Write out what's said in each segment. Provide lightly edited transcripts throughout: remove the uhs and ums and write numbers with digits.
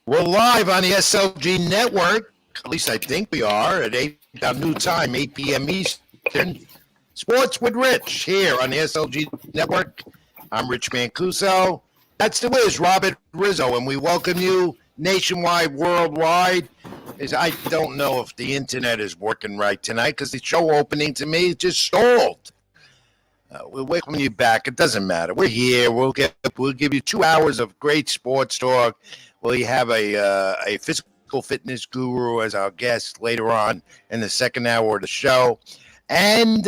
We're live on the SLG network. At least I think we are at 8 our new time, 8 p.m. Eastern. Sports with Rich here on the SLG network. I'm Rich Mancuso. That's the Wiz, Robert Rizzo, and we welcome you nationwide, worldwide. I don't know if the internet is working right tonight because the show opening to me just stalled. We'll welcome you back. It doesn't matter. We're here. We'll give you 2 hours of great sports talk. We have a physical fitness guru as our guest later on in the second hour of the show. And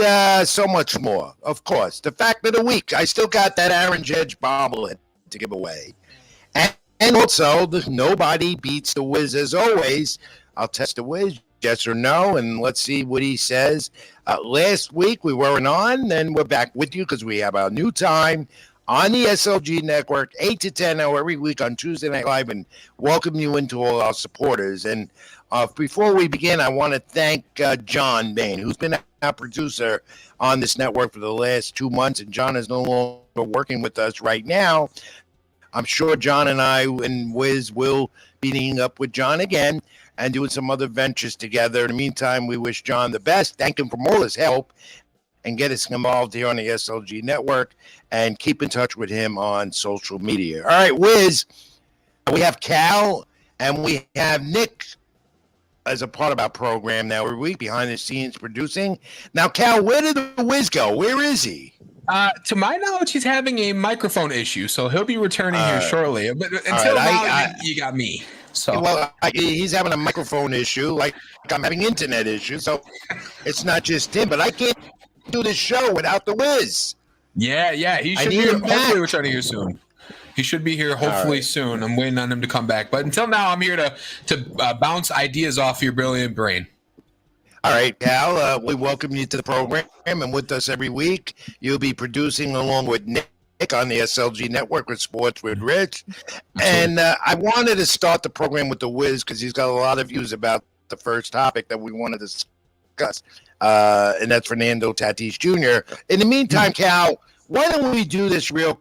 so much more, of course. The fact of the week, I still got that Aaron Judge bobblehead to give away. And also, nobody beats the Wiz as always. I'll test the Wiz, yes or no, and let's see what he says. Last week, we weren't on, and we're back with you because we have our new time on the SLG network, 8 to 10 every week on Tuesday Night Live, and welcome you into all our supporters. And before we begin, I want to thank John Bain, who's been our producer on this network for the last 2 months, and John is no longer working with us right now. I'm sure John and I and Wiz will be meeting up with John again and doing some other ventures together. In the meantime, we wish John the best, thank him for all his help, and get us involved here on the SLG network and keep in touch with him on social media. All right, Wiz, we have Cal and we have Nick as a part of our program now every week, behind the scenes producing. Now, Cal, where did the Wiz go? Where is he? To my knowledge, he's having a microphone issue, so he'll be returning here shortly. But until now, you got me. So well, he's having a microphone issue, like I'm having internet issues. So it's not just him, but I can't do this show without the Wiz. Yeah, he should be hopefully returning here soon. He should be here hopefully soon. I'm waiting on him to come back. But until now, I'm here to bounce ideas off your brilliant brain. All right, Cal, we welcome you to the program, and with us every week, you'll be producing along with Nick on the SLG network with Sports with Rich. And I wanted to start the program with the Wiz because he's got a lot of views about the first topic that we wanted to discuss, and that's Fernando Tatis Jr. In the meantime, Cal, why don't we do this real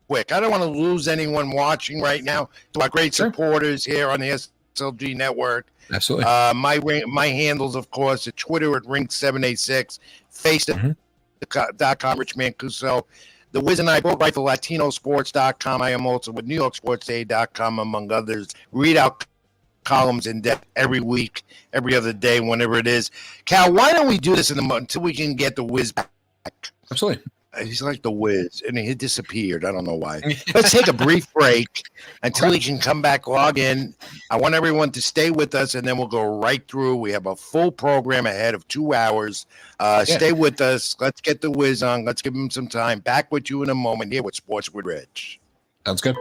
quick? I don't want to lose anyone watching right now. To our great supporters here on the SLG network. Absolutely. My handles, of course, at Twitter at Rink786, Facebook.com, Rich Mancuso. The Wiz and I both write for LatinoSports.com. I am also with NewYorkSportsDay.com, among others. Read out columns in depth every week, every other day, whenever it is. Cal, why don't we do this in the month until we can get the Wiz back? Absolutely. He's like the Wiz, and he disappeared. I don't know why. Let's take a brief break until he can come back, log in. I want everyone to stay with us, and then we'll go right through. We have a full program ahead of 2 hours. Stay with us. Let's get the Wiz on. Let's give him some time. Back with you in a moment here with Sports with Rich. Sounds good.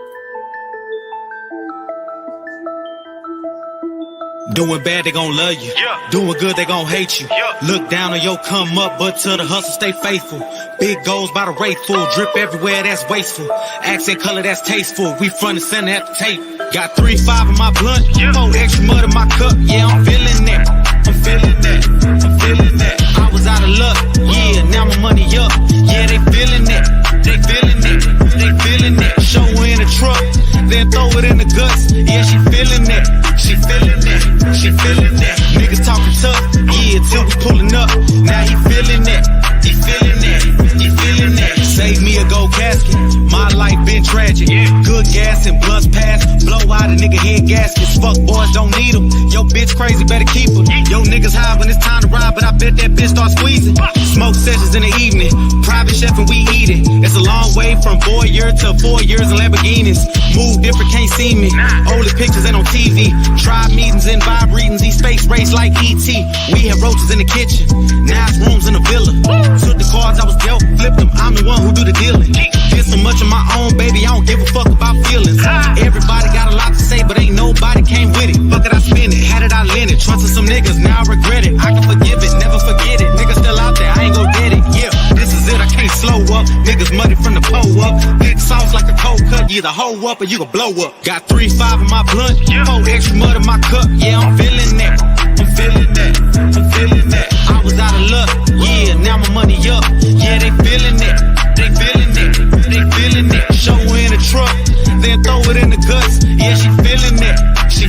Doing bad, they gon' love you. Yeah. Doing good, they gon' hate you. Yeah. Look down on your come up, but to the hustle, stay faithful. Big goals by the rate full. Drip everywhere, that's wasteful. Accent color, that's tasteful. We front and center at the tape. Got 3-5 in my blunt. 4 extra mud in my cup. Yeah, I'm feeling that. I'm feeling that. I'm feeling that. I was out of luck. Yeah, now my money up. Yeah, they feeling that. They feeling it. They feeling it. Show her in the truck. Then throw it in the guts. Yeah, she feeling that. She feeling that. She feeling that. Niggas talking tough, yeah, till we pulling up. Now he feeling that. He feeling that. He feeling that. Save me a gold casket. My life been tragic. Good gas and blunts pass. Blow out a nigga head gaskets. Fuck boys, don't need them. Yo bitch crazy, better keep her. Yo niggas high when it's time to ride, but I bet that bitch start squeezing. Smoke sessions in the evening. Private chef and we eat it. It's a long way from voyeur to 4 years in Lamborghinis. Move different, can't see me. Only pictures ain't on TV. Tribe meetings and vibe readings. These face race like E.T. We had roaches in the kitchen. Nice rooms in the villa. Took the cards I was dealt, flipped them. I'm the one who do the dealing. Did so much of my own, baby, I don't give a fuck about feelings. Everybody got a lot to say, but ain't nobody came with it. Fuck it, I spend it. Had it, I lent it. Trusted some niggas, now I regret it. I can forgive it, never forget it. Niggas still out there, I ain't gon' get it. Yeah, this is it, I can't slow up. Niggas muddy from the pole up. Big sauce like a cold cut. You either hoe up or you gon' blow up. Got 3-5 in my blunt. 4 extra mud in my cup. Yeah, I'm feeling that. I'm feeling that. I'm feeling that. I was out of luck. Yeah, now my money up. Yeah, they feeling it. They feeling it. They feeling it. Show her in the truck. Then throw it in the guts. Yeah, she feeling it. She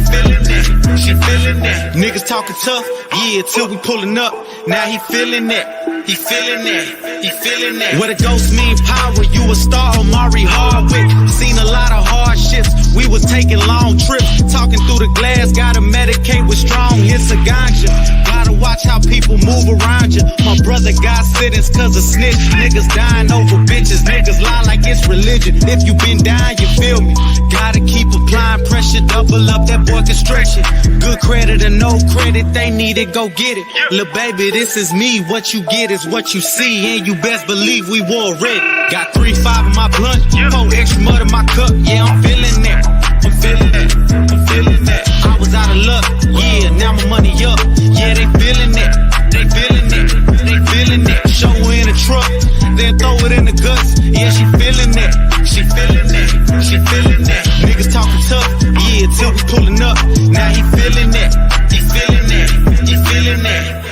talking tough, yeah, till we pulling up. Now he feeling that, he feeling that, he feeling that. What a ghost mean power, you a star, Omari Hardwick. Seen a lot of hardships, we was taking long trips. Talking through the glass, gotta medicate with strong hits of ganja. Gotta watch how people move around you. My brother got sittings cause of snitch. Niggas dying over bitches, niggas lie like it's religion. If you been down, you feel me. Gotta keep applying pressure, double up, that boy can stretch it. Good credit or no credit, they need it, go get it. Lil' baby, this is me, what you get is what you see. And you best believe we wore red. Got 3-5 in my blunt, 4 extra mud in my cup. Yeah, I'm feeling that, I'm feeling that, I'm feeling that. I was out of luck, yeah, now my money up. Yeah, they feeling that, they feeling that, they feeling that. Show her in a truck, then throw it in the guts. Yeah, she feeling that, she feeling that, she feeling that. Niggas talking tough, yeah, till we pulling up. Now he feeling that, he feeling that, he feeling that.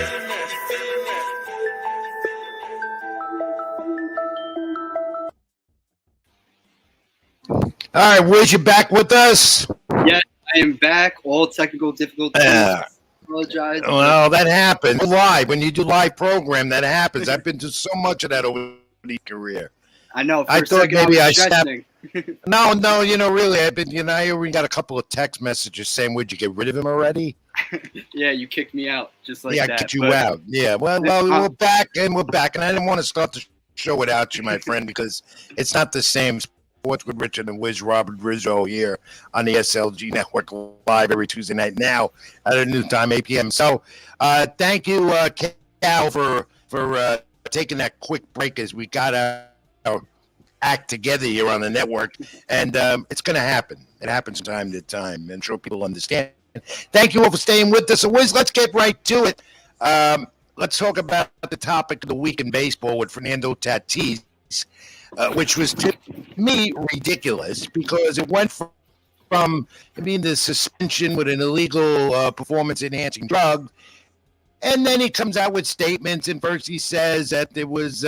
All right, Wiz, you back with us? Yes, I am back. All technical difficulties. Apologize. Well, that happens live. When you do live program, that happens. I've been to so much of that over the career. I know. I thought maybe I stepped. No, really, I've been. I even got a couple of text messages saying, "Would you get rid of him already?" Yeah, you kicked me out just like that. Yeah, kicked you out. Yeah, well, we're back, and I didn't want to start the show without you, my friend, because it's not the same. Sports with Richard and Rich Rizzo here on the SLG Network live every Tuesday night now at a new time, 8 p.m. So thank you, Cal, for taking that quick break as we got our act together here on the network. And it's going to happen. It happens from time to time. I'm sure people understand. Thank you all for staying with us. So, Wiz, let's get right to it. Let's talk about the topic of the week in baseball with Fernando Tatis. Which was to me ridiculous because it went from the suspension with an illegal performance-enhancing drug, and then he comes out with statements, and first he says that there was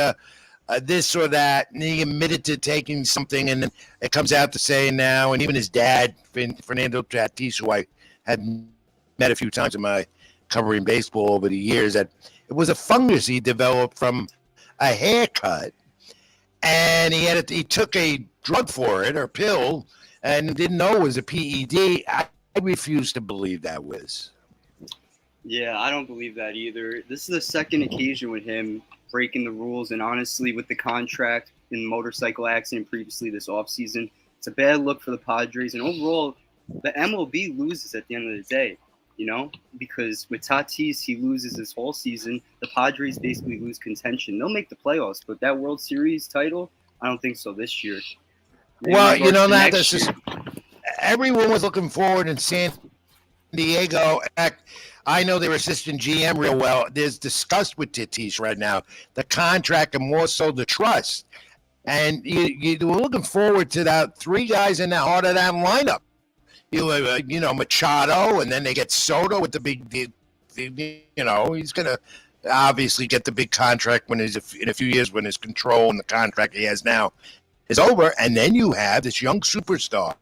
this or that, and he admitted to taking something, and then it comes out to say now, and even his dad, Fernando Tatis, who I had met a few times in my covering baseball over the years, that it was a fungus he developed from a haircut. And he took a drug for it, or pill, and didn't know it was a PED. I refuse to believe that, Wiz. Yeah, I don't believe that either. This is the second occasion with him breaking the rules, and honestly, with the contract in the motorcycle accident previously this offseason, it's a bad look for the Padres. And overall, the MLB loses at the end of the day, because with Tatis, he loses his whole season. The Padres basically lose contention. They'll make the playoffs, but that World Series title, I don't think so this year. Well, that's just everyone was looking forward in San Diego. I know their assistant GM real well. There's disgust with Tatis right now, the contract and more so the trust. And you were looking forward to that 3 guys in the heart of that lineup. Machado, and then they get Soto with the big, he's going to obviously get the big contract when in a few years when his control and the contract he has now is over. And then you have this young superstar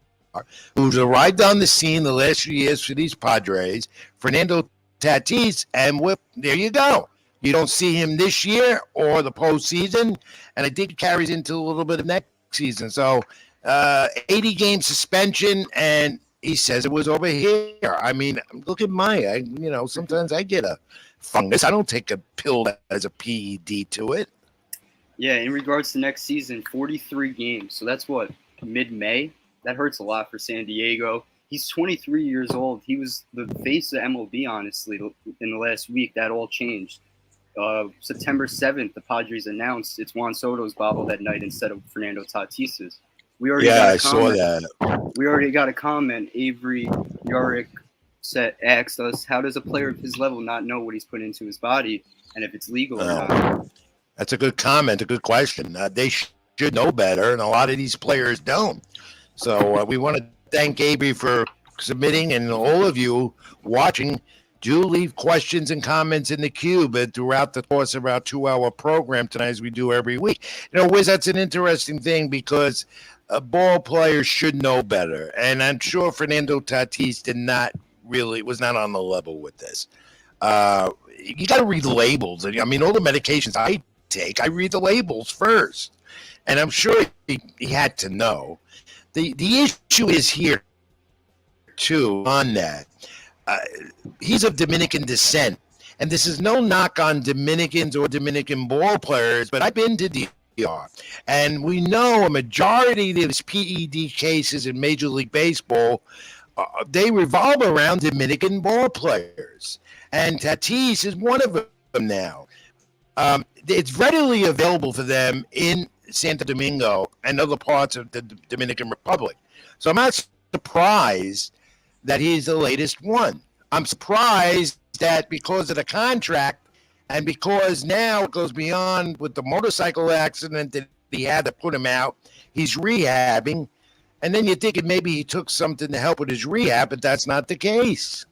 who's arrived on the scene the last few years for these Padres, Fernando Tatis, and there you go. You don't see him this year or the postseason, and I think it carries into a little bit of next season. So 80-game suspension, and he says it was over here. I mean, look at sometimes I get a fungus. I don't take a pill that has a PED to it. Yeah, in regards to next season, 43 games. So that's what, mid-May? That hurts a lot for San Diego. He's 23 years old. He was the face of MLB, honestly, in the last week. That all changed. September 7th, the Padres announced it's Juan Soto's bobble that night instead of Fernando Tatis's. I saw that. We already got a comment. Avery Yorick asked us, how does a player of his level not know what he's put into his body and if it's legal or not? That's a good comment, a good question. They should know better, and a lot of these players don't. So we want to thank Avery for submitting, and all of you watching, do leave questions and comments in the queue, but throughout the course of our 2-hour program tonight, as we do every week. Wiz, that's an interesting thing because ball players should know better. And I'm sure Fernando Tatis was not on the level with this. You got to read the labels. I mean, all the medications I take, I read the labels first. And I'm sure he had to know. The issue is here, too, on that. He's of Dominican descent. And this is no knock on Dominicans or Dominican ball players, but I've been to DR. And we know a majority of these PED cases in Major League Baseball, they revolve around Dominican ball players. And Tatis is one of them now. It's readily available for them in Santo Domingo and other parts of the Dominican Republic. So I'm not surprised that he's the latest one. I'm surprised that because of the contract and because now it goes beyond with the motorcycle accident that he had to put him out, he's rehabbing. And then you're thinking maybe he took something to help with his rehab, but that's not the case.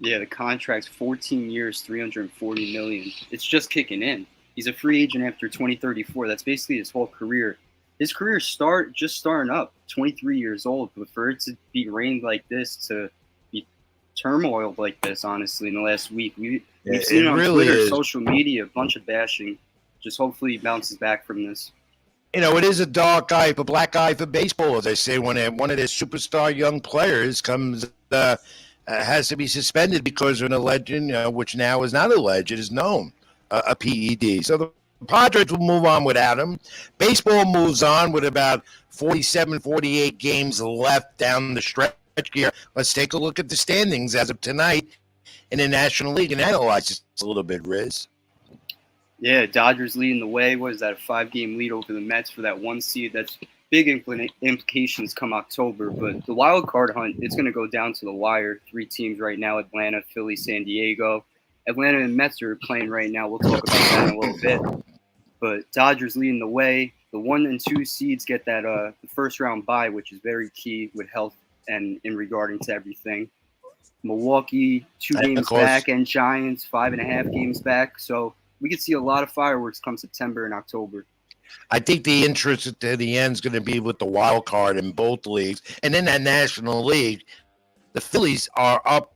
Yeah, the contract's 14 years, $340 million. It's just kicking in. He's a free agent after 2034. That's basically his whole career. His career just starting up, 23 years old. But for it to be rained like this, to be turmoil like this, honestly, in the last week, we've seen it on really Twitter, social media, a bunch of bashing. Just hopefully he bounces back from this. You know, it is a dark eye, a black eye for baseball, as they say, when one of their superstar young players comes has to be suspended because of an alleged, which now is not alleged, it is known, a PED. So the Padres will move on without him. Baseball moves on with about 47, 48 games left down the stretch here. Let's take a look at the standings as of tonight in the National League and analyze this a little bit, Riz. Yeah, Dodgers leading the way. What is that, a 5-game lead over the Mets for that one seed? That's big implications come October. But the wild card hunt, it's going to go down to the wire. 3 teams right now, Atlanta, Philly, San Diego. Atlanta and Mets are playing right now. We'll talk about that in a little bit. But Dodgers leading the way. The 1 and 2 seeds get that the first round bye, which is very key with health and in regarding to everything. Milwaukee, 2 games back, and Giants, 5.5 games back. So we could see a lot of fireworks come September and October. I think the interest at the end is going to be with the wild card in both leagues. And in that National League, the Phillies are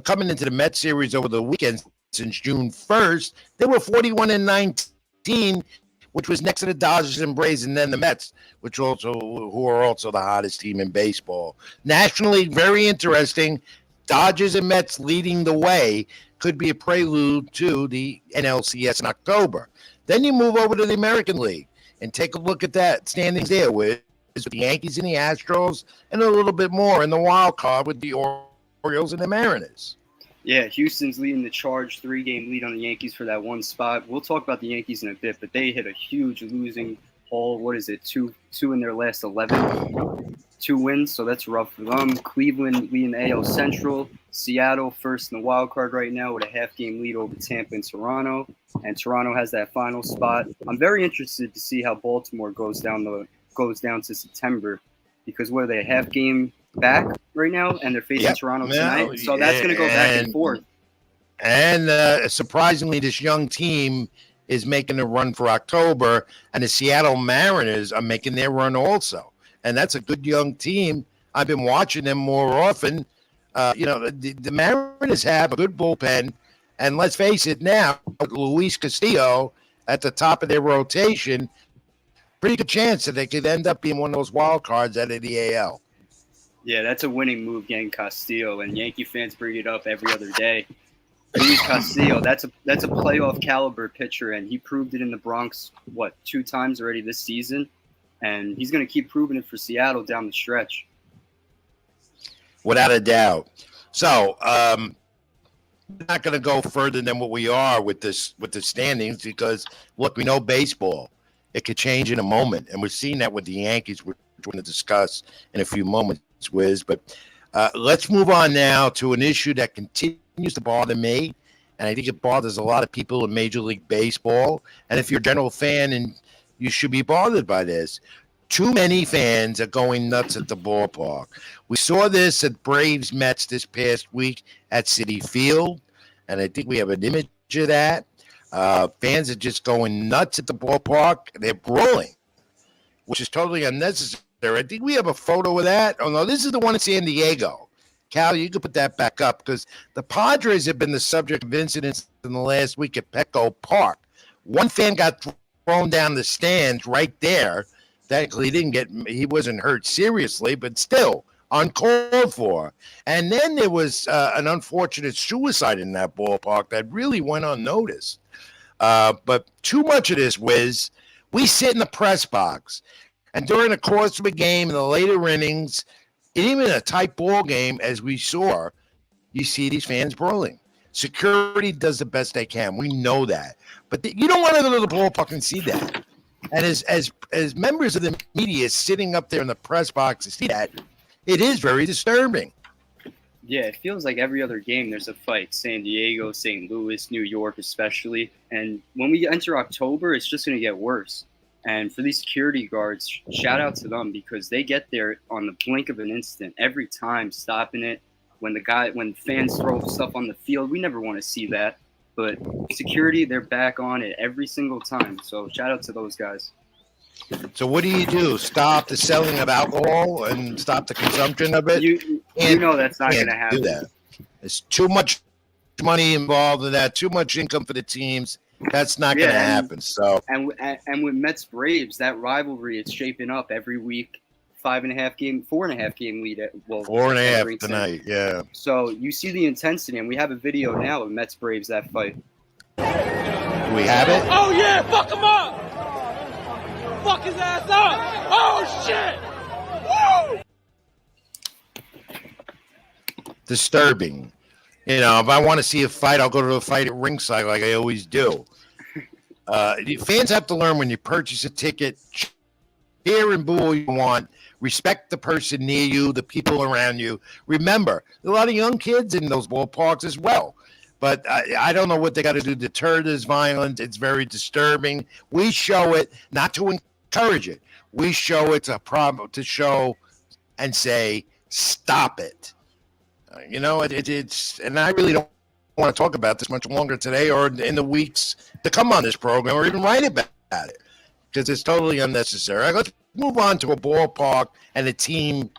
coming into the Mets series over the weekend since June 1st. They were 41-19, which was next to the Dodgers and Braves, and then the Mets, who are also the hottest team in baseball. Nationally, very interesting. Dodgers and Mets leading the way could be a prelude to the NLCS in October. Then you move over to the American League and take a look at that standings there with the Yankees and the Astros and a little bit more in the wild card with the Orioles and the Mariners. Yeah, Houston's leading the charge, 3-game lead on the Yankees for that one spot. We'll talk about the Yankees in a bit, but they hit a huge losing hole. What is it, two in their last 11? 2 wins, so that's rough for them. Cleveland leading the AL Central. Seattle first in the wild card right now with a half-game lead over Tampa and Toronto. And Toronto has that final spot. I'm very interested to see how Baltimore goes down to September because what are they, a half-game back right now, and they're facing Toronto tonight. So that's going to go back and forth. And surprisingly, this young team is making a run for October, and the Seattle Mariners are making their run also. And that's a good young team. I've been watching them more often. The Mariners have a good bullpen, and let's face it now, Luis Castillo at the top of their rotation, pretty good chance that they could end up being one of those wild cards out of the AL. Yeah, that's a winning move, getting Castillo, and Yankee fans bring it up every other day. Luis Castillo, that's a playoff caliber pitcher, and he proved it in the Bronx, 2 times already this season, and he's going to keep proving it for Seattle down the stretch. Without a doubt. So, we're not going to go further than what we are with the standings because, look, we know baseball. It could change in a moment, and we're seeing that with the Yankees, which we're going to discuss in a few moments, Wiz. But let's move on now to an issue that continues to bother me, and I think it bothers a lot of people in Major League Baseball. And if you're a general fan, and you should be bothered by this, too many fans are going nuts at the ballpark. We saw this at Braves Mets this past week at Citi Field, and I think we have an image of that. Fans are just going nuts at the ballpark. They're brawling, which is totally unnecessary. I think we have a photo of that. Oh, no, this is the one in San Diego. Cal, you could put that back up because the Padres have been the subject of incidents in the last week at Petco Park. One fan got thrown down the stands right there. Thankfully, he wasn't hurt seriously, but still uncalled for. And then there was an unfortunate suicide in that ballpark that really went unnoticed. But too much of this, Wiz, we sit in the press box, and during the course of a game in the later innings, even in a tight ball game, as we saw, you see these fans brawling. Security does the best they can. We know that. But you don't want to go to the ballpark and see that. And as members of the media sitting up there in the press box to see that, it is very disturbing. Yeah, it feels like every other game there's a fight. San Diego, St. Louis, New York especially. And when we enter October, it's just going to get worse. And for these security guards, shout out to them because they get there on the blink of an instant every time, stopping it. When fans throw stuff on the field, we never want to see that. But security, they're back on it every single time. So shout out to those guys. So what do? Stop the selling of alcohol and stop the consumption of it? You know that's not going to happen. Do that. There's too much money involved in that, too much income for the teams. That's not going to happen. So and with Mets Braves, that rivalry is shaping up every week. 4.5 game lead. 4.5 tonight. Yeah. So you see the intensity, and we have a video now of Mets Braves that fight. Do we have it? Oh yeah, fuck him up! Fuck his ass up! Oh shit! Woo! Disturbing. You know, if I want to see a fight, I'll go to a fight at ringside like I always do. Fans have to learn when you purchase a ticket, cheer and boo all you want. Respect the person near you, the people around you. Remember, there's a lot of young kids in those ballparks as well. But I don't know what they got to do to deter this violence. It's very disturbing. We show it not to encourage it. We show it's a problem to show and say, stop it. It's and I really don't want to talk about this much longer today or in the weeks to come on this program or even write about it because it's totally unnecessary. Right, let's move on to a ballpark and a team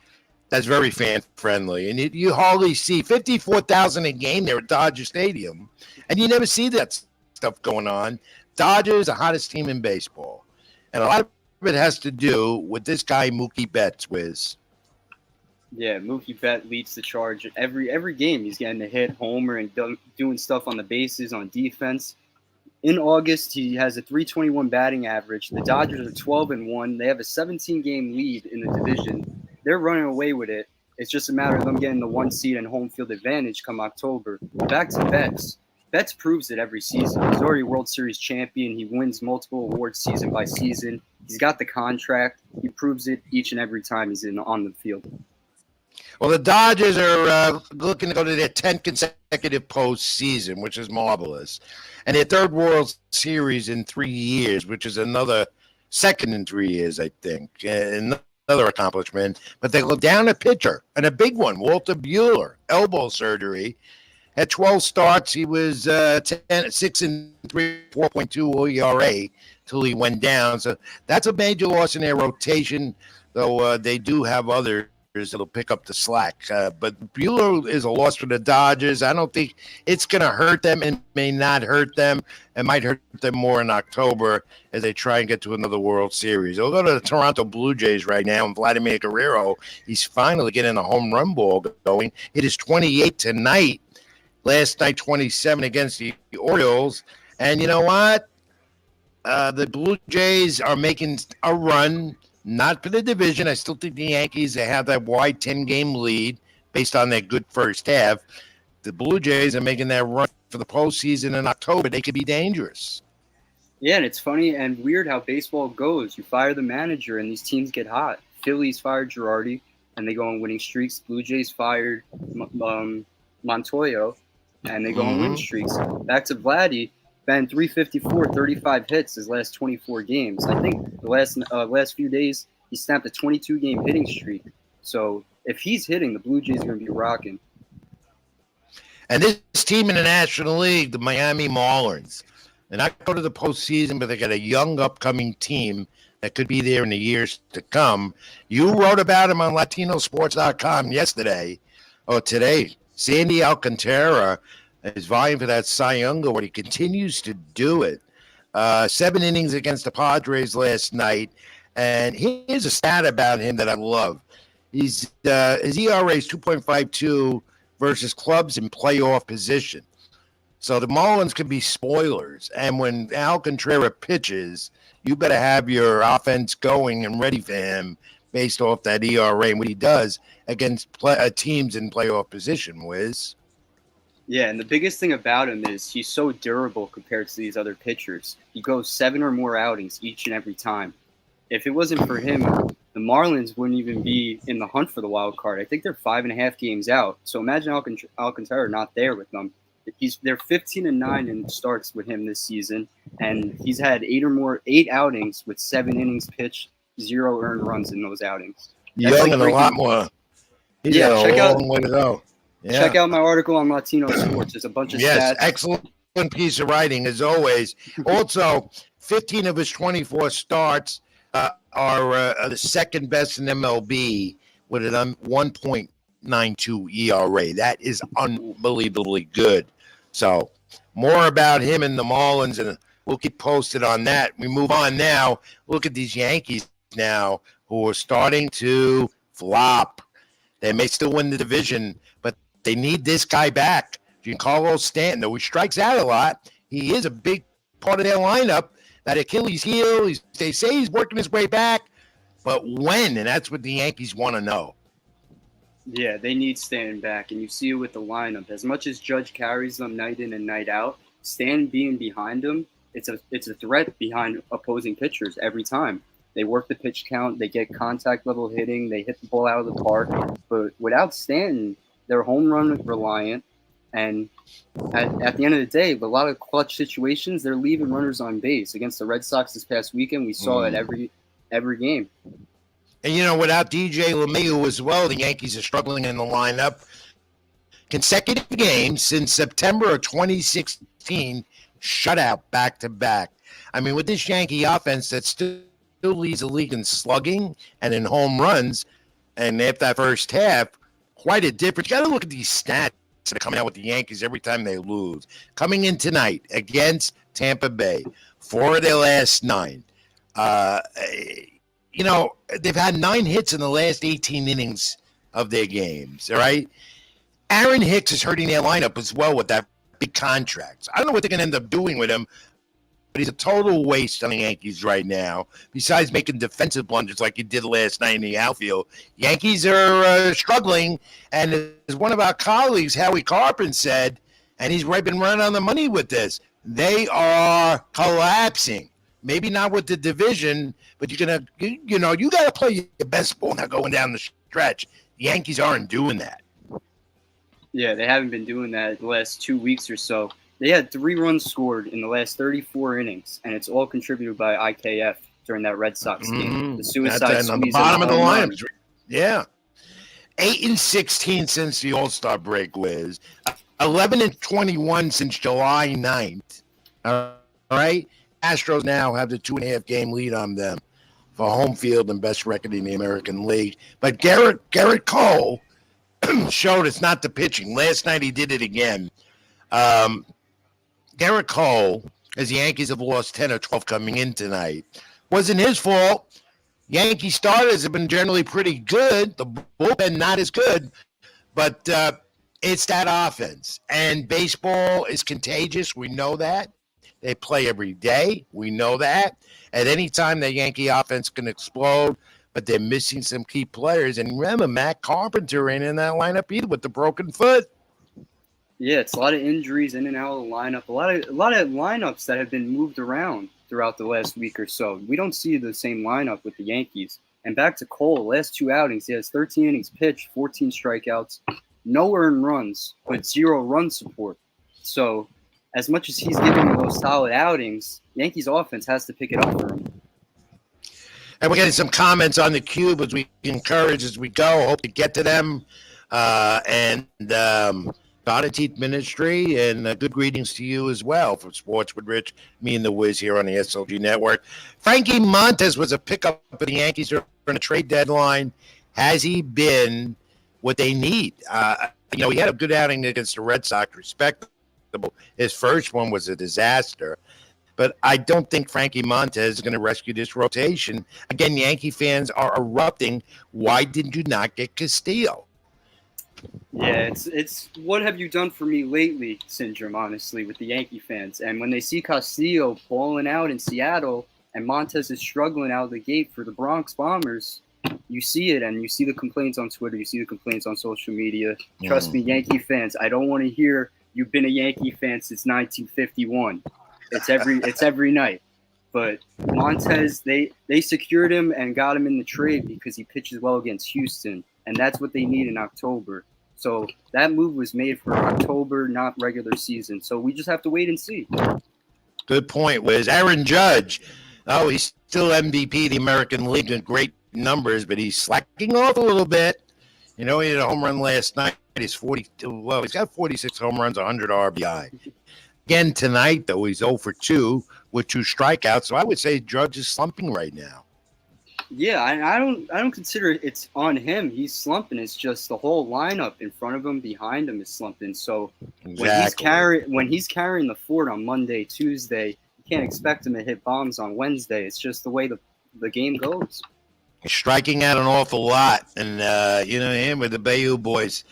that's very fan-friendly. And you hardly see 54,000 a game there at Dodger Stadium, and you never see that stuff going on. Dodgers, the hottest team in baseball. And a lot of it has to do with this guy, Mookie Betts, Wiz. Yeah, Mookie Betts leads the charge. Every game he's getting a hit, homer, and doing stuff on the bases, on defense. In August, he has a .321 batting average. The Dodgers are 12-1. They have a 17-game lead in the division. They're running away with it. It's just a matter of them getting the 1 seed and home field advantage come October. Back to Betts. Betts proves it every season. He's already World Series champion. He wins multiple awards season by season. He's got the contract. He proves it each and every time he's on the field. Well, the Dodgers are looking to go to their 10th consecutive postseason, which is marvelous. And their third World Series in 3 years, which is another second in 3 years, I think. Another accomplishment. But they go down a pitcher, and a big one, Walter Buehler, elbow surgery. At 12 starts, he was 6-3, 4.2 ERA till he went down. So that's a major loss in their rotation, though they do have others that'll pick up the slack. But Buehler is a loss for the Dodgers. I don't think it's going to hurt them. It may not hurt them. It might hurt them more in October as they try and get to another World Series. They'll go to the Toronto Blue Jays right now, and Vladimir Guerrero, he's finally getting a home run ball going. It is 28 tonight. Last night, 27 against the Orioles. And you know what? The Blue Jays are making a run. Not for the division. I still think the Yankees, they have that wide 10-game lead based on their good first half. The Blue Jays are making that run for the postseason in October. They could be dangerous. Yeah, and it's funny and weird how baseball goes. You fire the manager, and these teams get hot. Phillies fired Girardi, and they go on winning streaks. Blue Jays fired Montoyo, and they go on winning streaks. Back to Vladdy. Ben, 354, 35 hits his last 24 games. I think the last few days he snapped a 22-game hitting streak. So if he's hitting, the Blue Jays are going to be rocking. And this team in the National League, the Miami Marlins, they're not going to the postseason, but they got a young upcoming team that could be there in the years to come. You wrote about him on LatinoSports.com yesterday. Oh, today, Sandy Alcantara is vying for that Cy Young Award. He continues to do it. 7 innings against the Padres last night. And here's a stat about him that I love. His ERA is 2.52 versus clubs in playoff position. So the Marlins could be spoilers. And when Alcantara pitches, you better have your offense going and ready for him based off that ERA and what he does against teams in playoff position, Wiz. Yeah, and the biggest thing about him is he's so durable compared to these other pitchers. He goes 7 or more outings each and every time. If it wasn't for him, the Marlins wouldn't even be in the hunt for the wild card. I think they're 5.5 games out. So imagine Alcantara not there with them. They're 15-9 in starts with him this season, and he's had 8 outings with 7 innings pitched, 0 earned runs in those outings. That's young and a lot more. He's got a long way to go. Yeah. Check out my article on Latino Sports. There's a bunch of stats. Excellent piece of writing as always. Also, 15 of his 24 starts are the second best in MLB with an 1.92 ERA. That is unbelievably good. So more about him and the Marlins, and we'll keep posted on that. We move on now. Look at these Yankees now who are starting to flop. They may still win the division, but they need this guy back. Giancarlo Stanton, though he strikes out a lot, he is a big part of their lineup. That Achilles heel, they say he's working his way back, but when? And that's what the Yankees want to know. Yeah, they need Stanton back, and you see it with the lineup. As much as Judge carries them night in and night out, Stanton being behind him, it's a threat behind opposing pitchers every time. They work the pitch count, they get contact level hitting, they hit the ball out of the park. But without Stanton, they're home run reliant. And at the end of the day, a lot of clutch situations, they're leaving runners on base. Against the Red Sox this past weekend, we saw it every game. And, without DJ LeMahieu as well, the Yankees are struggling in the lineup. Consecutive games since September of 2016, shutout back-to-back. I mean, with this Yankee offense that still leads the league in slugging and in home runs, and after that first half, quite a difference. You got to look at these stats that are coming out with the Yankees every time they lose. Coming in tonight against Tampa Bay, 4 of their last 9. They've had 9 hits in the last 18 innings of their games, all right? Aaron Hicks is hurting their lineup as well with that big contract. I don't know what they're going to end up doing with him, but he's a total waste on the Yankees right now, besides making defensive blunders like he did last night in the outfield. Yankees are struggling, and as one of our colleagues, Howie Carpenter, said, and he's been running on the money with this, they are collapsing. Maybe not with the division, but you got to play your best ball now going down the stretch. The Yankees aren't doing that. Yeah, they haven't been doing that the last 2 weeks or so. They had 3 runs scored in the last 34 innings, and it's all contributed by IKF during that Red Sox game. The suicide on the bottom of the lineup. Yeah. 8-16 since the All-Star break, Wiz. 11-21 since July 9th. All right? Astros now have the 2.5-game lead on them for home field and best record in the American League. But Garrett Cole showed it's not the pitching. Last night he did it again. Garrett Cole, as the Yankees have lost 10 or 12 coming in tonight, wasn't his fault. Yankee starters have been generally pretty good. The bullpen not as good, but it's that offense. And baseball is contagious. We know that. They play every day. We know that. At any time, the Yankee offense can explode, but they're missing some key players. And remember, Matt Carpenter ain't in that lineup either with the broken foot. Yeah, it's a lot of injuries in and out of the lineup. A lot of lineups that have been moved around throughout the last week or so. We don't see the same lineup with the Yankees. And back to Cole, last 2 outings, he has 13 innings pitched, 14 strikeouts, no earned runs, but 0 run support. So as much as he's giving those solid outings, Yankees offense has to pick it up for him. And we're getting some comments on the cube as we encourage as we go. Hope to get to them. Dotted Teeth Ministry, and good greetings to you as well for Sports with Rich, me and the Wiz here on the SLG Network. Frankie Montes was a pickup for the Yankees during a trade deadline. Has he been what they need. He had a good outing against the Red Sox, respectable. His first one was a disaster. But I don't think Frankie Montez is going to rescue this rotation. Again, Yankee fans are erupting. Why did you not get Castillo? Yeah, it's what have you done for me lately syndrome, honestly, with the Yankee fans. And when they see Castillo balling out in Seattle and Montez is struggling out of the gate for the Bronx Bombers, you see it, and you see the complaints on Twitter, you see the complaints on social media. Trust me, Yankee fans, I don't want to hear you've been a Yankee fan since 1951. It's every night. But Montez, they secured him and got him in the trade because he pitches well against Houston, and that's what they need in October. So that move was made for October, not regular season. So we just have to wait and see. Good point, Wiz. Aaron Judge, he's still MVP of the American League in great numbers, but he's slacking off a little bit. He had a home run last night. He's got 46 home runs, 100 RBI. Again tonight, though, he's 0 for 2 with 2 strikeouts. So I would say Judge is slumping right now. Yeah, I don't consider it's on him. He's slumping. It's just the whole lineup in front of him, behind him is slumping. So Exactly. when he's carrying the fort on Monday, Tuesday, you can't expect him to hit bombs on Wednesday. It's just the way the game goes. He's striking out an awful lot, and him with the Bayou boys,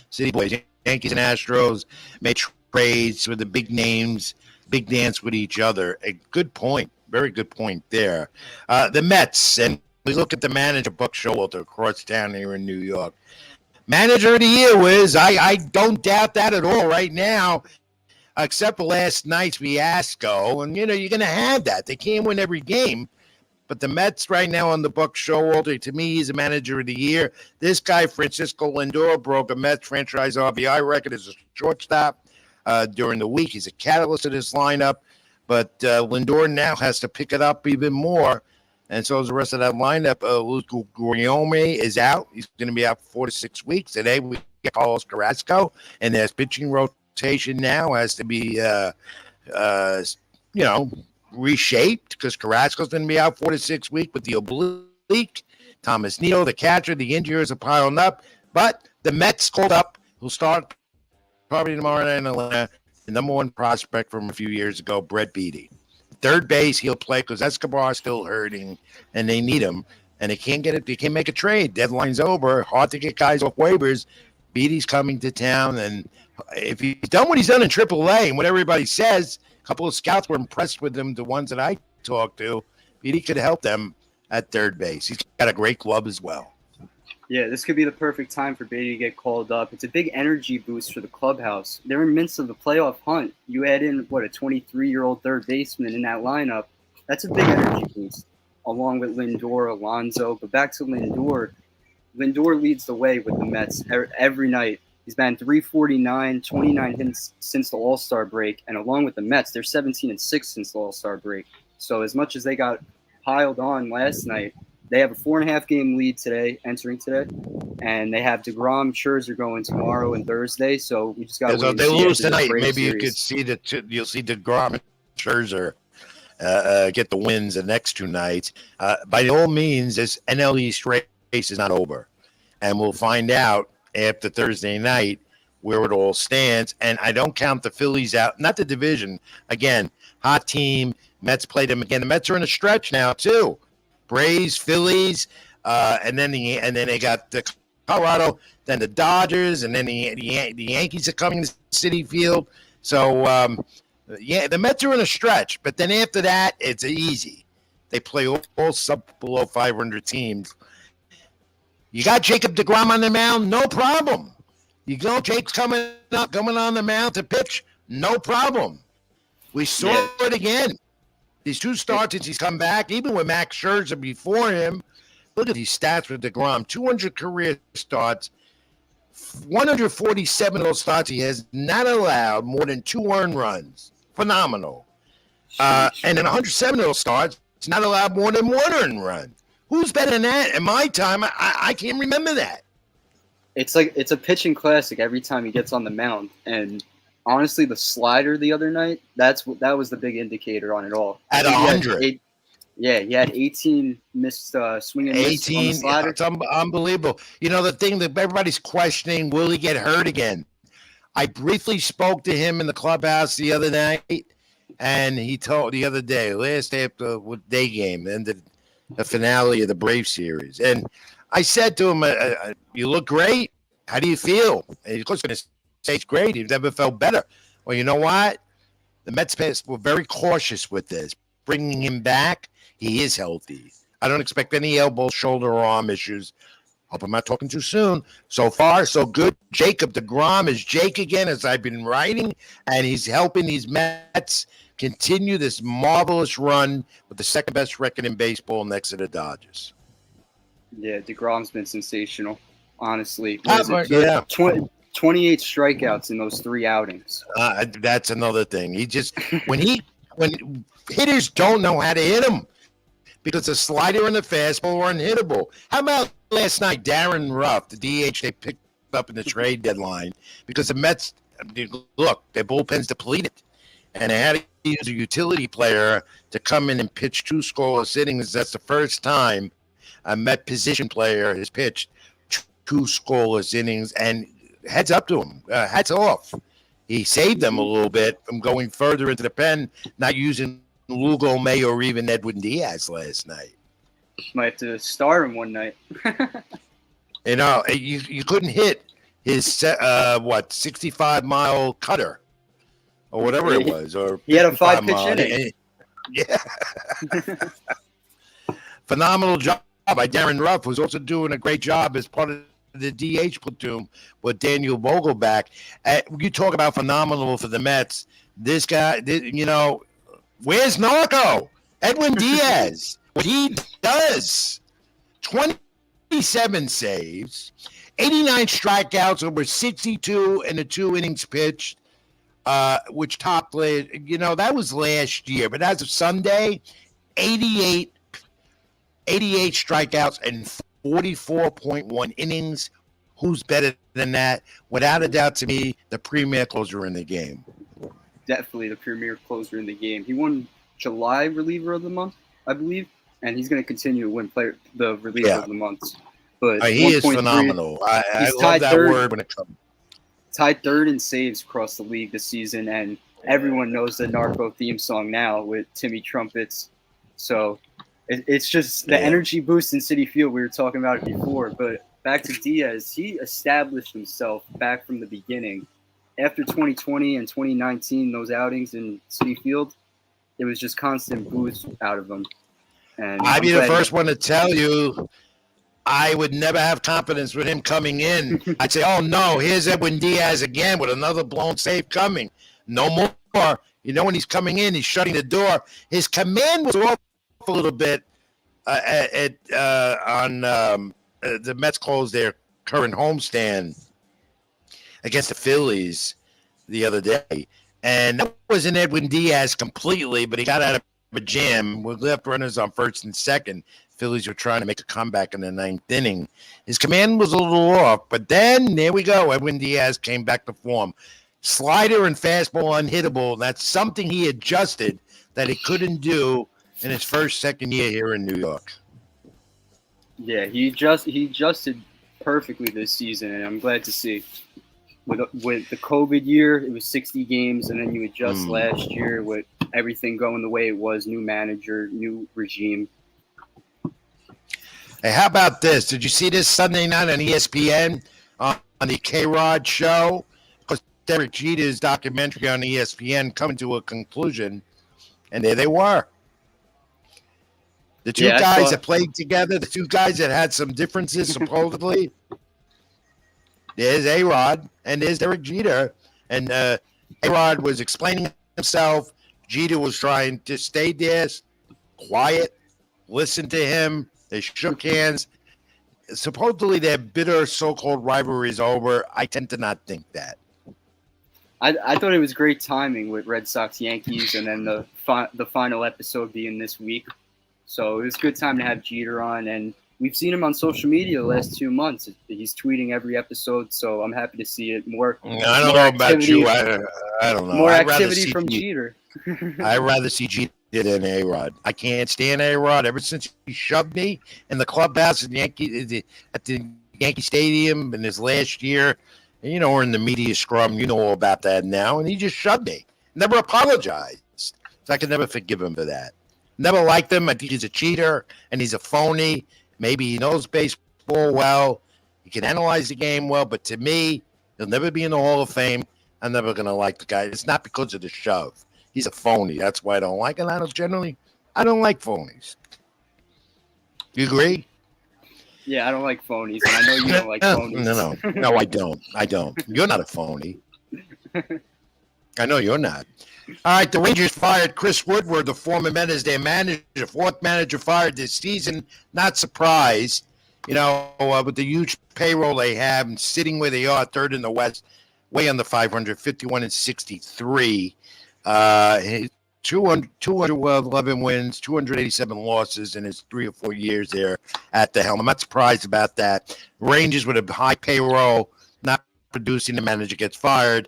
City Boys, Yankees and Astros made trades with the big names, big dance with each other. A good point, very good point there. The Mets, and we look at the manager, Buck Showalter, across town here in New York. Manager of the year, Wiz. I don't doubt that at all right now, except for last night's fiasco. And, you're going to have that. They can't win every game. But the Mets right now on the Buck Showalter, to me, he's a manager of the year. This guy, Francisco Lindor, broke a Mets franchise RBI record as a shortstop during the week. He's a catalyst of this lineup. But Lindor now has to pick it up even more. And so is the rest of that lineup. Luis Guillorme is out. He's going to be out for 4 to 6 weeks. Today we get Carlos Carrasco. And their pitching rotation now has to be, reshaped because Carrasco's going to be out 4 to 6 weeks with the oblique. Thomas Neal, the catcher, the injuries are piling up. But the Mets called up. Who'll start probably tomorrow night in Atlanta. The number 1 prospect from a few years ago, Brett Beatty. Third base, he'll play because Escobar's still hurting, and they need him. And they can't get it. They can't make a trade. Deadline's over. Hard to get guys off waivers. Beatty's coming to town, and if he's done what he's done in AAA and what everybody says, a couple of scouts were impressed with him, the ones that I talked to. Beatty could help them at third base. He's got a great club as well. Yeah, this could be the perfect time for Beatty to get called up. It's a big energy boost for the clubhouse. They're in the midst of the playoff hunt. You add in, a 23-year-old third baseman in that lineup. That's a big energy boost, along with Lindor, Alonso. But back to Lindor. Lindor leads the way with the Mets every night. He's batting .349, 29 hits since the All-Star break. And along with the Mets, they're 17-6 since the All-Star break. So as much as they got piled on last night, they have a 4.5-game lead entering today, and they have DeGrom, Scherzer going tomorrow and Thursday. So we just got to wait. So and they see lose tonight. Maybe series. you could see you'll see DeGrom and Scherzer get the wins the next 2 nights. By all means, this NL East race is not over, and we'll find out after Thursday night where it all stands. And I don't count the Phillies out, not the division. Again, hot team. Mets played them again. The Mets are in a stretch now too. Braves, Phillies, and then they got the Colorado, then the Dodgers, and then the Yankees are coming to Citi Field. So the Mets are in a stretch, but then after that, it's easy. They play all below 500 teams. You got Jacob DeGrom on the mound, no problem. You know Jake's coming on the mound to pitch, no problem. We saw it again. These 2 starts since he's come back, even with Max Scherzer before him. Look at these stats with DeGrom. 200 career starts. 147 of those starts, he has not allowed more than 2 earned runs. Phenomenal. And in 107 of those starts, he's not allowed more than 1 earned run. Who's better than that? In my time, I can't remember that. It's a pitching classic every time he gets on the mound. And honestly, the slider the other night, that was the big indicator on it all. At 100. Yeah, he had 18 missed swing and miss on the 18. slider. It's unbelievable. You know, the thing that everybody's questioning, will he get hurt again? I briefly spoke to him in the clubhouse the other night, and he told the other day, last day of the day game, ended the finale of the Brave series. And I said to him, you look great. How do you feel? And he's going to say it's great. He's never felt better. Well, you know what? The Mets were very cautious with this. Bringing him back, he is healthy. I don't expect any elbow, shoulder, or arm issues. Hope I'm not talking too soon. So far, so good. Jacob deGrom is Jake again, as I've been writing, and he's helping these Mets continue this marvelous run with the second best record in baseball next to the Dodgers. Yeah, DeGrom's been sensational, honestly. 28 strikeouts in those 3 outings. That's another thing. He just when hitters don't know how to hit him because the slider and the fastball are unhittable. How about last night, Darren Ruff, the DH they picked up in the trade deadline, because the Mets, look, their bullpen's depleted, and they had to use a utility player to come in and pitch 2 scoreless innings. That's the first time a Met position player has pitched 2 scoreless innings, and heads up to him, hats off. He saved them a little bit from going further into the pen, not using Lugo, May, or even Edwin Diaz last night. Might have to start him one night. You know, you couldn't hit his 65-mile cutter or whatever it was, or he had a 5-pitch inning. Yeah, phenomenal job by Darren Ruff, who's also doing a great job as part of the DH platoon with Daniel Vogelback. You talk about phenomenal for the Mets. This guy, you know, where's Narco? Edwin Diaz. What he does, 27 saves, 89 strikeouts, over 62 in the 2 innings pitched, which topped, you know, that was last year. But as of Sunday, 88 strikeouts and 44.1 innings. Who's better than that? Without a doubt, to me, the premier closer in the game. Definitely the premier closer in the game. He won July reliever of the month, I believe, and he's going to continue to win the reliever of the month. But he is phenomenal. I love that word when it comes. Tied 3rd in saves across the league this season, and everyone knows the Narco theme song now with Timmy Trumpets. So it's just the energy boost in Citi Field. We were talking about it before, but back to Diaz, he established himself back from the beginning. After 2020 and 2019, those outings in Citi Field, it was just constant boost out of him. And I'd be the first one to tell you, I would never have confidence with him coming in. I'd say, oh, no, here's Edwin Diaz again with another blown save coming. No more. You know, when he's coming in, he's shutting the door. His command was off a little bit on the Mets closed their current homestand against the Phillies the other day. And that wasn't Edwin Diaz completely, but he got out of a jam with left runners on first and second. Phillies were trying to make a comeback in the 9th inning. His command was a little off, but then there we go. Edwin Diaz came back to form. Slider and fastball unhittable. That's something he adjusted that he couldn't do in his second year here in New York. Yeah, he adjusted perfectly this season, and I'm glad to see. With the COVID year, it was 60 games, and then you adjust last year with everything going the way it was, new manager, new regime. Hey, how about this? Did you see this Sunday night on ESPN on the K-Rod show? Because Derek Jeter's documentary on ESPN coming to a conclusion, and there they were. The two guys that played together, the 2 guys that had some differences, supposedly. There's A-Rod, and there's Derek Jeter. And A-Rod was explaining himself. Jeter was trying to stay there, quiet, listen to him. They shook hands. Supposedly, their bitter so-called rivalry is over. I tend to not think that. I thought it was great timing with Red Sox Yankees, and then the final episode being this week. So it was a good time to have Jeter on, and we've seen him on social media the last 2 months. He's tweeting every episode, so I'm happy to see it more. I don't know about you. I don't know. More activity from Jeter. I'd rather see Jeter than A-Rod. I can't stand A-Rod ever since he shoved me in the clubhouse at the Yankee Stadium in his last year. And, you know, we're in the media scrum. You know all about that now. And he just shoved me. Never apologized. So I can never forgive him for that. Never liked him. I think he's a cheater and he's a phony. Maybe he knows baseball well. He can analyze the game well. But to me, he'll never be in the Hall of Fame. I'm never going to like the guy. It's not because of the shove. He's a phony. That's why I don't like him. I don't like phonies. You agree? Yeah, I don't like phonies, and I know you don't like phonies. No, I don't. You're not a phony. I know you're not. All right, the Rangers fired Chris Woodward, the former Met, as their manager, fourth manager fired this season. Not surprised, you know, with the huge payroll they have and sitting where they are, third in the West, way under 500, 51 and 63. 211 wins, 287 losses in his 3 or 4 years there at the helm. I'm not surprised about that. Rangers with a high payroll, not producing, the manager gets fired.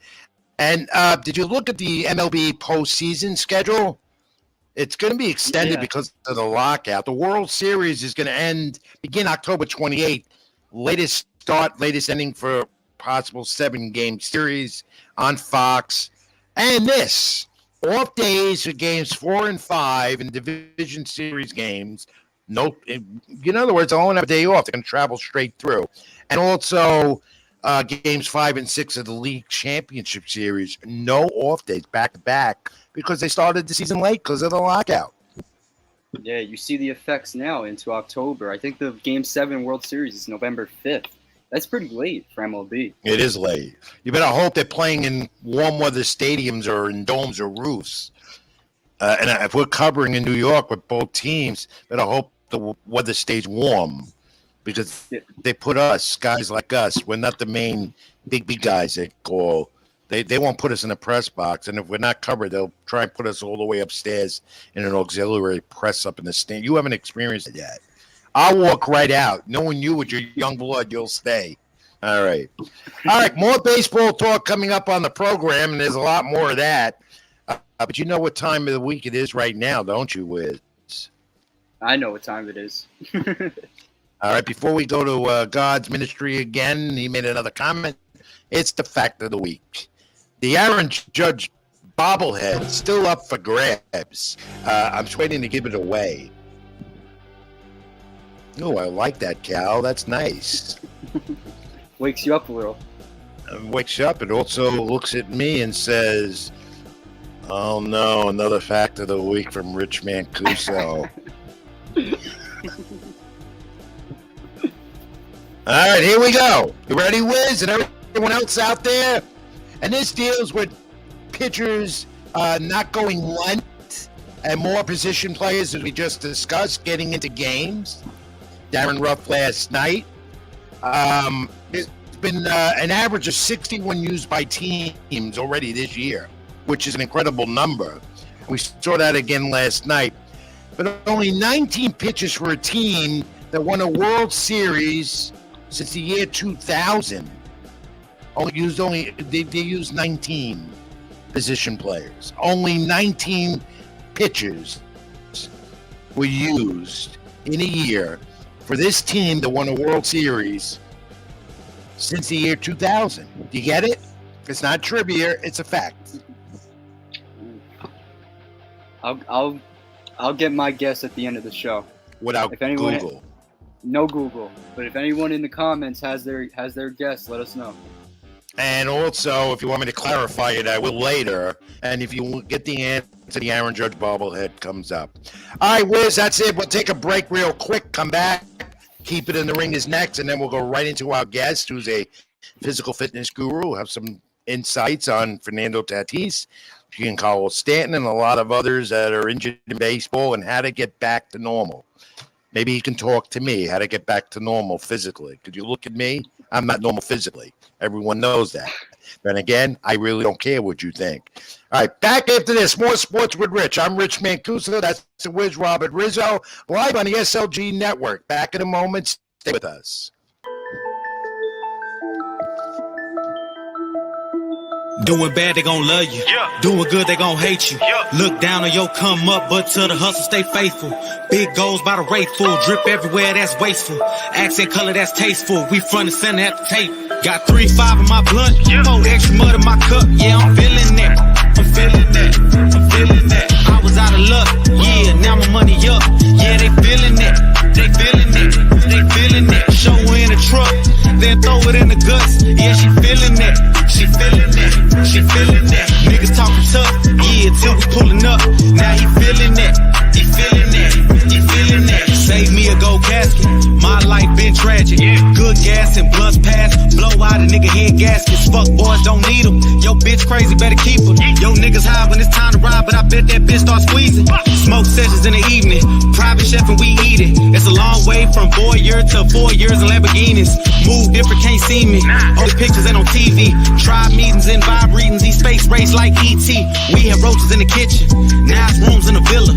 And did you look at the MLB postseason schedule? It's going to be extended because of the lockout. The World Series is going to begin October 28th. Latest ending for possible 7-game series on Fox. And this, off days for games 4 and 5 and division series games. No, in other words, I won't have a day off. They're going to travel straight through. And also games 5 and 6 of the league championship series. No off days, back to back, because they started the season late because of the lockout. Yeah, you see the effects now into October. I think the Game 7 World Series is November 5th. That's pretty late for MLB. It is late. You better hope they're playing in warm weather stadiums or in domes or roofs. And if we're covering in New York with both teams, better hope the weather stays warm, because they put us, guys like us, we're not the main big guys they call. They won't put us in a press box, and if we're not covered, they'll try and put us all the way upstairs in an auxiliary press up in the stand. You haven't experienced it yet. I'll walk right out. Knowing you with your young blood, you'll stay. All right. More baseball talk coming up on the program, and there's a lot more of that. But you know what time of the week it is right now, don't you, Wiz? I know what time it is. All right. Before we go to God's ministry again, he made another comment. It's the fact of the week. The Aaron Judge bobblehead still up for grabs. I'm just waiting to give it away. Oh, I like that, Cal. That's nice. Wakes you up a little. Wakes you up. It also looks at me and says, "Oh no, another fact of the week from Rich Mancuso." All right, here we go. You ready, Wiz, and everyone else out there? And this deals with pitchers not going length and more position players, as we just discussed, getting into games. Darren Ruff last night. There's been an average of 61 used by teams already this year, which is an incredible number. We saw that again last night. But only 19 pitches for a team that won a World Series since the year 2000. They used 19 position players. Only 19 pitchers were used in a year for this team that won a World Series since the year 2000. Do you get it? It's not trivia, it's a fact. I'll get my guess at the end of the show. Without Google. No Google. But if anyone in the comments has their guess, let us know. And also, if you want me to clarify it, I will later. And if you get the answer, the Aaron Judge bobblehead comes up. All right, Wiz, that's it. We'll take a break real quick, come back. Keep It in the Ring is next, and then we'll go right into our guest, who's a physical fitness guru. We'll have some insights on Fernando Tatis, Giancarlo Stanton, and a lot of others that are injured in baseball and how to get back to normal. Maybe he can talk to me, how to get back to normal physically. Could you look at me? I'm not normal physically. Everyone knows that. Then again, I really don't care what you think. All right, back after this, more Sports with Rich. I'm Rich Mancuso. That's the Wiz Robert Rizzo, live on the SLG Network. Back in a moment. Stay with us. Doing bad, they gon' love you. Doing good, they gon' hate you. Look down on your come up, but to the hustle, stay faithful. Big goals by the rate full. Drip everywhere, that's wasteful. Accent color, that's tasteful. We front and center at the tape. Got 3-5 in my blunt. 4 extra mud in my cup. Yeah, I'm feeling that. I'm feeling that. I'm feeling that. I was out of luck. Yeah, now my money up. Yeah, they feeling that. They feeling it. They feeling it. Show her in the truck. Then throw it in the guts. Yeah, she feeling that. She feeling that. She feeling that. Niggas talking tough. Yeah, till we pulling up. Now he feeling that. He feeling that. He feeling that. Save me a gold casket. My life been tragic. Good gas and blunts pass. Blow out a nigga head gaskets. Fuck boys, don't need them. Yo, bitch crazy, better keep her. Yo, niggas high when it's time to ride, but I bet that bitch start squeezing. Smoke sessions in the evening. Private chef and we eat it. It's a long way from voyeur to 4 years in Lamborghinis. Move different, can't see me. All the pictures ain't on TV. Tribe meetings and vibe readings. These space race like E.T. We had roaches in the kitchen. Now it's rooms in the villa.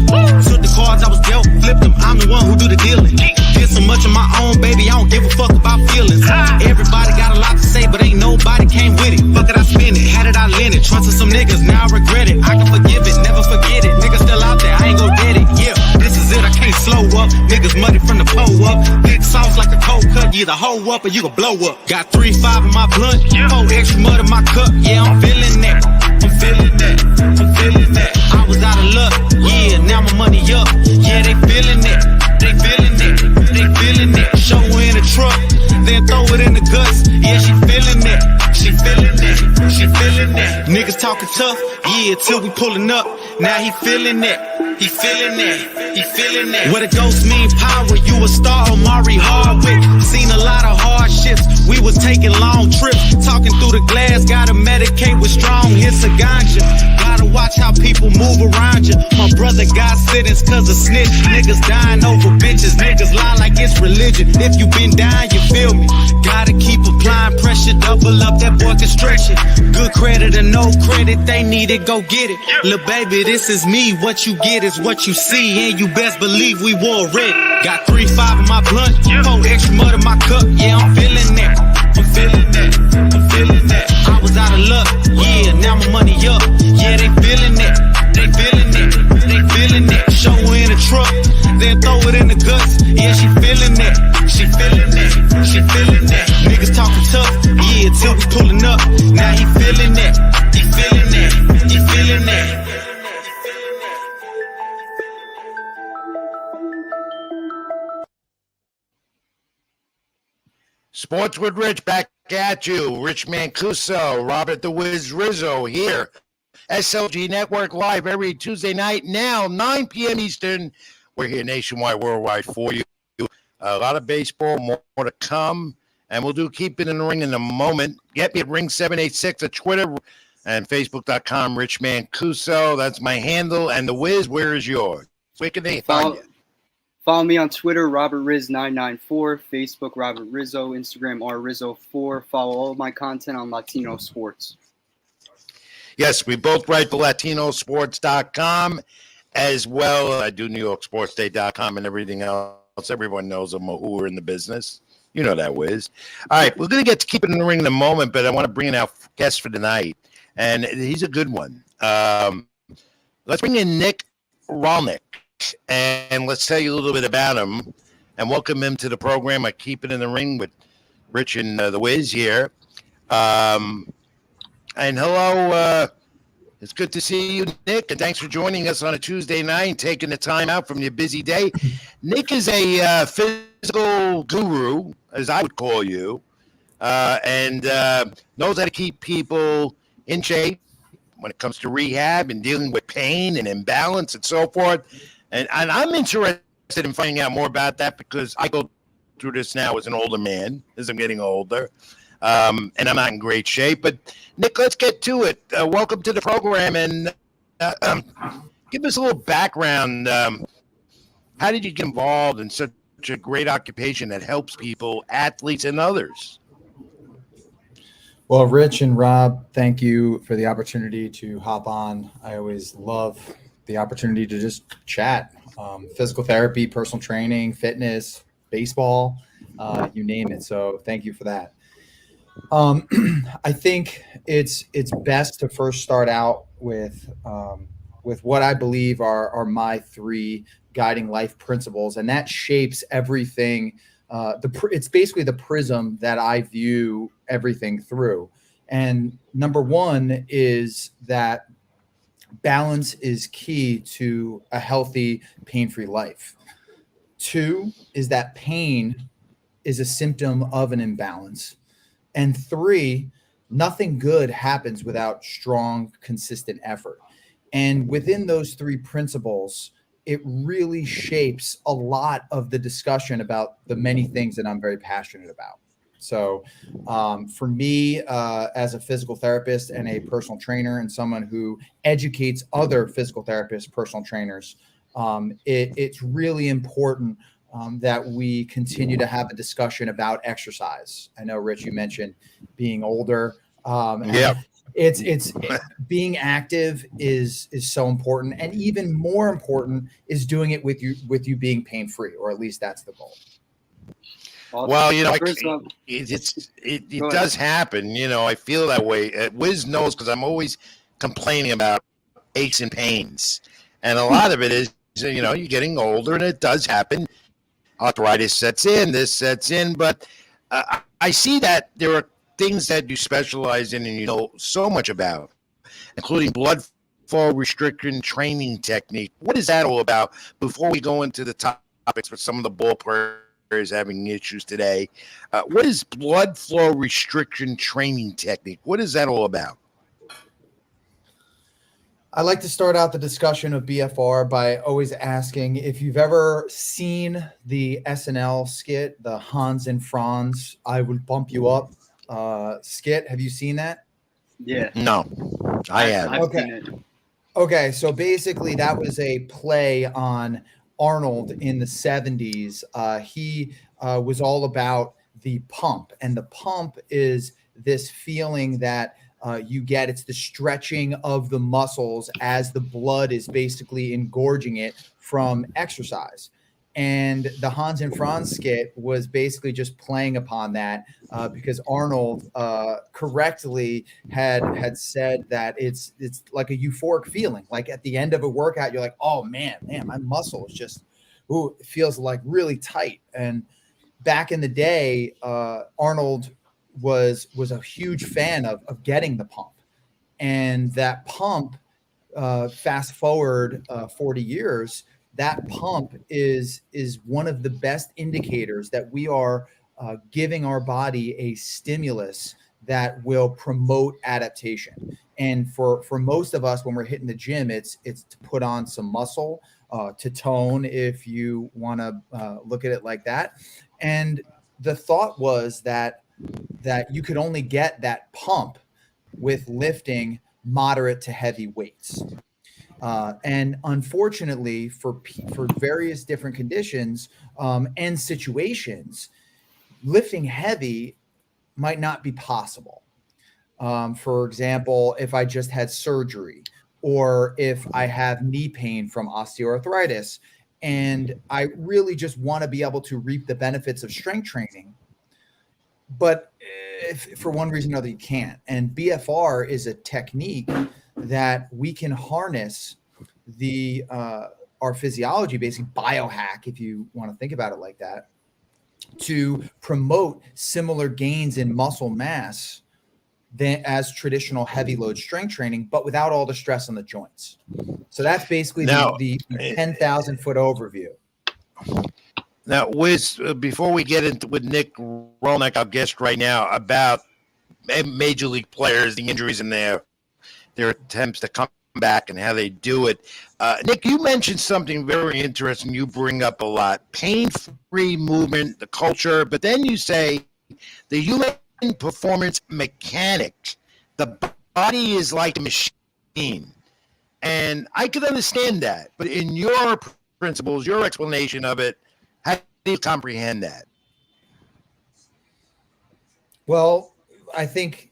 Took the cards I was dealt, flipped them. I'm the one who do the dealing. Did so much of my own, baby. I don't give a fuck about feelings. Everybody got a lot to say, but ain't nobody came with it. Fuck it, I spend it. Had it, I lent it. Trusted some niggas, now I regret it. I can forgive it, never forget it. Niggas still out there, I ain't gon' get it. Yeah, this is it, I can't slow up. Niggas muddy from the pole up. Big sauce like a cold cut. You either hoe up or you gon' blow up. Got 3-5 in my blunt. 4 extra mud in my cup. Yeah, I'm feeling that. I'm feeling that. I'm feeling that. I was out of luck. Yeah, now my money up. Yeah, they feeling it. They feeling it. They feeling it. Show her in the truck. Then throw it in the guts. Yeah, she feeling it. She feeling it. She feeling it. Niggas talking tough. Yeah, till we pulling up. Now he feeling it. He feeling it. He feeling it. What a ghost mean power. You a star, Omari Hardwick. Seen a lot of hardships. We was taking long trips. Talking through the glass. Gotta medicate with strong hits of ganja. Gotta watch how people move around you. My brother got sittings cause of snitch. Niggas dying over bitches. Niggas lie like it's religion. If you been dying, you feel me. Gotta keep applying pressure. Double up, that boy can stretch it. Good credit or no credit, they need it, go get it. Lil' baby, this is me. What you get is what you see. And you best believe we wore red. Got 3-5 in my blunt. 4 extra mud in my cup. Yeah, I'm feeling that. I'm feeling that. I'm feeling that. I was out of luck. Yeah, now my money up. Yeah, they feeling it. They feeling it. They feeling it. Show her in the truck. Then throw it in the guts. Yeah, she feeling it. She feeling it. She feeling it. Niggas talking tough. Yeah, till we pulling up. Now he feeling it. He feeling it. He feeling it. Sports with Rich back at you. Rich Mancuso, Robert the Wiz Rizzo here. SLG Network live every Tuesday night, now 9 p.m. Eastern. We're here nationwide, worldwide for you. A lot of baseball, more to come. And we'll do Keep It in the Ring in a moment. Get me at Ring786 at Twitter and Facebook.com, Rich Mancuso. That's my handle. And the Wiz, where is yours? Where can they find you? Follow me on Twitter, RobertRiz994, Facebook, Robert Rizzo, Instagram, RRizzo4. Follow all of my content on Latino Sports. Yes, we both write for LatinoSports.com as well. I do NewYorkSportsDay.com and everything else. Everyone knows I'm who are in the business. You know that, Wiz. All right, we're going to get to Keep It in the Ring in a moment, but I want to bring in our guest for tonight, and he's a good one. Let's bring in Nick Rolnick. And let's tell you a little bit about him and welcome him to the program. I Keep It in the Ring with Rich and the Wiz here. And hello, it's good to see you, Nick, and thanks for joining us on a Tuesday night, taking the time out from your busy day. Nick is a physical guru, as I would call you, and knows how to keep people in shape when it comes to rehab and dealing with pain and imbalance and so forth. And I'm interested in finding out more about that because I go through this now as an older man, as I'm getting older, and I'm not in great shape. But, Nick, let's get to it. Welcome to the program, and give us a little background. How did you get involved in such a great occupation that helps people, athletes, and others? Well, Rich and Rob, thank you for the opportunity to hop on. I always love the opportunity to just chat, physical therapy, personal training, fitness, baseball, you name it. So thank you for that. I think it's best to first start out with what I believe are my three guiding life principles, and that shapes everything. It's basically the prism that I view everything through. And number one is that balance is key to a healthy, pain-free life. Two is that pain is a symptom of an imbalance. And three, nothing good happens without strong, consistent effort. And within those three principles, it really shapes a lot of the discussion about the many things that I'm very passionate about. So, for me, as a physical therapist and a personal trainer, and someone who educates other physical therapists, personal trainers, it's really important that we continue to have a discussion about exercise. I know, Rich, you mentioned being older. Yeah. It's being active is so important, and even more important is doing it with you being pain free, or at least that's the goal. Well, First off, it go does ahead. happen. I feel that way. Wiz knows because I'm always complaining about aches and pains, and a lot of it is you're getting older, and it does happen. Arthritis sets in, this sets in, but I see that there are things that you specialize in and you know so much about, including blood flow restriction training technique. What is that all about? Before we go into the topics with some of the ball players having issues today, what is blood flow restriction training technique? What is that all about? I like to start out the discussion of BFR by always asking if you've ever seen the SNL skit, the Hans and Franz "I Will Bump You Up" skit. Have you seen that? Yeah, No, I I've haven't. Okay. seen it. Okay, so basically, that was a play on Arnold in the 70s. He was all about the pump, and the pump is this feeling that you get. It's the stretching of the muscles as the blood is basically engorging it from exercise. And the Hans and Franz skit was basically just playing upon that because Arnold correctly had said that it's like a euphoric feeling. Like at the end of a workout, you're like, oh man, my muscle is just, ooh, it feels like really tight. And back in the day, Arnold was a huge fan of getting the pump, and that pump. Fast forward 40 years, that pump is one of the best indicators that we are giving our body a stimulus that will promote adaptation. And for most of us, when we're hitting the gym, it's to put on some muscle, to tone, if you want to look at it like that. And the thought was that you could only get that pump with lifting moderate to heavy weights. And unfortunately, for various different conditions and situations, lifting heavy might not be possible. For example, if I just had surgery, or if I have knee pain from osteoarthritis, and I really just want to be able to reap the benefits of strength training, but if for one reason or another you can't. And BFR is a technique that we can harness the our physiology, basically biohack, if you want to think about it like that, to promote similar gains in muscle mass than as traditional heavy load strength training, but without all the stress on the joints. So that's basically Now, the 10,000 foot overview. Now, Wiz, before we get into with Nick Rolnick, our guest right now, about major league players, the injuries, and their attempts to come back and how they do it. Nick, you mentioned something very interesting. You bring up a lot: pain-free movement, the culture, but then you say the human performance mechanic. The body is like a machine, and I can understand that. But in your principles, your explanation of it, how do you comprehend that? Well, I think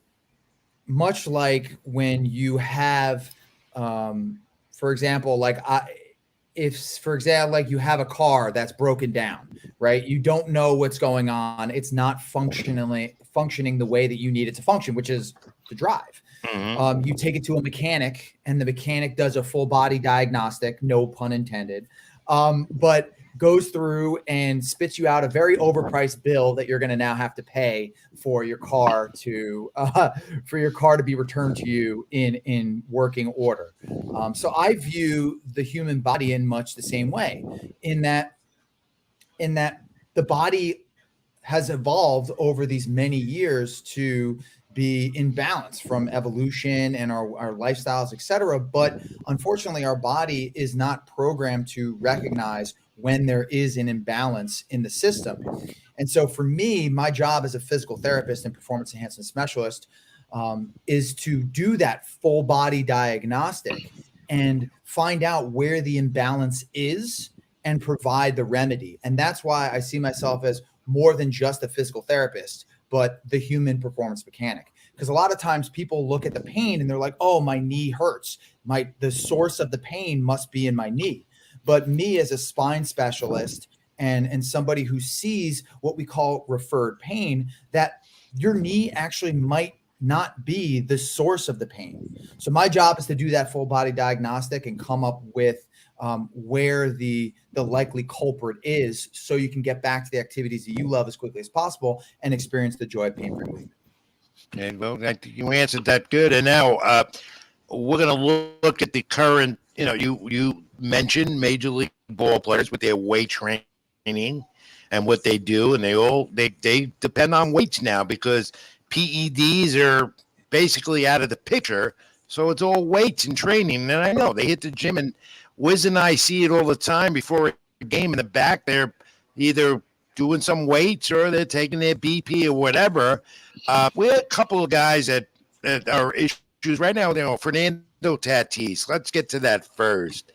much like when you have, for example, like if, for example, like you have a car that's broken down, right? You don't know what's going on. It's not functioning the way that you need it to function, which is to drive. You take it to a mechanic, and the mechanic does a full body diagnostic, no pun intended, but goes through and spits you out a very overpriced bill that you're going to now have to pay for your car to be returned to you in working order. So I view the human body in much the same way, in that the body has evolved over these many years to be in balance from evolution and our lifestyles, et cetera. But unfortunately, our body is not programmed to recognize when there is an imbalance in the system. And so for me, my job as a physical therapist and performance enhancement specialist is to do that full body diagnostic and find out where the imbalance is and provide the remedy. And that's why I see myself as more than just a physical therapist, but the human performance mechanic. Because a lot of times people look at the pain and they're like, oh, my knee hurts. The source of the pain must be in my knee. But me as a spine specialist and somebody who sees what we call referred pain, that your knee actually might not be the source of the pain. So my job is to do that full body diagnostic and come up with where the likely culprit is, so you can get back to the activities that you love as quickly as possible and experience the joy of pain-free movement. And well, you answered that good. And now we're going to look at the current. You mentioned major league ball players with their weight training and what they do, and they depend on weights now because PEDs are basically out of the picture. So it's all weights and training. And I know they hit the gym, and Wiz and I see it all the time before a game in the back. They're either doing some weights or they're taking their BP or whatever. We have a couple of guys that are issues right now. Fernando Tatis. Let's get to that first.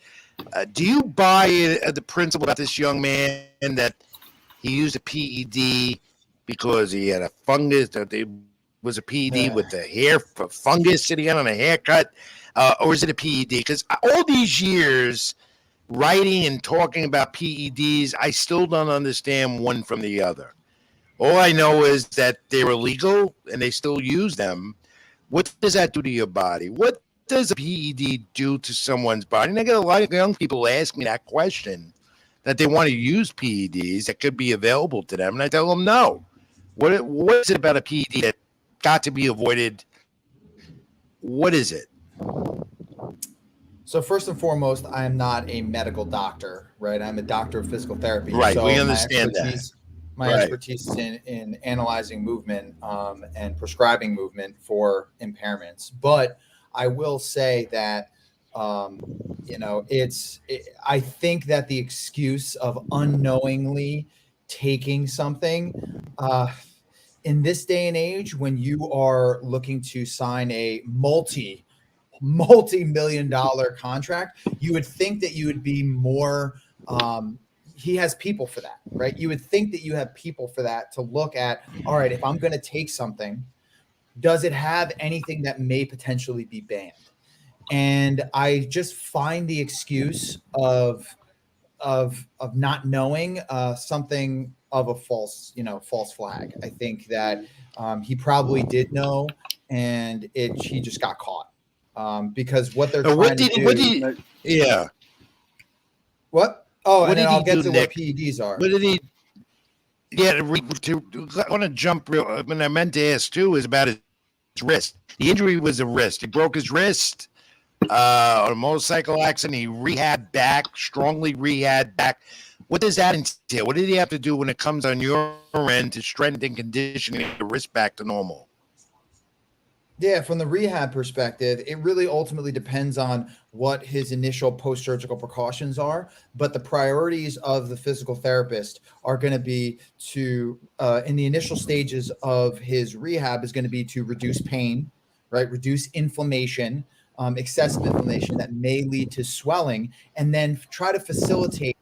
Do you buy the principle about this young man that he used a PED because he had a fungus? That there was a PED with the hair fungus sitting on a haircut, or is it a PED? Because all these years writing and talking about PEDs, I still don't understand one from the other. All I know is that they're illegal and they still use them. What does that do to your body? What does a PED do to someone's body? And I get a lot of young people ask me that question, that they want to use PEDs that could be available to them. And I tell them, no. What is it about a PED that got to be avoided? What is it? So first and foremost, I am not a medical doctor, right? I'm a doctor of physical therapy. Right, so we understand that. My expertise is in analyzing movement and prescribing movement for impairments. But I will say that, I think that the excuse of unknowingly taking something in this day and age, when you are looking to sign a multi-million-dollar contract, you would think that you would be more he has people for that, right? You would think that you have people for that to look at, all right, if I'm going to take something, does it have anything that may potentially be banned? And I just find the excuse of not knowing something of a false flag. I think that he probably did know, and he just got caught because what they're trying to do. What? Oh, and then I'll get to what PEDs are. What did he? Yeah, I want to jump real. What I meant to ask too is about his wrist. The injury was a wrist. He broke his wrist on a motorcycle accident. He strongly rehabbed back. What does that entail? What did he have to do when it comes on your end to strengthen conditioning the wrist back to normal? Yeah, from the rehab perspective, it really ultimately depends on what his initial post-surgical precautions are. But the priorities of the physical therapist are going to be to, in the initial stages of his rehab, is going to be to reduce pain, right? Reduce inflammation, excessive inflammation that may lead to swelling, and then try to facilitate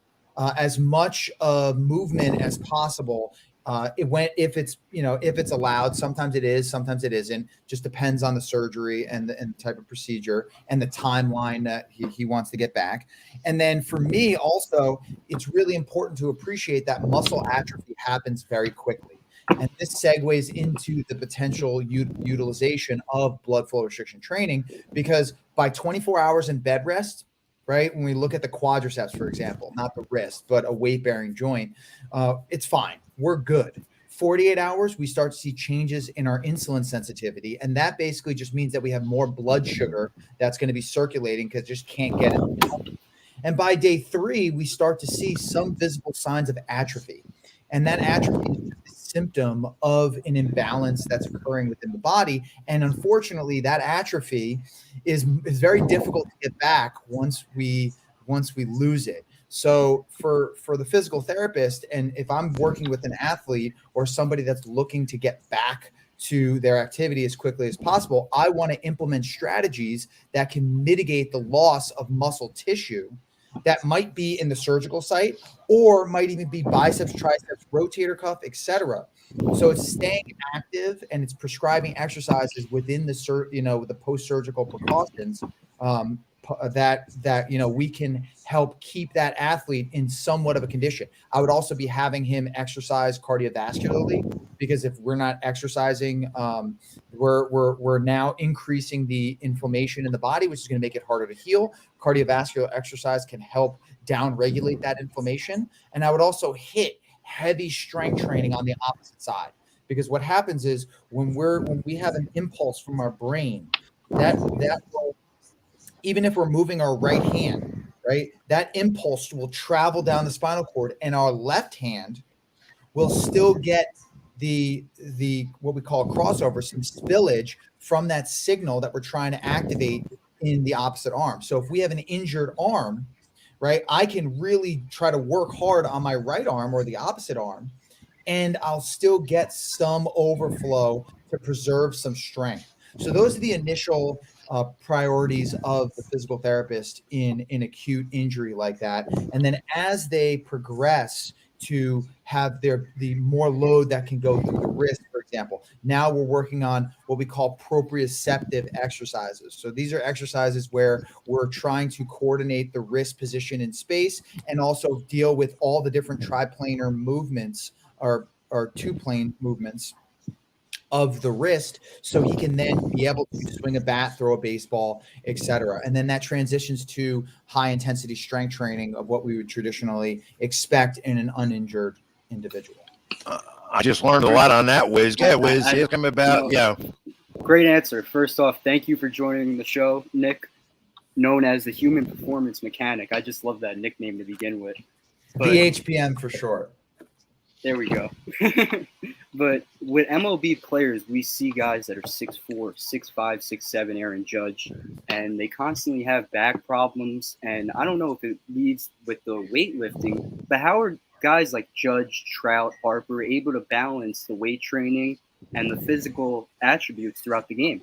as much movement as possible if it's allowed. Sometimes it is, sometimes it isn't. Just depends on the surgery and the type of procedure and the timeline that he wants to get back. And then for me also, it's really important to appreciate that muscle atrophy happens very quickly. And this segues into the potential utilization of blood flow restriction training, because by 24 hours in bed rest, right, when we look at the quadriceps, for example, not the wrist, but a weight-bearing joint, it's fine. We're good. 48 hours, we start to see changes in our insulin sensitivity. And that basically just means that we have more blood sugar that's going to be circulating because it just can't get it. And by day 3, we start to see some visible signs of atrophy. And that atrophy is a symptom of an imbalance that's occurring within the body. And unfortunately, that atrophy is very difficult to get back once we lose it. So for the physical therapist, and if I'm working with an athlete or somebody that's looking to get back to their activity as quickly as possible, I want to implement strategies that can mitigate the loss of muscle tissue that might be in the surgical site, or might even be biceps, triceps, rotator cuff, etc. So it's staying active and it's prescribing exercises within the post-surgical precautions that we can help keep that athlete in somewhat of a condition. I would also be having him exercise cardiovascularly, because if we're not exercising, we're now increasing the inflammation in the body, which is going to make it harder to heal. Cardiovascular exercise can help down-regulate that inflammation. And I would also hit heavy strength training on the opposite side, because what happens is when we have an impulse from our brain, that will, even if we're moving our right hand, right, that impulse will travel down the spinal cord, and our left hand will still get the what we call a crossover, some spillage from that signal that we're trying to activate in the opposite arm. So if we have an injured arm, right, I can really try to work hard on my right arm or the opposite arm, and I'll still get some overflow to preserve some strength. So those are the initial priorities of the physical therapist in acute injury like that. And then as they progress to have the more load that can go through the wrist, for example, now we're working on what we call proprioceptive exercises. So these are exercises where we're trying to coordinate the wrist position in space and also deal with all the different triplanar movements or two-plane movements of the wrist, so he can then be able to swing a bat, throw a baseball, etc. And then that transitions to high intensity strength training of what we would traditionally expect in an uninjured individual. I just learned a lot on that, Wiz. Yeah, Wiz, here's coming about. Yeah. Great answer. First off, thank you for joining the show, Nick, known as the Human Performance Mechanic. I just love that nickname to begin with. BHPM for short. There we go. But with MLB players, we see guys that are 6'4", 6'5", 6'7", Aaron Judge, and they constantly have back problems. And I don't know if it leads with the weightlifting, but how are guys like Judge, Trout, Harper able to balance the weight training and the physical attributes throughout the game?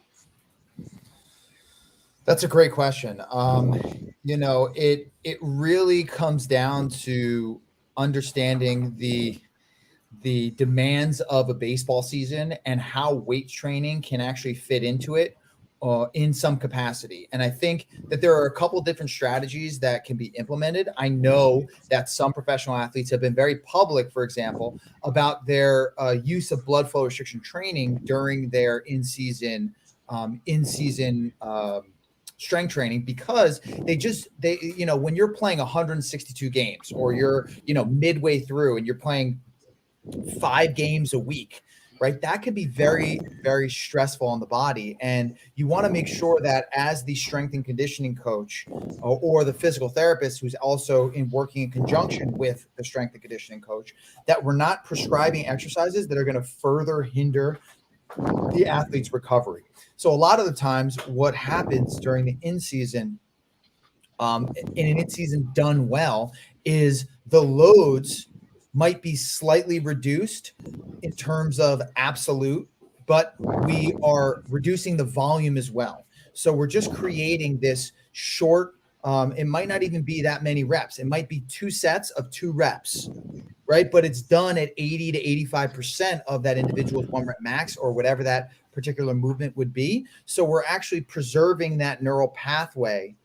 That's a great question. It really comes down to understanding the demands of a baseball season and how weight training can actually fit into it in some capacity. And I think that there are a couple different strategies that can be implemented. I know that some professional athletes have been very public, for example, about their use of blood flow restriction training during their in-season strength training, because they when you're playing 162 games, or you're midway through and you're playing 5 games a week, right? That could be very, very stressful on the body. And you want to make sure that as the strength and conditioning coach or the physical therapist who's also working in conjunction with the strength and conditioning coach, that we're not prescribing exercises that are going to further hinder the athlete's recovery. So a lot of the times what happens during the in-season, in an in-season done well, is the loads might be slightly reduced in terms of absolute, but we are reducing the volume as well. So we're just creating this short It might not even be that many reps. It might be 2 sets of 2 reps, right? But it's done at 80 to 85% of that individual's 1 rep max or whatever that particular movement would be. So we're actually preserving that neural pathway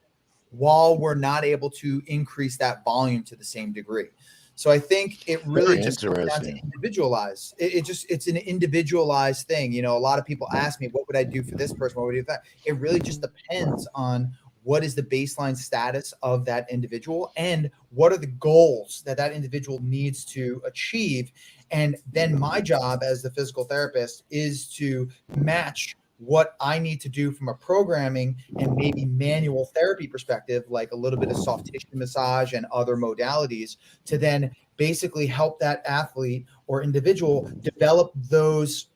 while we're not able to increase that volume to the same degree. So I think it really Very just comes down to interesting. individualize. It's an individualized thing. You know, a lot of people ask me, what would I do for this person? What would I do for that? It really just depends on what is the baseline status of that individual and what are the goals that that individual needs to achieve. And then my job as the physical therapist is to match what I need to do from a programming and maybe manual therapy perspective, like a little bit of soft tissue massage and other modalities, to then basically help that athlete or individual develop those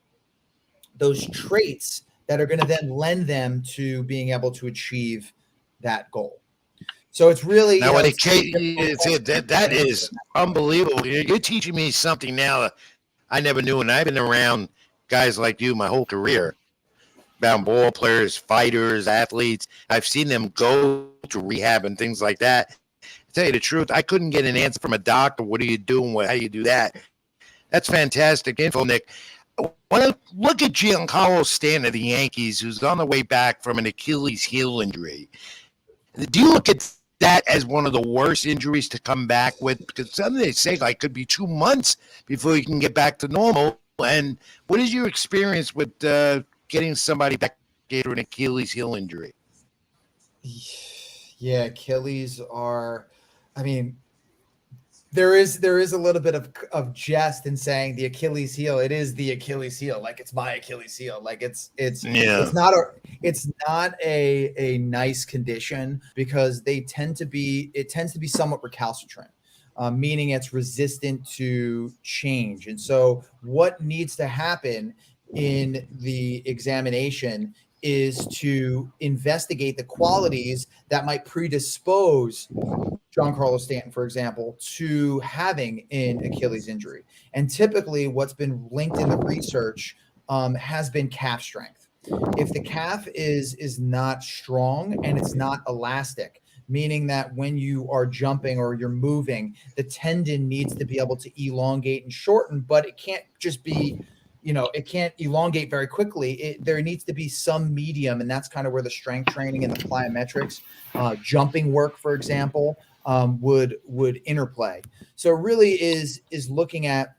traits that are going to then lend them to being able to achieve that goal. So it's really, Now, that is unbelievable. You're teaching me something now that I never knew, and I've been around guys like you my whole career, about ball players, fighters, athletes. I've seen them go to rehab and things like that. To tell you the truth, I couldn't get an answer from a doctor. What are you doing? How do you do that? That's fantastic info, Nick. When I look at Giancarlo Stanton of the Yankees, who's on the way back from an Achilles heel injury, do you look at that as one of the worst injuries to come back with? Because some they say like could be 2 months before you can get back to normal. And what is your experience with getting somebody back after an Achilles heel injury? Yeah, Achilles are, I mean, there is a little bit of jest in saying the Achilles heel. It is the Achilles heel, like it's my Achilles heel. Like it's not a nice condition because it tends to be somewhat recalcitrant, meaning it's resistant to change. And so what needs to happen in the examination is to investigate the qualities that might predispose Giancarlo Stanton, for example, to having an Achilles injury. And typically what's been linked in the research has been calf strength. If the calf is not strong and it's not elastic, meaning that when you are jumping or you're moving, the tendon needs to be able to elongate and shorten, but it can't just be, it can't elongate very quickly. There needs to be some medium, and that's kind of where the strength training and the plyometrics, jumping work, for example, would interplay. So it really is looking at,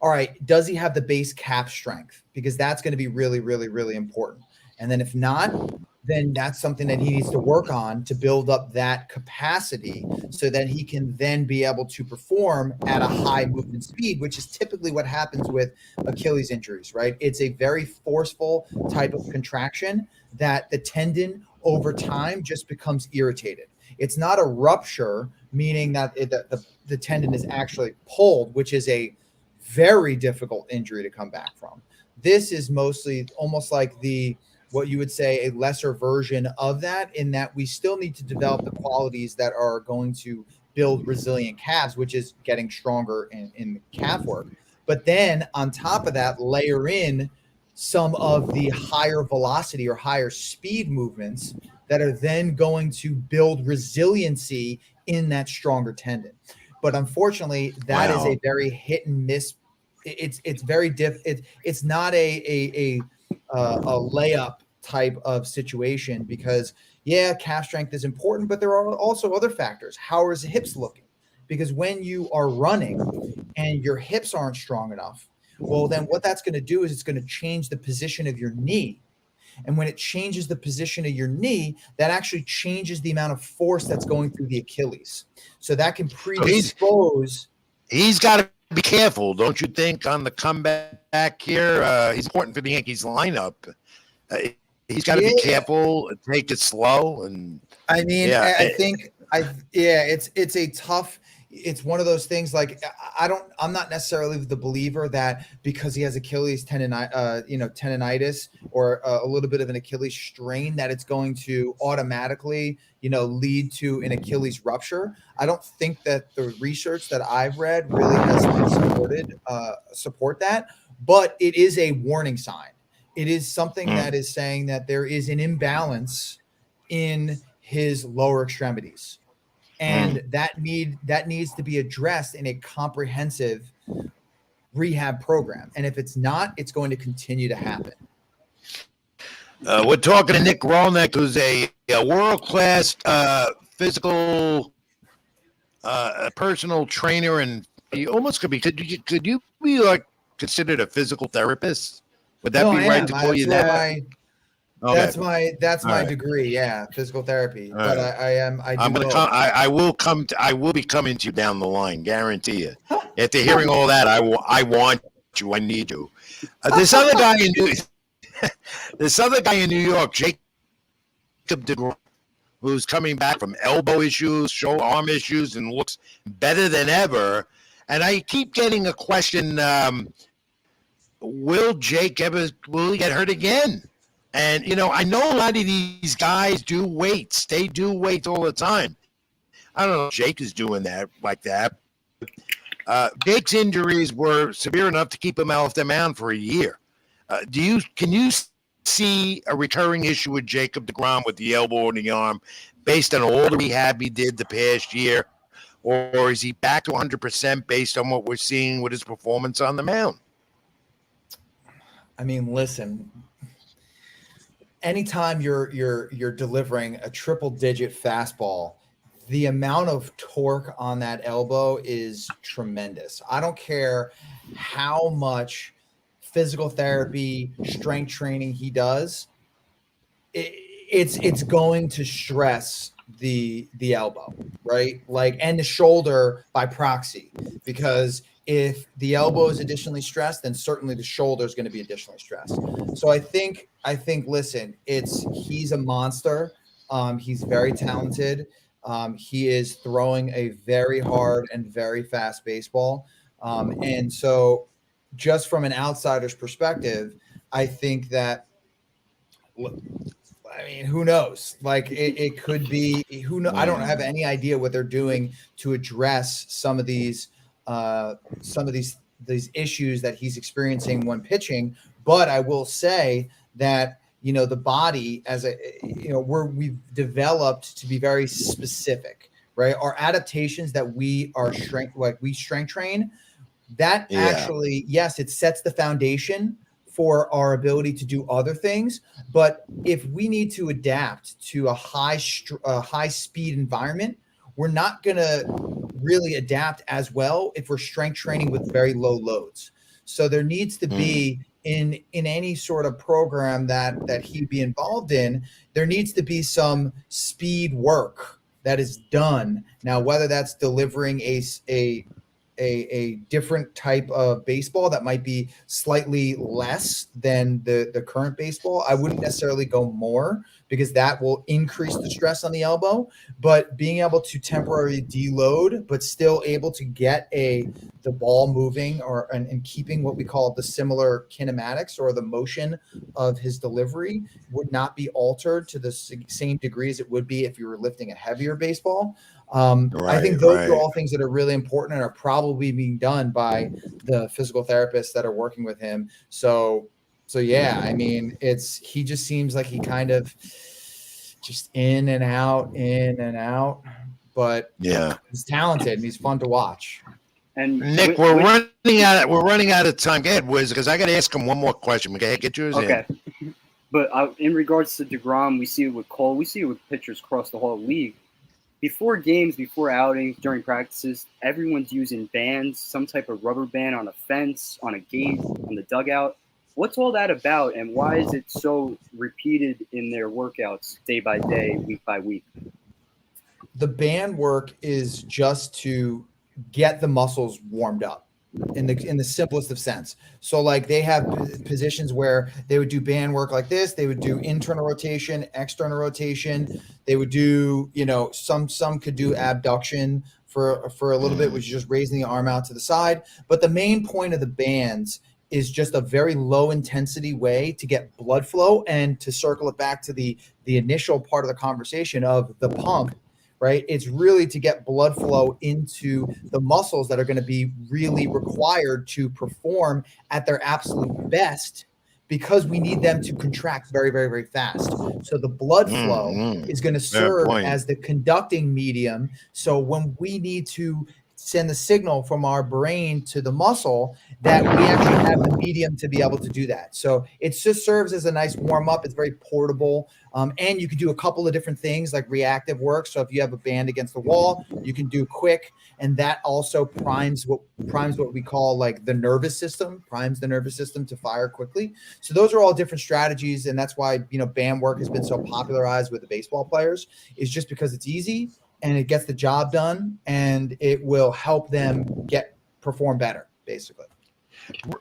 all right, does he have the base calf strength? Because that's going to be really, really, really important. And then if not, then that's something that he needs to work on to build up that capacity so that he can then be able to perform at a high movement speed, which is typically what happens with Achilles injuries, right? It's a very forceful type of contraction that the tendon over time just becomes irritated. It's not a rupture, meaning that the tendon is actually pulled, which is a very difficult injury to come back from. This is mostly almost like what you would say a lesser version of that, in that we still need to develop the qualities that are going to build resilient calves, which is getting stronger in calf work. But then on top of that, layer in some of the higher velocity or higher speed movements that are then going to build resiliency in that stronger tendon. But unfortunately, that is a very hit and miss. It's very it's not a layup type of situation, because calf strength is important, but there are also other factors. How are his hips looking? Because when you are running and your hips aren't strong enough, well, then what that's going to do is it's going to change the position of your knee. And when it changes the position of your knee, that actually changes the amount of force that's going through the Achilles. So that can predispose. He's got to be careful, don't you think, on the comeback here? He's important for the Yankees lineup. He's got to be careful, take it slow. And I mean, I think it's a tough. It's one of those things, like I'm not necessarily the believer that because he has Achilles tendonitis or a little bit of an Achilles strain, that it's going to automatically, lead to an Achilles rupture. I don't think that the research that I've read really has support that, but it is a warning sign. It is something that is saying that there is an imbalance in his lower extremities. And that needs to be addressed in a comprehensive rehab program. And if it's not, it's going to continue to happen. We're talking to Nick Rolnick, who's a world-class physical personal trainer, and he almost could be. Could you be like considered a physical therapist? Would that be right to call you that? That's my degree. Yeah, physical therapy. But I will be coming to you down the line, guarantee you. After hearing all that, I want you. I need you. This other guy in New York, Jacob DeGrom, who's coming back from elbow issues, arm issues, and looks better than ever. And I keep getting a question: will he get hurt again? And I know a lot of these guys do weights; they do weights all the time. I don't know if Jake is doing that like that. Jake's injuries were severe enough to keep him off the mound for a year. Can you see a recurring issue with Jacob DeGrom with the elbow and the arm based on all the rehab he did the past year? Or is he back to 100% based on what we're seeing with his performance on the mound? I mean, listen, anytime you're delivering a triple-digit fastball, the amount of torque on that elbow is tremendous. I don't care how much physical therapy, strength training he does. It's going to stress the elbow, right? And the shoulder by proxy, because if the elbow is additionally stressed, then certainly the shoulder is going to be additionally stressed. So I think, listen, he's a monster. He's very talented. He is throwing a very hard and very fast baseball. And so just from an outsider's perspective, I think that, who knows? It could be, I don't have any idea what they're doing to address some of these issues that he's experiencing when pitching. But I will say that, the body we've developed to be very specific, right? Our adaptations that we strength train, that actually, yes, it sets the foundation for our ability to do other things. But if we need to adapt to a high speed environment, we're not going to really adapt as well if we're strength training with very low loads. So there needs to be in any sort of program that he'd be involved in, there needs to be some speed work that is done. Now, whether that's delivering a different type of baseball that might be slightly less than the current baseball, I wouldn't necessarily go more, because that will increase the stress on the elbow. But being able to temporarily deload, but still able to get the ball moving and keeping what we call the similar kinematics or the motion of his delivery would not be altered to the same degree as it would be if you were lifting a heavier baseball. I think those are all things that are really important and are probably being done by the physical therapists that are working with him. So yeah, he just seems like he kind of just in and out, but yeah, he's talented and he's fun to watch. And Nick, we're running out of time. Go ahead, Wiz, because I got to ask him one more question. Go ahead, get yours in. Okay. But in regards to DeGrom, we see it with Cole. We see it with pitchers across the whole league. Before games, before outings, during practices, everyone's using bands, some type of rubber band on a fence, on a gate, on the dugout. What's all that about, and why is it so repeated in their workouts day by day, week by week? The band work is just to get the muscles warmed up in the simplest of sense. So they have positions where they would do band work like this. They would do internal rotation, external rotation. They would do, some could do abduction for a little bit, which is just raising the arm out to the side. But the main point of the bands is just a very low intensity way to get blood flow, and to circle it back to the initial part of the conversation of the pump, right? It's really to get blood flow into the muscles that are going to be really required to perform at their absolute best, because we need them to contract very, very, very fast. So the blood flow is going to serve as the conducting medium. So when we need to send the signal from our brain to the muscle, that we actually have the medium to be able to do that. So it just serves as a nice warm up. It's very portable. And you can do a couple of different things like reactive work. So if you have a band against the wall, you can do quick. And that also primes what we call like the nervous system, primes the nervous system to fire quickly. So those are all different strategies. And that's why, band work has been so popularized with the baseball players, is just because it's easy and it gets the job done, and it will help them perform better, basically.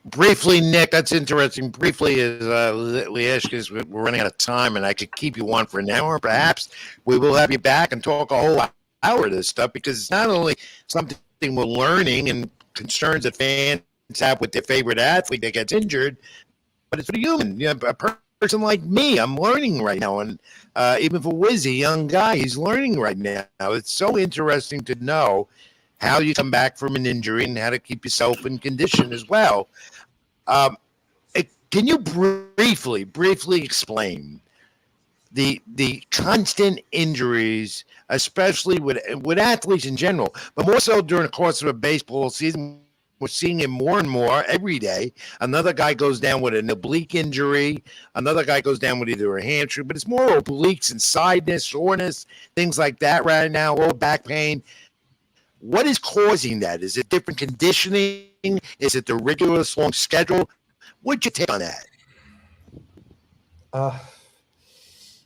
Briefly, Nick, that's interesting. Briefly, is because we're running out of time, and I could keep you on for an hour. Perhaps we will have you back and talk a whole hour of this stuff, because it's not only something we're learning and concerns that fans have with their favorite athlete that gets injured, but it's for the human. A person like me, I'm learning right now, and even for Wizzy, young guy, he's learning right now. It's so interesting to know how you come back from an injury and how to keep yourself in condition as well. Can you briefly explain the constant injuries, especially with athletes in general, but more so during the course of a baseball season? We're seeing it more and more every day. Another guy goes down with an oblique injury. Another guy goes down with either a hamstring, but it's more obliques and sideness, soreness, things like that right now, low back pain. What is causing that? Is it different conditioning? Is it the rigorous long schedule? What'd you take on that?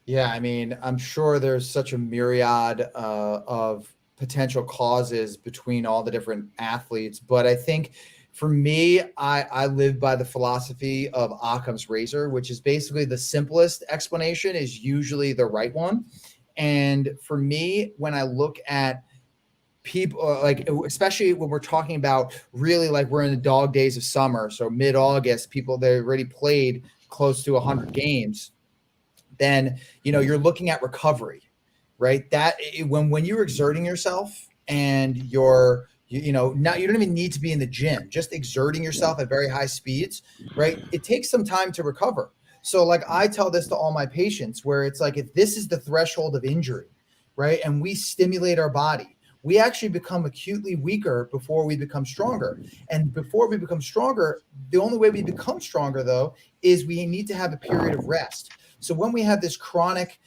Yeah, I mean, I'm sure there's such a myriad of potential causes between all the different athletes. But I think for me, I live by the philosophy of Occam's razor, which is basically the simplest explanation is usually the right one. And for me, when I look at people, like, especially when we're talking about really like we're in the dog days of summer, so mid-August, people, they already played close to 100 games, then, you're looking at recovery. Right. That when you're exerting yourself and you're, now you don't even need to be in the gym, just exerting yourself at very high speeds. Right. It takes some time to recover. So like I tell this to all my patients, where it's like, if this is the threshold of injury, right, and we stimulate our body, we actually become acutely weaker before we become stronger. And before we become stronger, the only way we become stronger, though, is we need to have a period of rest. So when we have this chronic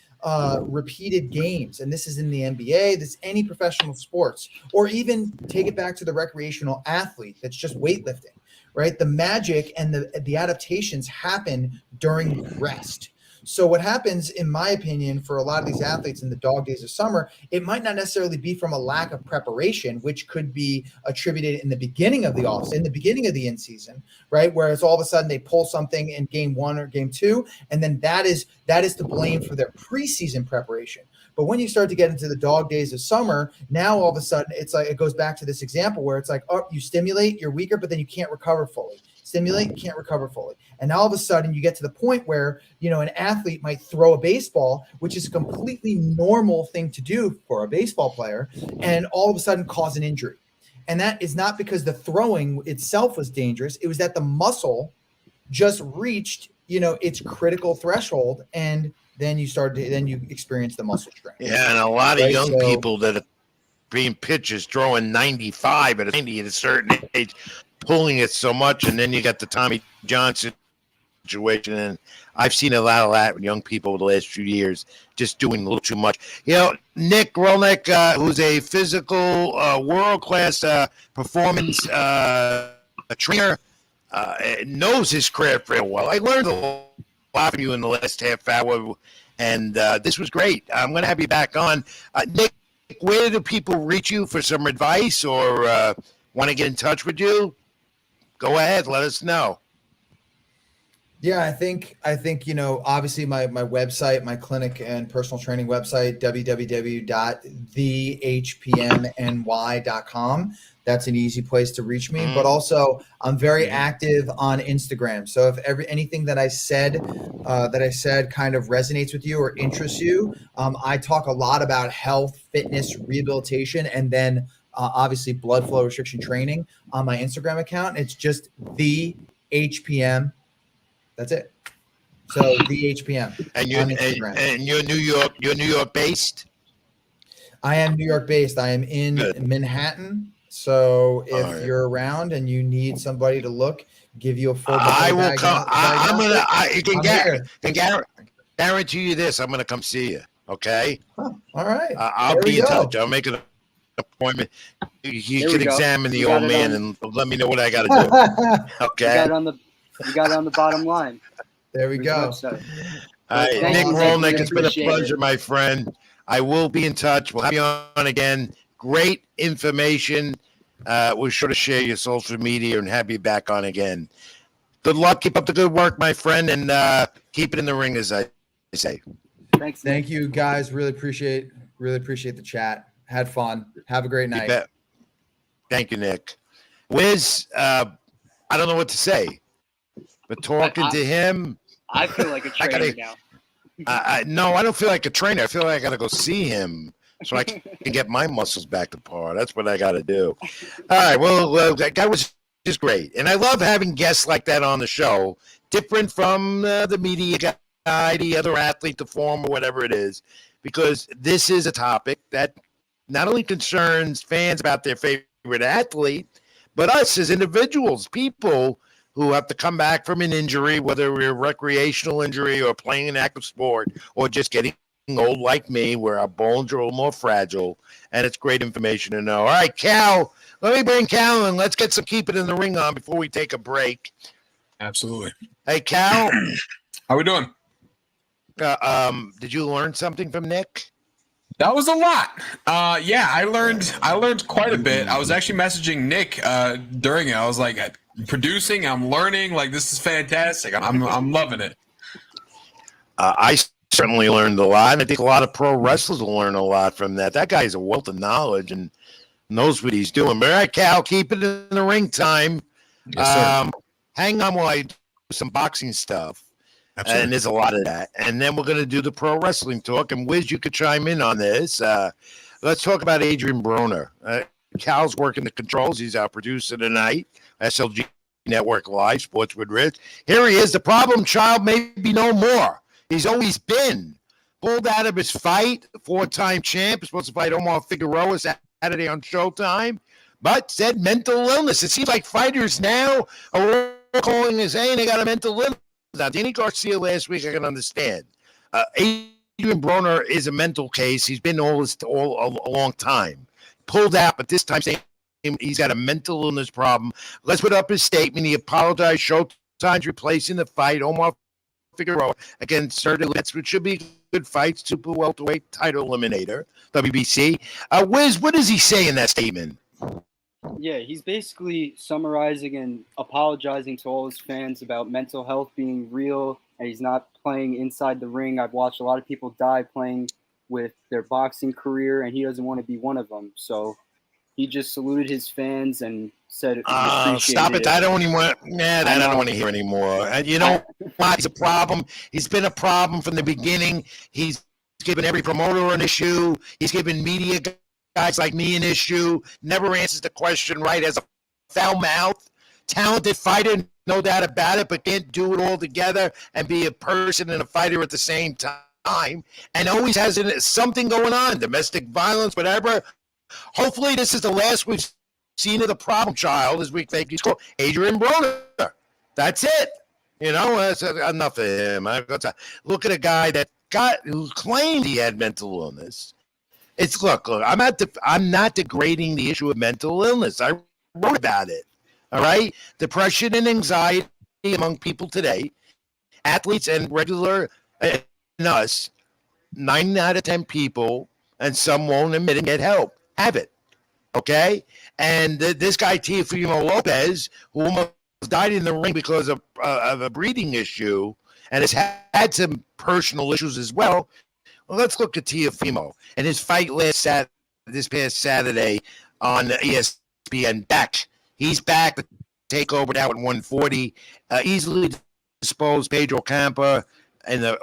repeated games, and this is in the NBA, this any professional sports, or even take it back to the recreational athlete that's just weightlifting, right? The magic and the adaptations happen during rest. So what happens, in my opinion, for a lot of these athletes in the dog days of summer, it might not necessarily be from a lack of preparation, which could be attributed in the beginning of the in the beginning of the in season, right? Whereas all of a sudden they pull something in game 1 or game 2, and then that is to blame for their preseason preparation. But when you start to get into the dog days of summer, now all of a sudden it's like, it goes back to this example where it's like, oh, you stimulate, you're weaker, but then you can't recover fully. Stimulate, can't recover fully. And now all of a sudden you get to the point where, an athlete might throw a baseball, which is a completely normal thing to do for a baseball player, and all of a sudden cause an injury. And that is not because the throwing itself was dangerous. It was that the muscle just reached, its critical threshold, and then you experience the muscle strain. Yeah, and a lot of young people that are being pitchers throwing 95 at a certain age, pulling it so much, and then you got the Tommy John situation, and I've seen a lot of that with young people the last few years, just doing a little too much. Nick Rolnick, who's a physical world-class performance trainer, knows his craft real well. I learned a lot from you in the last half hour, and this was great. I'm going to have you back on. Nick, where do people reach you for some advice or want to get in touch with you? Go ahead, let us know. Yeah, I think obviously my website, my clinic and personal training website, www.thehpmny.com. That's an easy place to reach me. But also, I'm very active on Instagram. So if anything that I said kind of resonates with you or interests you, I talk a lot about health, fitness, rehabilitation, and then obviously blood flow restriction training on my Instagram account. It's just the HPM That's it. So the HPM. And you're New York based? I am New York based. I am in Manhattan. So if All right. you're around and you need somebody to give you a full I will come. I can guarantee you this. I'm gonna come see you. Okay. Huh. All right. I'll be in touch. I'll make an appointment. You can examine the old man and let me know what I got to do. Okay. You got it on the bottom line. There we go. All right, Nick Rolnick, it's been a pleasure, my friend. I will be in touch. We'll have you on again. Great information. We're sure to share your social media and have you back on again. Good luck. Keep up the good work, my friend, and keep it in the ring, as I say. Thanks. Thank you, guys. Really appreciate the chat. Had fun. Have a great night. Thank you, Nick. Wiz, I don't know what to say, but talking to him, I feel like a trainer now. No, I don't feel like a trainer. I feel like I got to go see him so I can get my muscles back to par. That's what I got to do. All right. Well, that guy was just great. And I love having guests like that on the show, different from the media guy, the other athlete, the form, or whatever it is, because this is a topic that not only concerns fans about their favorite athlete, but us as individuals, people who have to come back from an injury, whether we're a recreational injury or playing an active sport or just getting old like me, where our bones are a little more fragile. And it's great information to know. All right, Cal, let me bring Cal in. Let's get some Keep It in the Ring on before we take a break. Absolutely. Hey, Cal. How we doing? Did you learn something from Nick? That was a lot. Yeah, I learned quite a bit. I was actually messaging Nick during it. I was like, producing, I'm learning. Like, this is fantastic. I'm loving it. I certainly learned a lot, and I think a lot of pro wrestlers will learn a lot from that. That guy is a wealth of knowledge and knows what he's doing. But all right, Cal, keep it in the ring time. Yes, hang on while I do some boxing stuff. Absolutely. And there's a lot of that. And then we're going to do the pro wrestling talk. And Wiz, you could chime in on this. Let's talk about Adrian Broner. Cal's working the controls. He's our producer tonight. SLG Network Live, Sports with Rich. Here he is. The problem child may be no more. He's always been. Pulled out of his fight, four-time champ. Supposed to fight Omar Figueroa Saturday on Showtime. But said mental illness. It seems like fighters now are calling and saying they got a mental illness. Now, Danny Garcia last week, I can understand. Adrian Broner is a mental case. He's been all a long time. Pulled out, but this time saying he's got a mental illness problem. Let's put up his statement. He apologized. Showtime's replacing the fight. Omar Figueroa against Sergio Lutz, which should be a good fight. Super welterweight title eliminator, WBC. Wiz, what does he say in that statement? Yeah, he's basically summarizing and apologizing to all his fans about mental health being real, and he's not playing inside the ring. I've watched a lot of people die playing with their boxing career, and he doesn't want to be one of them. So he just saluted his fans and said, "Stop it! I don't even want. I don't want to hear anymore." And you know why? He's a problem. He's been a problem from the beginning. He's given every promoter an issue. He's given media guys like me an issue. Never answers the question right. Has a foul mouth. Talented fighter, no doubt about it, but can't do it all together and be a person and a fighter at the same time. And always has something going on, domestic violence, whatever. Hopefully, this is the last we've seen of the problem child, as we think he's called, Adrian Broner. That's it. You know, that's enough of him. Look at a guy who claimed he had mental illness. Look. I'm not degrading the issue of mental illness. I wrote about it. All right, depression and anxiety among people today, athletes and regular us. 9 out of 10 people, and some won't admit it, get help. Have it. Okay, and this guy Teofimo Lopez, who almost died in the ring because of a breathing issue, and has had some personal issues as well. Well, let's look at Teofimo and his fight this past Saturday on ESPN. He's back to take over now at 140. Easily disposed Pedro Campa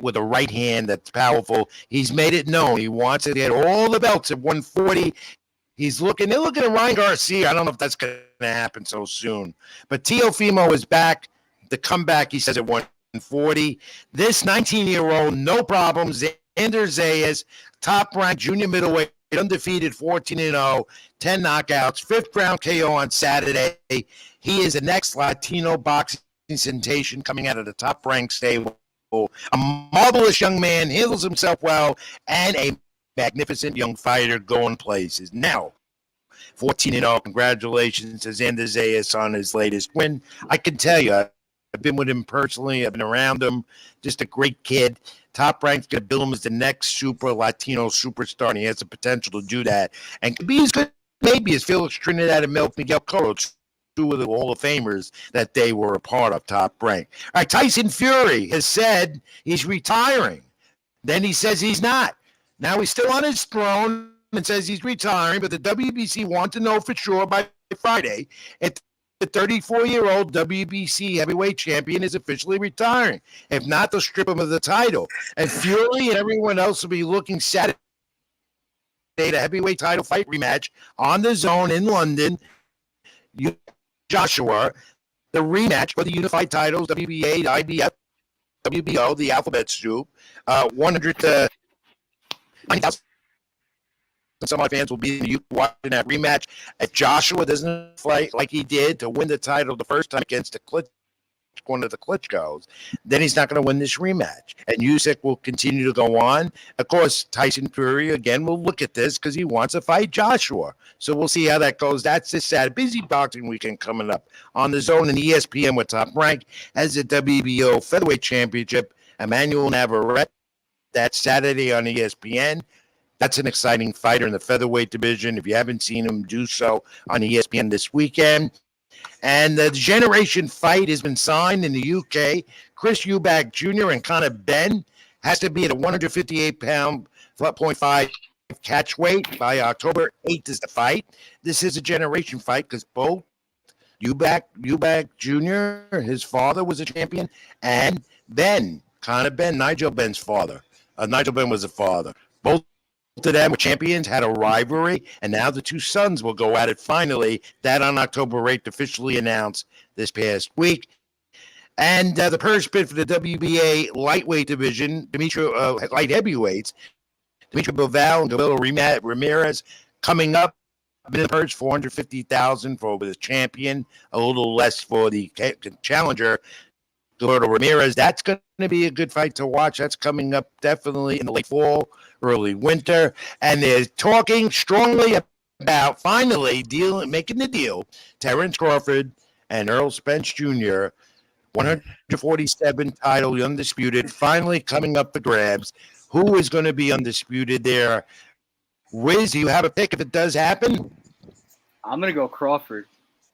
with a right hand that's powerful. He's made it known. He wants to get all the belts at 140. They're looking at Ryan Garcia. I don't know if that's going to happen so soon. But Teofimo is back. The comeback, he says, at 140. 40. This 19-year-old, no problems. Xander Zayas, top-ranked junior middleweight, undefeated, 14-0, 10 knockouts, fifth-round KO on Saturday. He is the next Latino boxing sensation coming out of the top-ranked stable. A marvelous young man, handles himself well, and a magnificent young fighter going places. Now, 14-0. Congratulations to Xander Zayas on his latest win. I can tell you, I've been with him personally. I've been around him. Just a great kid. Top Rank's going to build him as the next super Latino superstar, and he has the potential to do that. And could be as good maybe as Felix Trinidad and Miguel Cotto, two of the Hall of Famers that they were a part of, Top Rank. All right, Tyson Fury has said he's retiring. Then he says he's not. Now he's still on his throne and says he's retiring, but the WBC want to know for sure by Friday if the 34-year-old WBC heavyweight champion is officially retiring. If not, they'll strip him of the title. And Fury and everyone else will be looking Saturday at a heavyweight title fight rematch on the Zone in London. Joshua, the rematch for the unified titles, WBA, IBF, WBO, the alphabet soup, 100 to 90,000. Some of my fans will be watching that rematch. If Joshua doesn't fight like he did to win the title the first time against one of the Klitschko's, then he's not going to win this rematch. And Usyk will continue to go on. Of course, Tyson Fury, again, will look at this because he wants to fight Joshua. So we'll see how that goes. That's this Saturday. Busy boxing weekend coming up on the Zone and ESPN with Top Rank as the WBO Featherweight Championship. Emmanuel Navarrete, that's Saturday on ESPN. That's an exciting fighter in the featherweight division. If you haven't seen him, do so on ESPN this weekend. And the generation fight has been signed in the UK. Chris Eubank Jr. and Conor Benn has to be at a 158-pound, 0.5 catch weight by October 8th is the fight. This is a generation fight because both Eubank Jr., his father was a champion, and Conor Benn, Nigel Benn's father. Nigel Benn was the father. Both of them were champions, had a rivalry, and now the two sons will go at it finally. That on October 8th, officially announced this past week. And the purse bid for the WBA lightweight division, light heavyweights, Dimitri Bivol and Gabriel Ramirez coming up. In the purse, $450,000 for the champion, a little less for the challenger, Gabriel Ramirez. That's going to be a good fight to watch. That's coming up definitely in the late fall, early winter. And they're talking strongly about finally making the deal. Terrence Crawford and Errol Spence Jr., 147 title, undisputed, finally coming up for grabs. Who is going to be undisputed there? Riz, do you have a pick if it does happen? I'm going to go Crawford.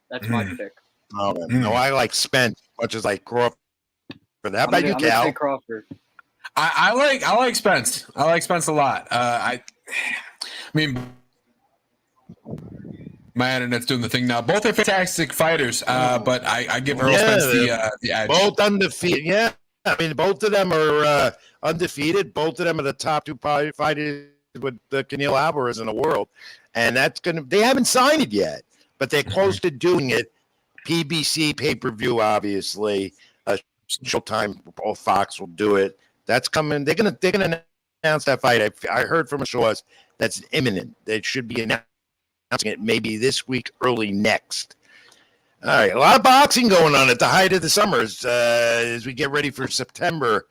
That's my pick. Oh, no, I like Spence as much as I Crawford. How about you, Cal? Say Crawford. I like Spence. I like Spence a lot. I mean, my internet's doing the thing now. Both are fantastic fighters, but I give Earl Spence the edge. Both undefeated. Yeah, I mean, both of them are undefeated. Both of them are the top two fighters with Canelo Alvarez in the world, and they haven't signed it yet, but they're close to doing it. PBC pay-per-view, obviously. Showtime or Fox will do it. That's coming. They're gonna announce that fight. I heard from a source that's imminent. They should be announcing it maybe this week, early next. All right, a lot of boxing going on at the height of the summers as we get ready for September,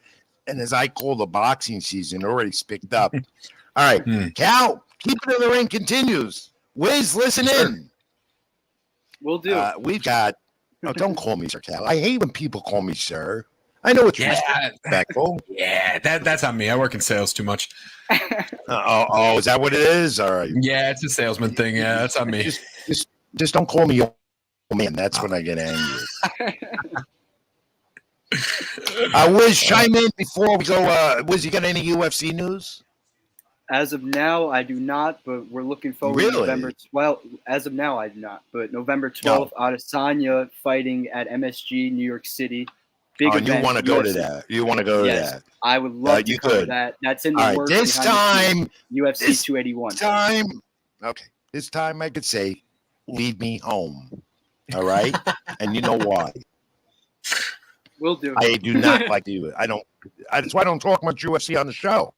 and as I call the boxing season, already picked up. All right, Cal, keep it in the ring continues. Wiz, listen in. We'll do. We've got. Oh, don't call me Sir Cal. I hate when people call me Sir. I know it's respectful. Yeah, that's on me. I work in sales too much. Is that what it is? All right. Yeah, it's a salesman thing. Yeah, that's on me. Just don't call me old man. That's when I get angry. Wiz, chime in before we go. Wiz, you got any UFC news? As of now, I do not, but we're looking forward to November 12th. As of now, I do not, but November 12th, Adesanya fighting at MSG, New York City. Big event. You want to go to that? You want to go to that? I would love to cover that. That's in the works. This time, UFC 281. This time I could say, leave me home. All right? And you know why. Will do. I do not like you. That's why I don't talk much UFC on the show.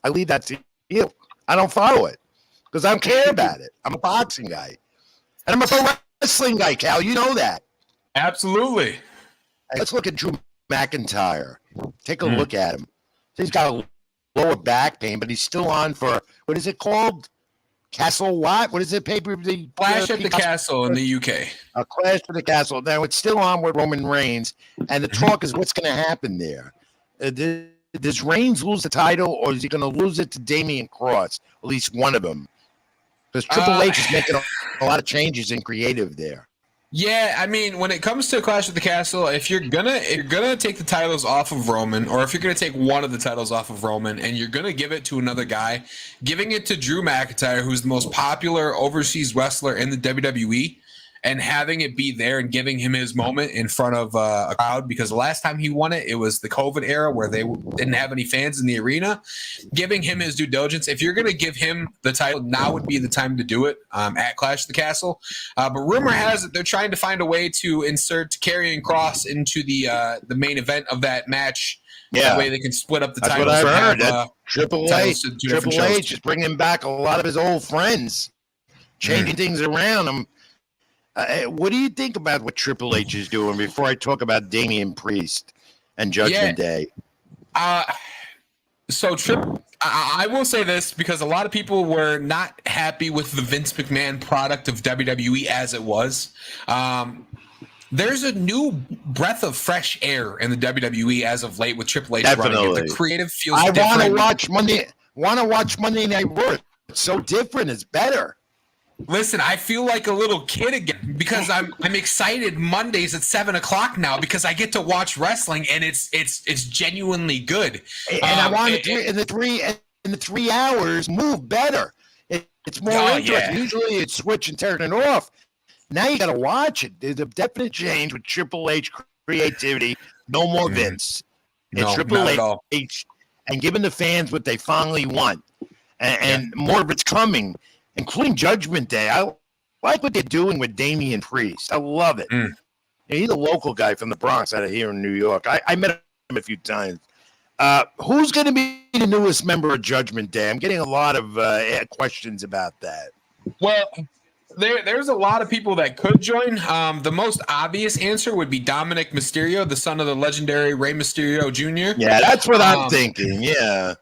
I leave that to you. I don't follow it because I don't care about it. I'm a boxing guy. And I'm a pro wrestling guy, Cal. You know that. Absolutely. Let's look at Drew McIntyre. Take a look at him. He's got a lower back pain, but he's still on for, what is it called? Castle what? What is it? Clash at the Castle in the UK. A Clash at the Castle. Now, it's still on with Roman Reigns, and the talk is what's going to happen there. Does Reigns lose the title, or is he going to lose it to Damian Cross? At least one of them. Because Triple H is making a lot of changes in creative there. Yeah, I mean, when it comes to Clash at the Castle, if you're gonna take the titles off of Roman, or if you're gonna take one of the titles off of Roman, and you're gonna give it to another guy, giving it to Drew McIntyre, who's the most popular overseas wrestler in the WWE, and having it be there and giving him his moment in front of a crowd, because the last time he won it, it was the COVID era where they didn't have any fans in the arena. Giving him his due diligence. If you're going to give him the title, now would be the time to do it at Clash of the Castle. But rumor has it they're trying to find a way to insert Karrion Kross into the main event of that match. Yeah. That way they can split up the That's titles. what I've heard. Have, Triple H is bringing back a lot of his old friends, changing things around. What do you think about what Triple H is doing before I talk about Damian Priest and Judgment Day? I will say this, because a lot of people were not happy with the Vince McMahon product of WWE as it was. There's a new breath of fresh air in the WWE as of late with Triple H running it. The creative feels different. I want to watch Monday Night Raw. It's so different. It's better. Listen, I feel like a little kid again because I'm excited Mondays at 7:00 now because I get to watch wrestling and it's genuinely good. And I want it in the 3 hours move better. It's more interesting. Yeah. Usually it's switch and turn it off. Now you got to watch it. There's a definite change with Triple H creativity. No more Vince. It's Triple H, and giving the fans what they finally want, and more of it's coming. Including Judgment Day. I like what they're doing with Damian Priest. I love it. He's a local guy from the Bronx out of here in New York. I met him a few times. Who's going to be the newest member of Judgment Day? I'm getting a lot of questions about that. Well, there's a lot of people that could join. The most obvious answer would be Dominic Mysterio, the son of the legendary Rey Mysterio Jr. Yeah, that's what I'm thinking. Yeah.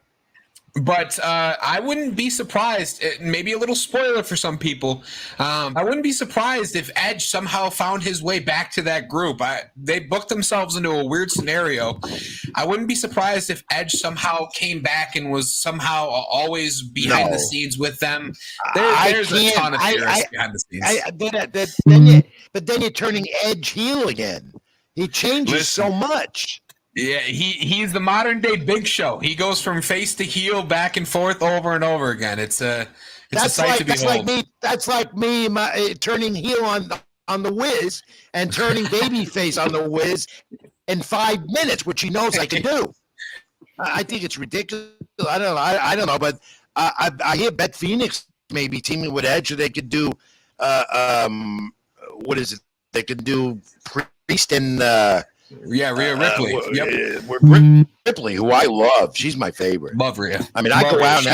But I wouldn't be surprised, maybe a little spoiler for some people, I wouldn't be surprised if Edge somehow found his way back to that group. They booked themselves into a weird scenario. I wouldn't be surprised if Edge somehow came back and was somehow always behind the scenes with them. There's a ton of theories behind the scenes. But then you're turning Edge heel again. He changes so much. Yeah, he's the modern day Big Show. He goes from face to heel, back and forth, over and over again. It's a sight to behold. That's like me turning heel on the Wiz and turning babyface on the Wiz in 5 minutes, which he knows I can do. I think it's ridiculous. I don't know, but I hear Beth Phoenix maybe teaming with Edge, or they could do what is it? They could do Priest and Rhea Ripley. Ripley, who I love. She's my favorite. Love Rhea. I mean, I go out and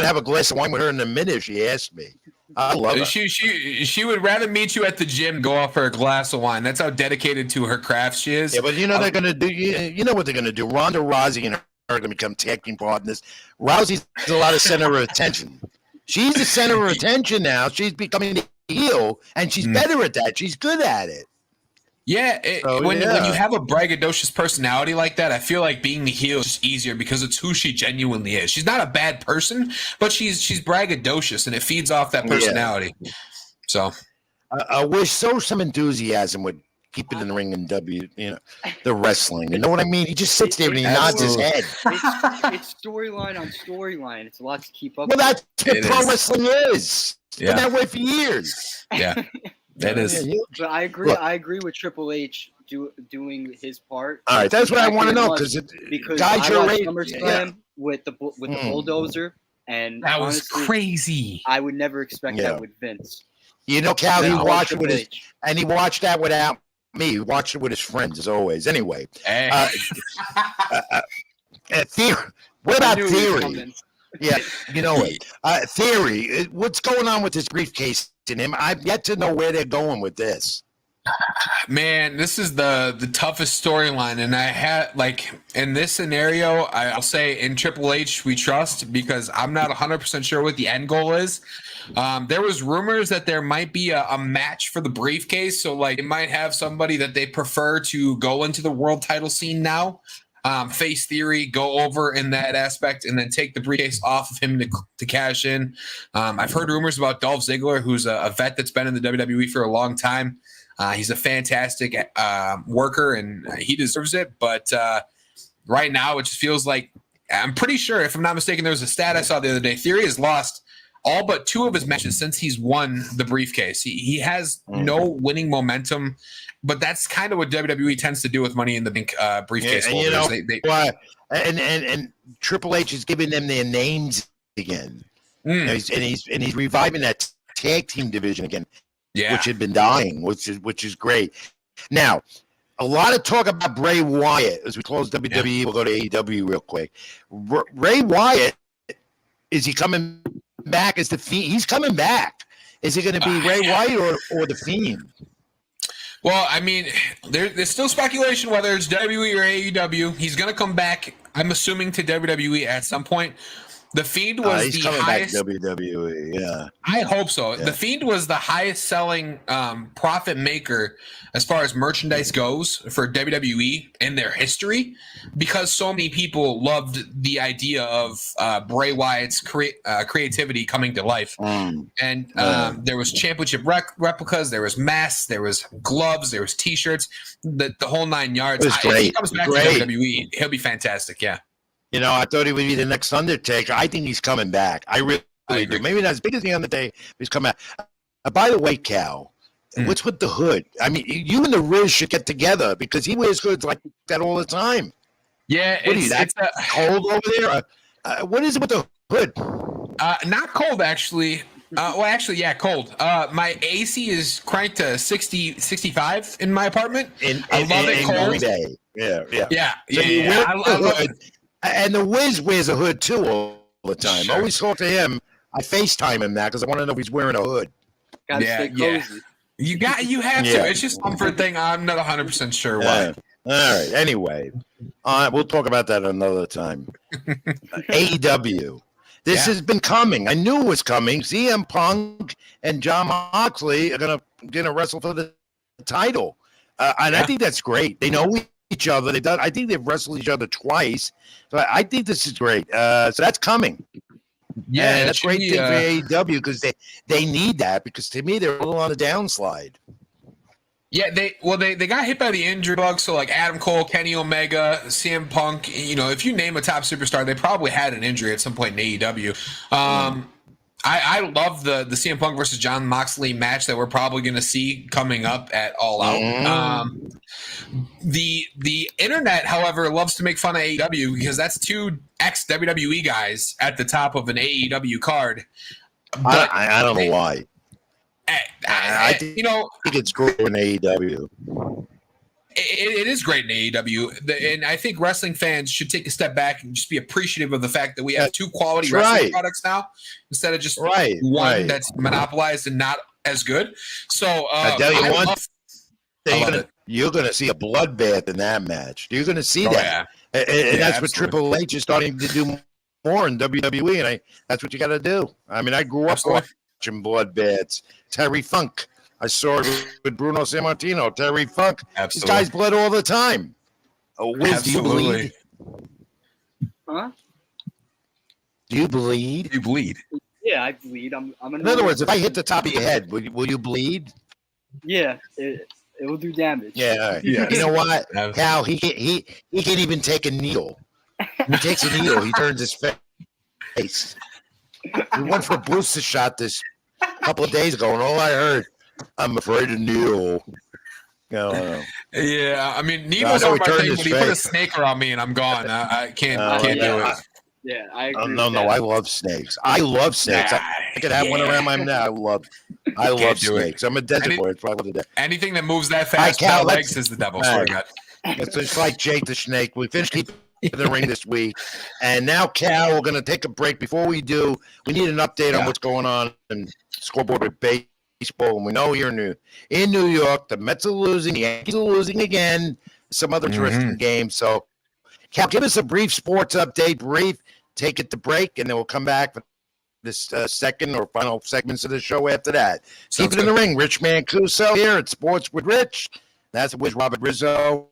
have a glass of wine with her in a minute if she asks me. I love her. She would rather meet you at the gym, go off for a glass of wine. That's how dedicated to her craft she is. Yeah, but you know they're gonna do. You know what they're gonna do? Ronda Rousey and her are gonna become tag team partners. Rousey's a lot of center of attention. She's the center of attention now. She's becoming the heel, and she's better at that. She's good at it. Yeah, when you have a braggadocious personality like that, I feel like being the heel is just easier because it's who she genuinely is. She's not a bad person, but she's braggadocious, and it feeds off that personality. Yeah. So, I wish some enthusiasm would keep it in the ring and the wrestling. You know what I mean? He just sits there and he nods his head. It's storyline on storyline. It's a lot to keep up. Well, that's what pro wrestling is. It's been that way for years. Yeah. That is, but I agree. Look, I agree with Triple H doing his part. All right, that's what I want to know because guys are SummerSlam with the bulldozer, and that was crazy. I would never expect that with Vince. You know, Cal, he watched that without me. He watched it with his friends, as always. Anyway, Hey. Theory. What I about knew he was Theory? coming. Yeah, you know it. Theory. What's going on with this briefcase in him? I've yet to know where they're going with this. Man, this is the toughest storyline, and I had like in this scenario, I'll say in Triple H we trust because I'm not 100% sure what the end goal is. There was rumors that there might be a match for the briefcase, so like it might have somebody that they prefer to go into the world title scene now. Face Theory, go over in that aspect, and then take the briefcase off of him to cash in. I've heard rumors about Dolph Ziggler, who's a vet that's been in the WWE for a long time. He's a fantastic worker, and he deserves it. But right now, it just feels like I'm pretty sure, if I'm not mistaken, there was a stat I saw the other day. Theory has lost all but 2 of his matches since he's won the briefcase. He has no winning momentum, but that's kind of what WWE tends to do with Money in the Bank briefcase holders. You know, and Triple H is giving them their names again, and he's reviving that tag team division again. Yeah. Which had been dying, which is great. Now, a lot of talk about Bray Wyatt as we close WWE. Yeah. We'll go to AEW real quick. Bray Wyatt, is he coming back as the Fiend? He's coming back. Is it going to be Bray Wyatt or the Fiend? Well, I mean, there's still speculation whether it's WWE or AEW. He's going to come back, I'm assuming, to WWE at some point. The Fiend was the highest. Back WWE, yeah. I hope so. Yeah. The Fiend was the highest selling profit maker as far as merchandise goes for WWE in their history, because so many people loved the idea of Bray Wyatt's creativity coming to life. And there was championship replicas, there was masks, there was gloves, there was T-shirts, the whole 9 yards. If he comes back to WWE, he'll be fantastic. Yeah. You know, I thought he would be the next Undertaker. I think he's coming back. I really do. Maybe not as big as the Undertaker, but he's coming back. By the way, Cal, what's with the hood? I mean, you and the Riz should get together because he wears hoods like that all the time. Yeah, it's cold over there. What is it with the hood? Not cold, actually. Yeah, cold. My AC is cranked to 65 in my apartment. I love it cold. Yeah. I love it. And the Wiz wears a hood too all the time. Sure. I always talk to him. I FaceTime him now because I want to know if he's wearing a hood. Gotta stay cozy. You have to. It's just a comfort thing. I'm not 100% sure why. All right. Anyway, we'll talk about that another time. AEW. This has been coming. I knew it was coming. CM Punk and Jon Moxley are gonna wrestle for the title, and I think that's great. They know each other. I think they've wrestled each other twice. So I think this is great. So that's coming. Yeah, and that's a great thing for AEW because they need that, because to me they're a little on the downslide. Yeah, they got hit by the injury bug. So like Adam Cole, Kenny Omega, CM Punk. You know, if you name a top superstar, they probably had an injury at some point in AEW. I love the CM Punk versus Jon Moxley match that we're probably going to see coming up at All Out. The internet, however, loves to make fun of AEW because that's 2 ex-WWE guys at the top of an AEW card. But I don't know why. I think it's great in AEW. It is great in AEW, and I think wrestling fans should take a step back and just be appreciative of the fact that we have 2 quality wrestling products now instead of just one that's monopolized and not as good. So I tell you one thing, you're going to see a bloodbath in that match. You're going to see that, and that's what Triple H is starting to do more in WWE, and that's what you got to do. I mean, I grew up watching bloodbaths. Terry Funk. I saw it with Bruno Sammartino, Terry Funk. Absolutely. These guys bled all the time. Wiz, do you bleed? Huh? Do you bleed? You bleed. Yeah, I bleed. In other words, if I hit the top of your head, will you bleed? Yeah, it will do damage. Yeah, all right. You know what? Cal, he can't even take a needle. He takes a needle, he turns his face. We went for a booster shot this couple of days ago, and all I heard, I'm afraid of needle. No. Yeah, I mean, needles are my thing, but he put a snake around me and I'm gone. I can't do it. Yeah, I agree. Oh, with no, that. I love snakes. I love snakes. I could have one around my neck. I love do it. snakes. I'm a desert boy. That's what I love to do. Anything that moves that All right, fast Cal, without let's- legs is the devil. all Swear right. to God. It's just like Jake the Snake. We finished keeping the ring this week. And now, Cal, we're going to take a break. Before we do, we need an update on what's going on in scoreboard with baseball. And we know here in New York, the Mets are losing, the Yankees are losing again, some other interesting games. So, Cal, give us a brief sports update, take it to break, and then we'll come back for this second or final segments of the show after that. Keep it in the ring. Rich Mancuso here at Sports with Rich. That's with Robert Rizzo,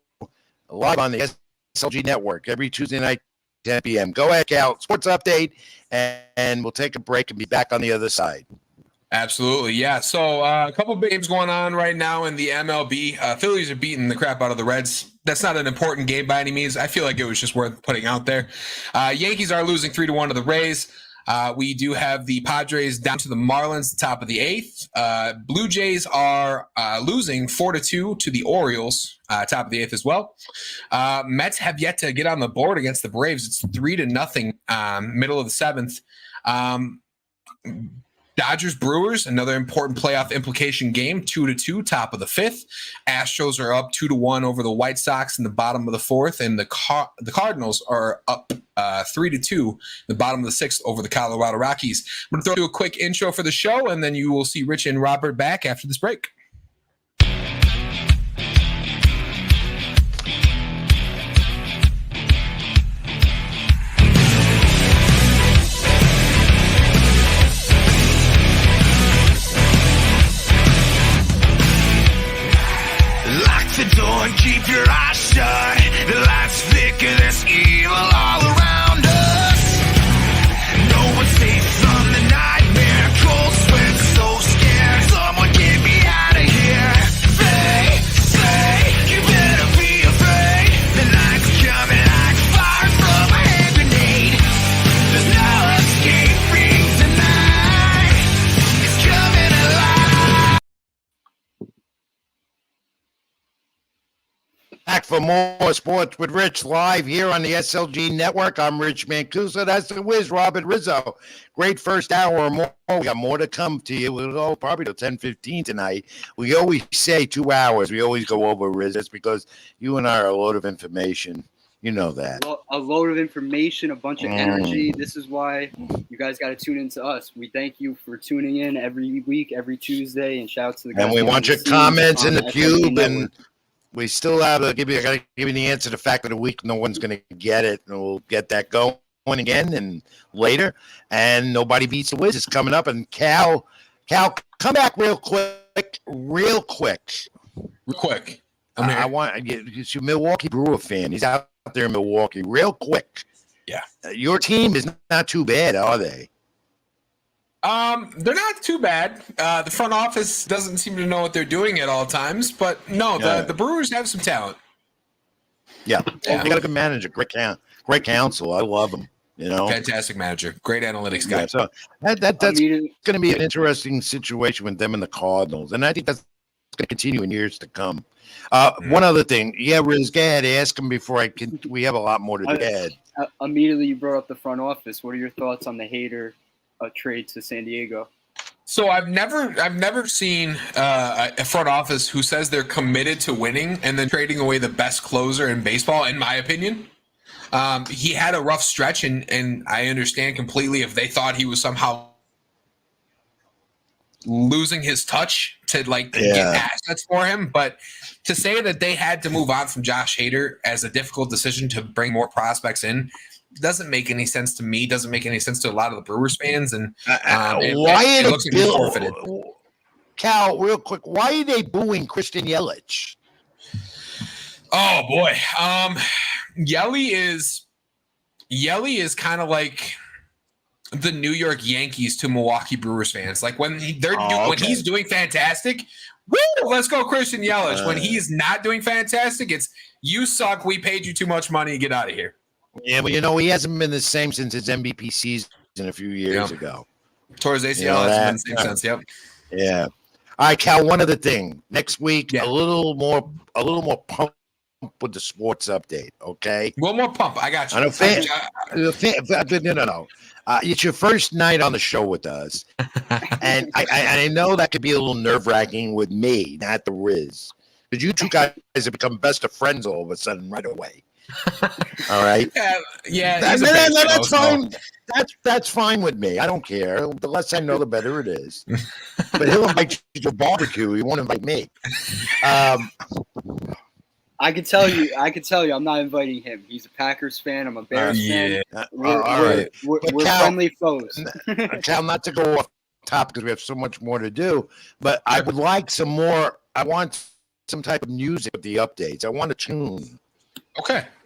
live on the SLG Network every Tuesday night, 10 p.m. Go ahead, Cal. Sports update, and we'll take a break and be back on the other side. Absolutely, yeah. So a couple big games going on right now in the MLB. Phillies are beating the crap out of the Reds. That's not an important game by any means. I feel like it was just worth putting out there. Yankees are losing 3-1 to the Rays. We do have the Padres down to the Marlins, top of the 8th. Blue Jays are losing 4-2 to the Orioles, top of the 8th as well. Mets have yet to get on the board against the Braves. It's 3-0, middle of the 7th. Dodgers Brewers, another important playoff implication game, 2-2, top of the 5th. Astros are up 2-1 over the White Sox in the bottom of the 4th, and the Cardinals are up 3-2, the bottom of the 6th over the Colorado Rockies. I'm going to throw you a quick intro for the show, and then you will see Rich and Robert back after this break. The door and keep your eyes shut. The lights flicker, there's evil all around us. No one's safe from the nightmare. Cold sweat, so scared. Someone get me out of here. They say you better be afraid. The night's coming like fire from a hand grenade. There's no escaping tonight. It's coming alive. Back for more Sports with Rich live here on the SLG Network. I'm Rich Mancuso. That's the whiz, Robert Rizzo. Great first hour or more. We got more to come to you. We'll go probably till 10:15 tonight. We always say 2 hours. We always go over, Riz. It's because you and I are a load of information. You know that. A load of information, a bunch of energy. This is why you guys got to tune into us. We thank you for tuning in every week, every Tuesday, and shout out to the guys. And we want your comments in the cube, and we still have to give you the answer to the fact of the week. No one's going to get it, and we'll get that going again and later. And Nobody Beats the Wiz is coming up. And Cal, come back real quick. I'm here. I want you're a Milwaukee Brewer fan. He's out there in Milwaukee. Real quick. Yeah. Your team is not too bad, are they? They're not too bad. The front office doesn't seem to know what they're doing at all times, but no, the Brewers have some talent. Yeah. They got a good manager, great counsel. I love them. You know, fantastic manager, great analytics guy. Yeah, so that's going to be an interesting situation with them and the Cardinals, and I think that's going to continue in years to come. One other thing, Riz, go ahead, ask him before I can. We have a lot more to add. Immediately, you brought up the front office. What are your thoughts on the Hader trade to San Diego? So I've never seen a front office who says they're committed to winning and then trading away the best closer in baseball, in my opinion. He had a rough stretch, and I understand completely if they thought he was somehow losing his touch to get assets for him. But to say that they had to move on from Josh Hader as a difficult decision to bring more prospects in doesn't make any sense to me. Doesn't make any sense to a lot of the Brewers fans. And it looks like he's forfeited. Cal, real quick, why are they booing Christian Yelich? Oh boy, Yelly is kind of like the New York Yankees to Milwaukee Brewers fans. Like when when he's doing fantastic, woo, let's go Christian Yelich. When he's not doing fantastic, it's you suck. We paid you too much money. Get out of here. Yeah, but he hasn't been the same since his MVP season a few years ago. Towards ACL, hasn't been the same since. Yep. Yeah. All right, Cal. One other thing. Next week, a little more with the sports update, okay? One more pump. I got you. I know no. It's your first night on the show with us, and I know that could be a little nerve-wracking with me, not the Riz, because you two guys have become best of friends all of a sudden right away. All right. Yeah. That's fine. That's fine with me. I don't care. The less I know, the better it is. But he'll invite you to a barbecue. He won't invite me. I can tell you, I'm not inviting him. He's a Packers fan. I'm a Bears fan. We're Cal, friendly foes. Cal, not to go off topic because we have so much more to do, but I would like some more. I want some type of music with the updates. I want a tune.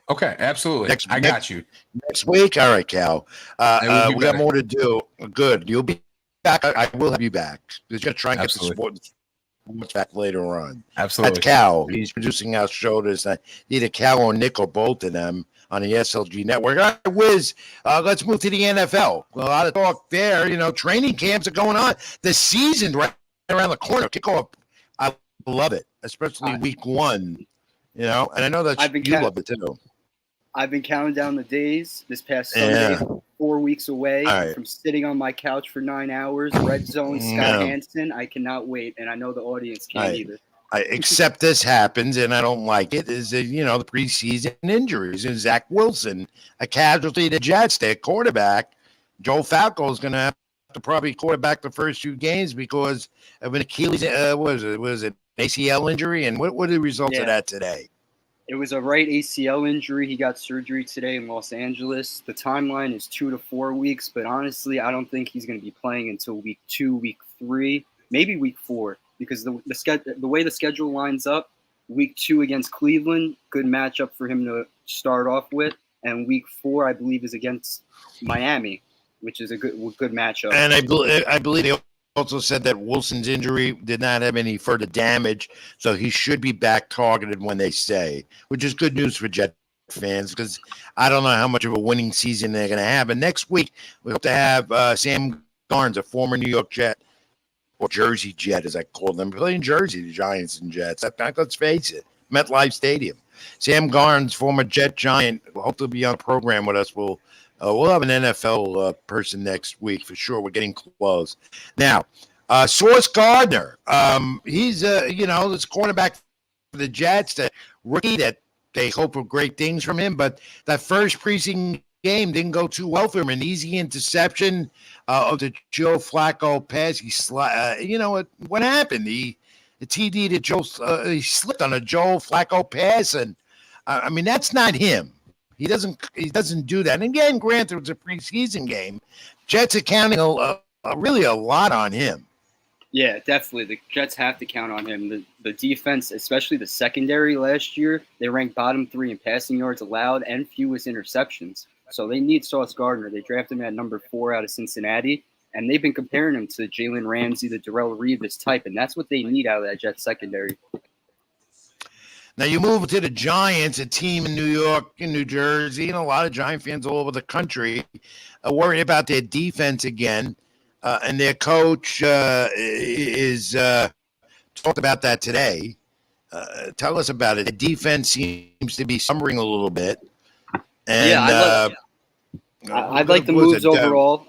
Okay, absolutely. I got you. Next week? All right, Cal. We got more to do. Good. You'll be back. I will have you back. Because you're going to try and get the sports back later on. Absolutely. That's Cal. He's producing our show. There's either Cal or Nick or both of them on the SLG network. All right, Wiz, let's move to the NFL. A lot of talk there. Training camps are going on. The season's right around the corner. Kickoff. I love it, especially week 1. And I know that you love it too. I've been counting down the days. This past Sunday, 4 weeks away from sitting on my couch for 9 hours. Red Zone, Scott Hansen. I cannot wait, and I know the audience can't either. Except this happens, and I don't like it, is the preseason injuries. And Zach Wilson, a casualty to Jets, their quarterback. Joe Falco is going to have to probably quarterback the first 2 games because of an Achilles, was it ACL injury? And what were the results of that today? It was a right ACL injury. He got surgery today in Los Angeles. The timeline is 2 to 4 weeks, but honestly, I don't think he's going to be playing until week 2, week 3, maybe week 4, because the way the schedule lines up, week 2 against Cleveland, good matchup for him to start off with, and week 4, I believe, is against Miami, which is a good matchup. And I believe they also said that Wilson's injury did not have any further damage, so he should be back targeted when they say, which is good news for Jet fans because I don't know how much of a winning season they're going to have. And next week, we hope to have Sam Garnes, a former New York Jet, or Jersey Jet, as I call them, playing Jersey, the Giants and Jets. Let's face it, MetLife Stadium. Sam Garnes, former Jet Giant, will hope to be on the program with us. We'll have an NFL person next week for sure. We're getting close. Now, Sauce Gardner, he's this cornerback for the Jets, the rookie that they hope for great things from him. But that first preseason game didn't go too well for him. An easy interception of the Joe Flacco pass. He what happened? The TD to Joe, he slipped on a Joe Flacco pass, and I mean that's not him. He doesn't do that. And again, granted, it's a preseason game. Jets are counting really a lot on him. Yeah, definitely. The Jets have to count on him. The defense, especially the secondary last year, they ranked bottom 3 in passing yards allowed and fewest interceptions. So they need Sauce Gardner. They drafted him at number 4 out of Cincinnati, and they've been comparing him to Jalen Ramsey, the Darrelle Revis type, and that's what they need out of that Jets secondary. Now you move to the Giants, a team in New York and New Jersey, and a lot of Giant fans all over the country are worried about their defense again. And their coach is talked about that today. Tell us about it. The defense seems to be slumbering a little bit. And, I'd like the moves overall.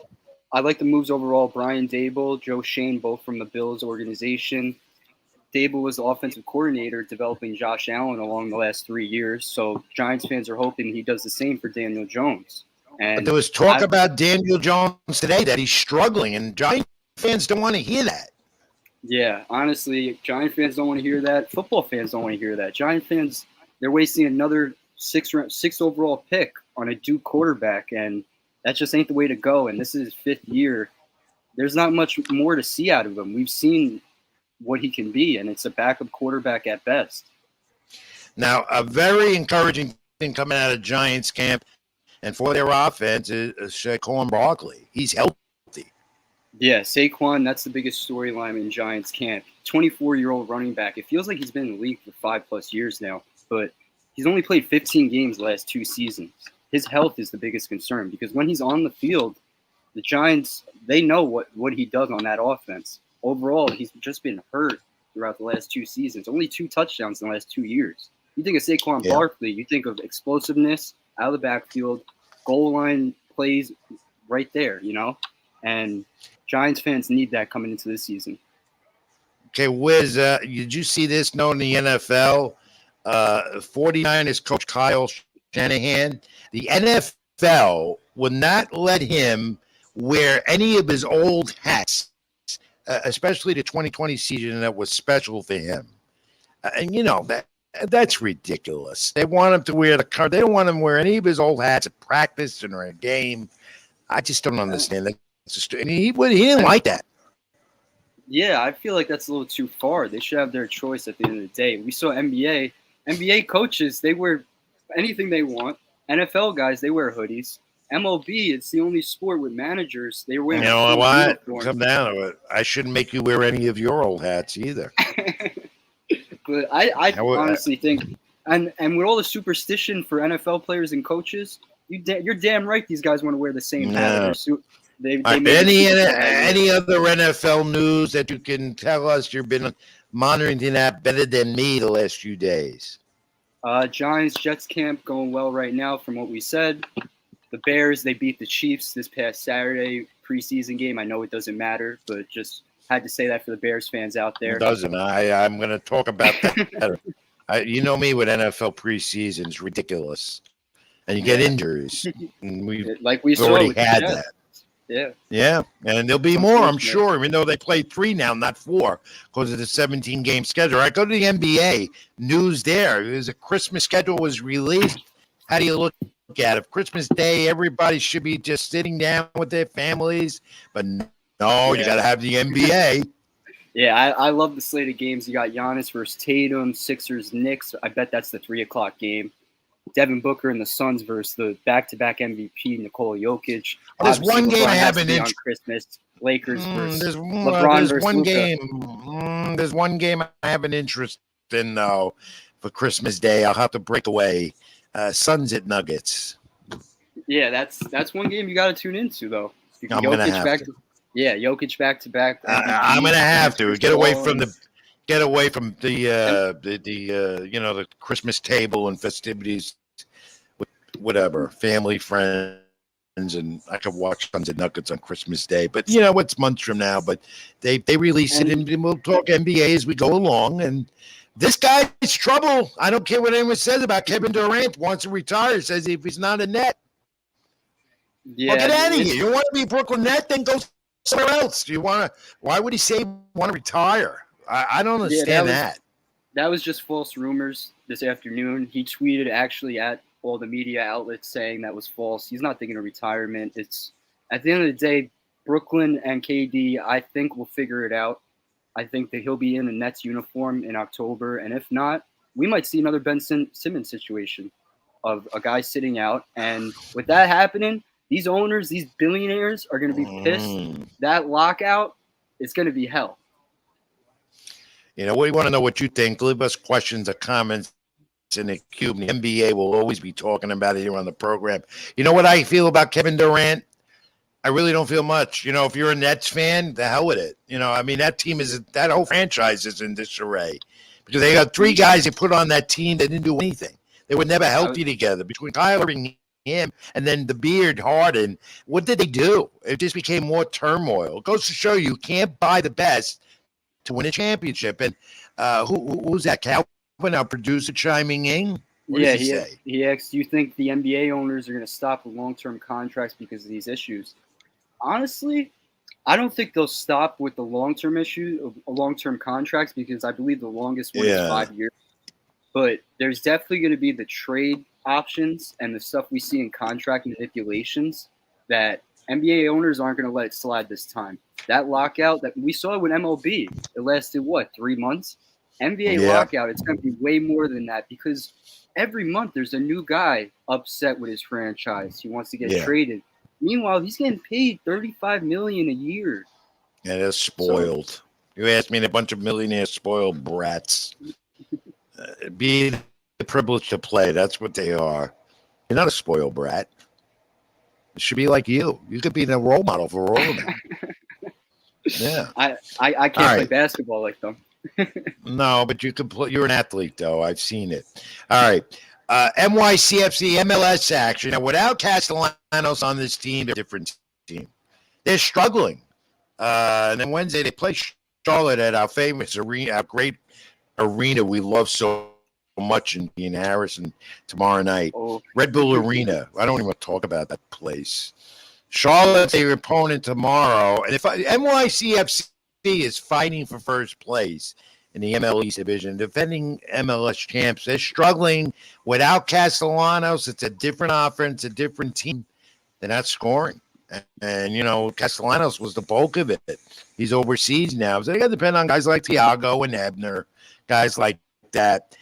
I like the moves overall. Brian Daboll, Joe Shane, both from the Bills organization. Daboll was the offensive coordinator developing Josh Allen along the last 3 years. So Giants fans are hoping he does the same for Daniel Jones. But there was talk about Daniel Jones today that he's struggling, and Giant fans don't want to hear that. Yeah, honestly, Giant fans don't want to hear that. Football fans don't want to hear that. Giant fans, they're wasting another six overall pick on a Duke quarterback, and that just ain't the way to go. And this is his 5th year. There's not much more to see out of him. We've seen what he can be, and it's a backup quarterback at best. Now, a very encouraging thing coming out of Giants camp and for their offense is Saquon Barkley. He's healthy. Yeah, Saquon, that's the biggest storyline in Giants camp. 24-year-old running back. It feels like he's been in the league for 5+ years now, but he's only played 15 games the last 2 seasons. His health is the biggest concern because when he's on the field, the Giants, they know what he does on that offense. Overall, he's just been hurt throughout the last 2 seasons. Only 2 touchdowns in the last 2 years. You think of Saquon Barkley, you think of explosiveness out of the backfield, goal line plays right there, and Giants fans need that coming into this season. Okay, Wiz, did you see this note in the NFL? 49ers coach Kyle Shanahan, the NFL would not let him wear any of his old hats, especially the 2020 season that was special for him. And that's ridiculous. They want him to wear the card. They don't want him to wear any of his old hats at practice or a game. I just don't understand that. And he didn't like that. Yeah, I feel like that's a little too far. They should have their choice at the end of the day. We saw NBA coaches, they wear anything they want. NFL guys, they wear hoodies. MLB, it's the only sport with managers. They wear. You know what? Come down to it. I shouldn't make you wear any of your old hats either. But I honestly think, and with all the superstition for NFL players and coaches, you're damn right these guys want to wear the same hat. Any other NFL news that you can tell us? You've been monitoring that better than me the last few days. Giants Jets camp going well right now from what we said. The Bears, they beat the Chiefs this past Saturday preseason game. I know it doesn't matter, but just had to say that for the Bears fans out there. It doesn't. I'm going to talk about that. You know me with NFL preseason. It's ridiculous. And you get injuries. We already had that. Yeah, and there'll be more, I'm sure, even though they play 3 now, not 4, because of the 17-game schedule. I go to the NBA news there. There's a Christmas schedule was released. How do you look at it? Christmas Day, everybody should be just sitting down with their families, but no, you got to have the NBA. Yeah, I love the slate of games. You got Giannis versus Tatum, Sixers, Knicks. I bet that's the 3:00 game. Devin Booker and the Suns versus the back-to-back MVP Nikola Jokic. There's one game I haven't on Christmas. Lakers versus LeBron versus Luka. There's one game I have an interest in though for Christmas Day. I'll have to break away. Suns at Nuggets. Yeah, that's one game you got to tune into though. I'm gonna have to. Jokic back-to-back. I'm gonna have to get away from the the Christmas table and festivities with whatever family, friends, and I could watch Suns and Nuggets on Christmas Day. But it's months from now. But they release it, and we'll talk NBA as we go along. And this guy's trouble. I don't care what anyone says about Kevin Durant. Wants to retire. Says if he's not a net, get out of here. You want to be a Brooklyn Net? Then go somewhere else. Why would he say want to retire? I don't understand that. That was just false rumors this afternoon. He tweeted actually at all the media outlets saying that was false. He's not thinking of retirement. It's at the end of the day, Brooklyn and KD, I think, will figure it out. I think that he'll be in a Nets uniform in October. And if not, we might see another Ben Simmons situation of a guy sitting out. And with that happening, these owners, these billionaires are going to be pissed. That lockout is going to be hell. We want to know what you think. Leave us questions or comments in the cube. The NBA will always be talking about it here on the program. You know what I feel about Kevin Durant? I really don't feel much. If you're a Nets fan, the hell with it. That whole franchise is in disarray because they got 3 guys they put on that team that didn't do anything. They were never healthy together. Between Kyler and him and then the beard Harden, what did they do? It just became more turmoil. It goes to show you can't buy the best to win a championship. And who's that? Calvin, our producer, chiming in? What does he say? He asked, do you think the NBA owners are going to stop with long-term contracts because of these issues? Honestly, I don't think they'll stop with the long-term issue of long-term contracts because I believe the longest one is 5 years. But there's definitely going to be the trade options and the stuff we see in contract manipulations that NBA owners aren't going to let it slide this time. That lockout that we saw with MLB, it lasted 3 months? NBA lockout, it's going to be way more than that because every month there's a new guy upset with his franchise. He wants to get traded. Meanwhile, he's getting paid $35 million a year. Yeah, they're spoiled. So, you asked me, a bunch of millionaires spoiled brats. Be the privilege to play. That's what they are. You're not a spoiled brat. It should be like you. You could be the role model for all of them. Yeah. I can't play basketball like them. No, but you can play. You're an athlete, though. I've seen it. All right. NYCFC MLS action. Now, without Castellanos on this team, they're a different team. They're struggling. And then Wednesday, they play Charlotte at our famous arena, our great arena we love so much in Harrison tomorrow night. Oh, Red Bull Arena. I don't even want to talk about that place. Charlotte's their opponent tomorrow. And if NYCFC is fighting for first place in the ML East division, defending MLS champs, they're struggling without Castellanos. It's a different offense, a different team. They're not scoring. And you know, Castellanos was the bulk of it. He's overseas now. So they got to depend on guys like Thiago and Ebner, guys like that.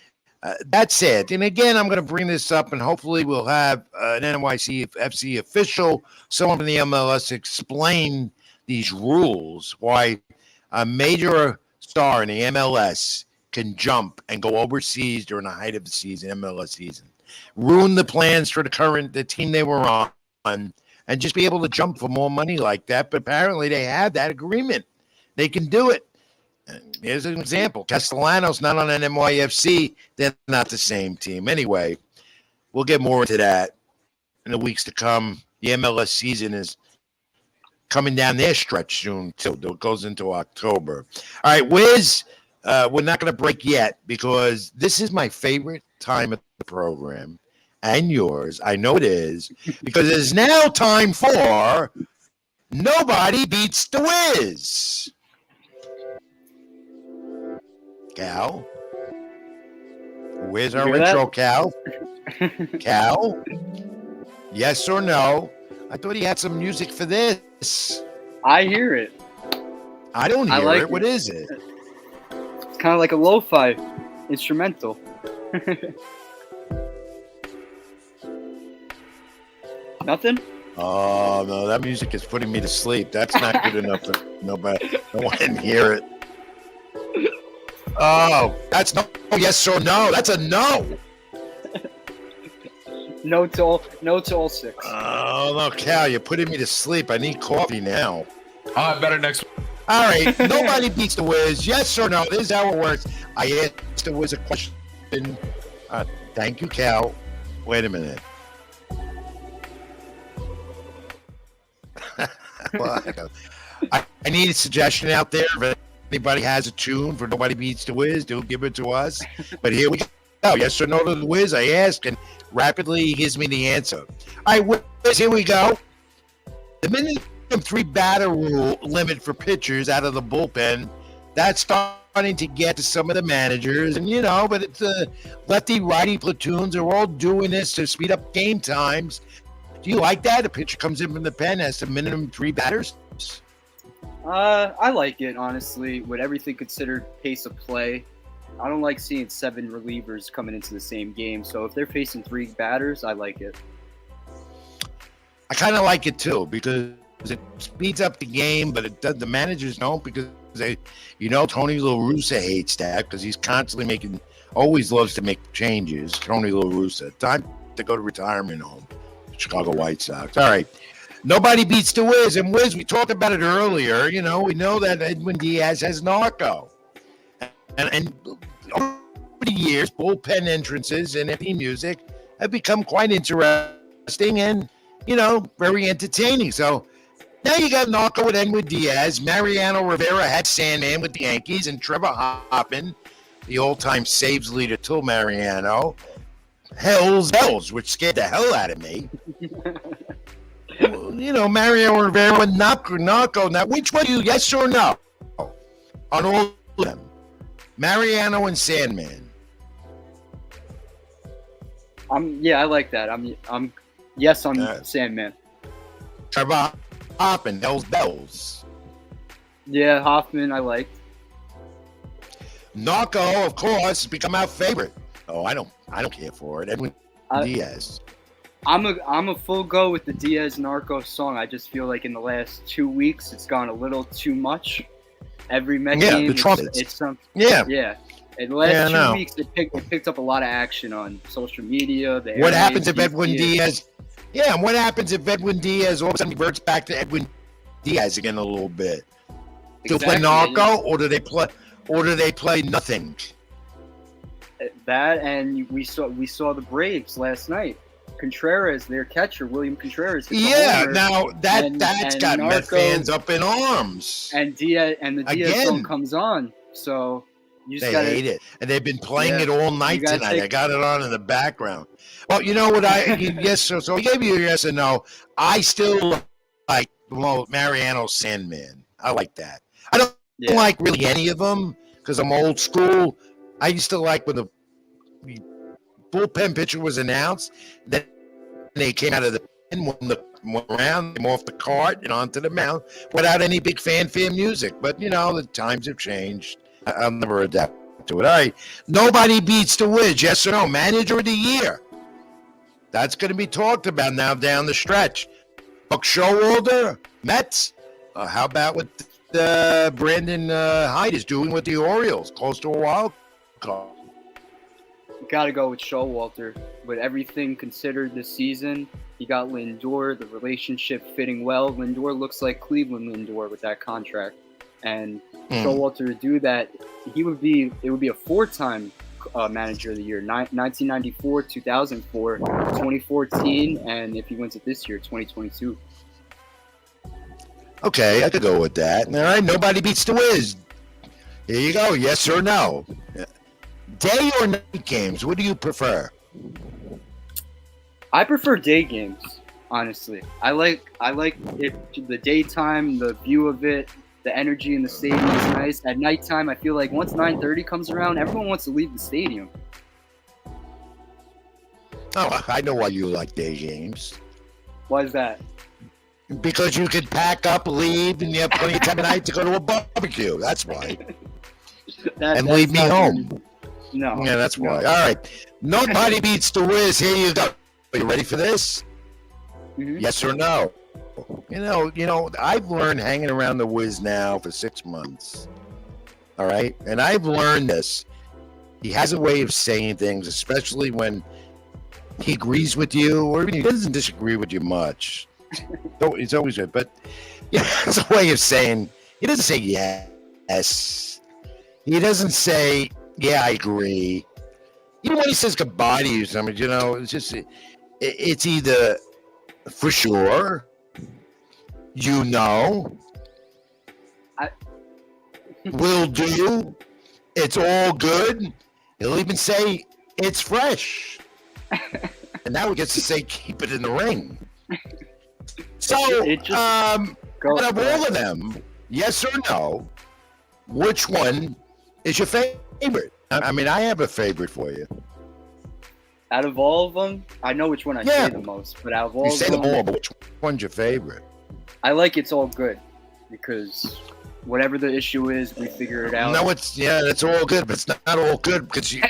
That's it. And again, I'm going to bring this up, and hopefully we'll have an NYCFC official, someone from the MLS, explain these rules, why a major star in the MLS can jump and go overseas during the height of the season, MLS season, ruin the plans for the team they were on, and just be able to jump for more money like that. But apparently they have that agreement. They can do it. And here's an example. Castellanos not on an NYFC. They're not the same team. Anyway, we'll get more into that in the weeks to come. The MLS season is coming down their stretch soon, too. It goes into October. All right, Wiz, we're not going to break yet because this is my favorite time of the program and yours. I know it is because it is now time for Nobody Beats the Wiz. Cal? Where's our intro, Cal? Cal? Yes or no? I thought he had some music for this. I hear it. I don't hear like it. What is it? It's kind of like a lo-fi instrumental. Nothing? Oh, no, that music is putting me to sleep. That's not good enough for nobody. No one can hear it. Oh, that's no yes or no. That's a no. No to all six. Oh, no, Cal, you're putting me to sleep. I need coffee now. Better next. All right, Nobody Beats the Wiz. Yes or no? This is how it works. I asked the Wiz a question. Thank you, Cal. Wait a minute. Well, I need a suggestion out there. If anybody has a tune for Nobody Beats the Wiz, do give it to us. But here we go. Yes or no to the Wiz? I ask, and rapidly he gives me the answer. All right, Wiz, here we go. The minimum 3 batter rule limit for pitchers out of the bullpen, that's starting to get to some of the managers. And, but it's lefty-righty platoons are all doing this to speed up game times. Do you like that? A pitcher comes in from the pen, has the minimum 3 batters? I like it, honestly, with everything considered pace of play. I don't like seeing 7 relievers coming into the same game. So if they're facing 3 batters, I like it. I kind of like it, too, because it speeds up the game, but it does, the managers don't because Tony La Russa hates that because he's constantly always loves to make changes. Tony La Russa. Time to go to retirement home. Chicago White Sox. All right. Nobody beats the Wiz. And Wiz, we talked about it earlier. We know that Edwin Diaz has narco. And over the years, bullpen entrances and theme music have become quite interesting and, very entertaining. So now you got narco with Edwin Diaz. Mariano Rivera had Sandman with the Yankees. And Trevor Hoffman, the all-time saves leader till Mariano. Hells, which scared the hell out of me. Mariano Rivera and narco. Now, which one do you, yes or no? On all of them. Mariano and Sandman. I like that. I'm yes on Sandman. Trevor Hoffman, Hells Bells. Yeah, Hoffman I liked. Narco, of course, has become our favorite. Oh, I don't care for it. Edwin Diaz. I'm a full go with the Diaz Narco song. I just feel like in the last 2 weeks it's gone a little too much. Every Met game, the trumpets. it's something. Yeah. In the last 2 weeks, it picked up a lot of action on social media. What happens if Edwin Diaz? Yeah, and what happens if Edwin Diaz all of a sudden reverts back to Edwin Diaz again a little bit? Do they play Narco, or do they play? or do they play nothing? That, and we saw the Braves last night. Contreras, their catcher, William Contreras. hit the Yeah, homer, now that's and got Met Narco- fans up in arms. And the Diaz Again. song comes on, so you just They gotta. hate it, and they've been playing Yeah, it all you night gotta tonight. I take- got it on in the background. Well, you know what? Yes. So I gave you a yes and no. I still like Mariano Sandman. I like that. I don't like really any of them because I'm old school. I used to like when the bullpen pitcher was announced. Then they came out of the pen, went around, came off the cart and onto the mound without any big fanfare music. But you know, the times have changed. I'll never adapt to it. All right, nobody beats the Wiz. Yes or no? Manager of the year. That's going to be talked about now down the stretch. Buck Showalter, Mets. How about what Brandon Hyde is doing with the Orioles? Close to a wild card. Got to go with Showalter. With everything considered this season, he got Lindor, the relationship fitting well. Lindor looks like Cleveland Lindor with that contract. And Showalter to do that, it would be a 4-time manager of the year, 1994, 2004, 2014, and if he wins it this year, 2022. Okay, I could go with that. All right, nobody beats the Wiz. Here you go, yes or no. Day or night games, what do you prefer? I prefer day games, honestly. I like it, the daytime, the view of it, the energy in the stadium is nice. At nighttime, I feel like once 9:30 comes around, everyone wants to leave the stadium. Oh, I know why you like day games. Why is that? Because you can pack up, leave, and you have plenty of time at night to go to a barbecue. That's why. And leave me home. No. Yeah, that's why. All right. Nobody beats the Wiz. Here you go. Are you ready for this? Mm-hmm. Yes or no? You know, I've learned hanging around the Wiz now for 6 months. All right? And I've learned this. He has a way of saying things, especially when he agrees with you or even he doesn't disagree with you much. It's always good. But yeah, it's a way of saying, he doesn't say yes. He doesn't say, yeah, I agree. Even when he says goodbye to you, something, you know, it's just, it's either for sure, you know, will do, it's all good. He'll even say it's fresh. And now he gets to say keep it in the ring. So, out of all of them, yes or no, which one is your favorite? I mean, I have a favorite for you. Out of all of them, I know which one I say the most, but out of all you of say them, them all, but which one's your favorite? I like It's All Good because whatever the issue is, we figure it out. No, it's all good, but it's not all good because you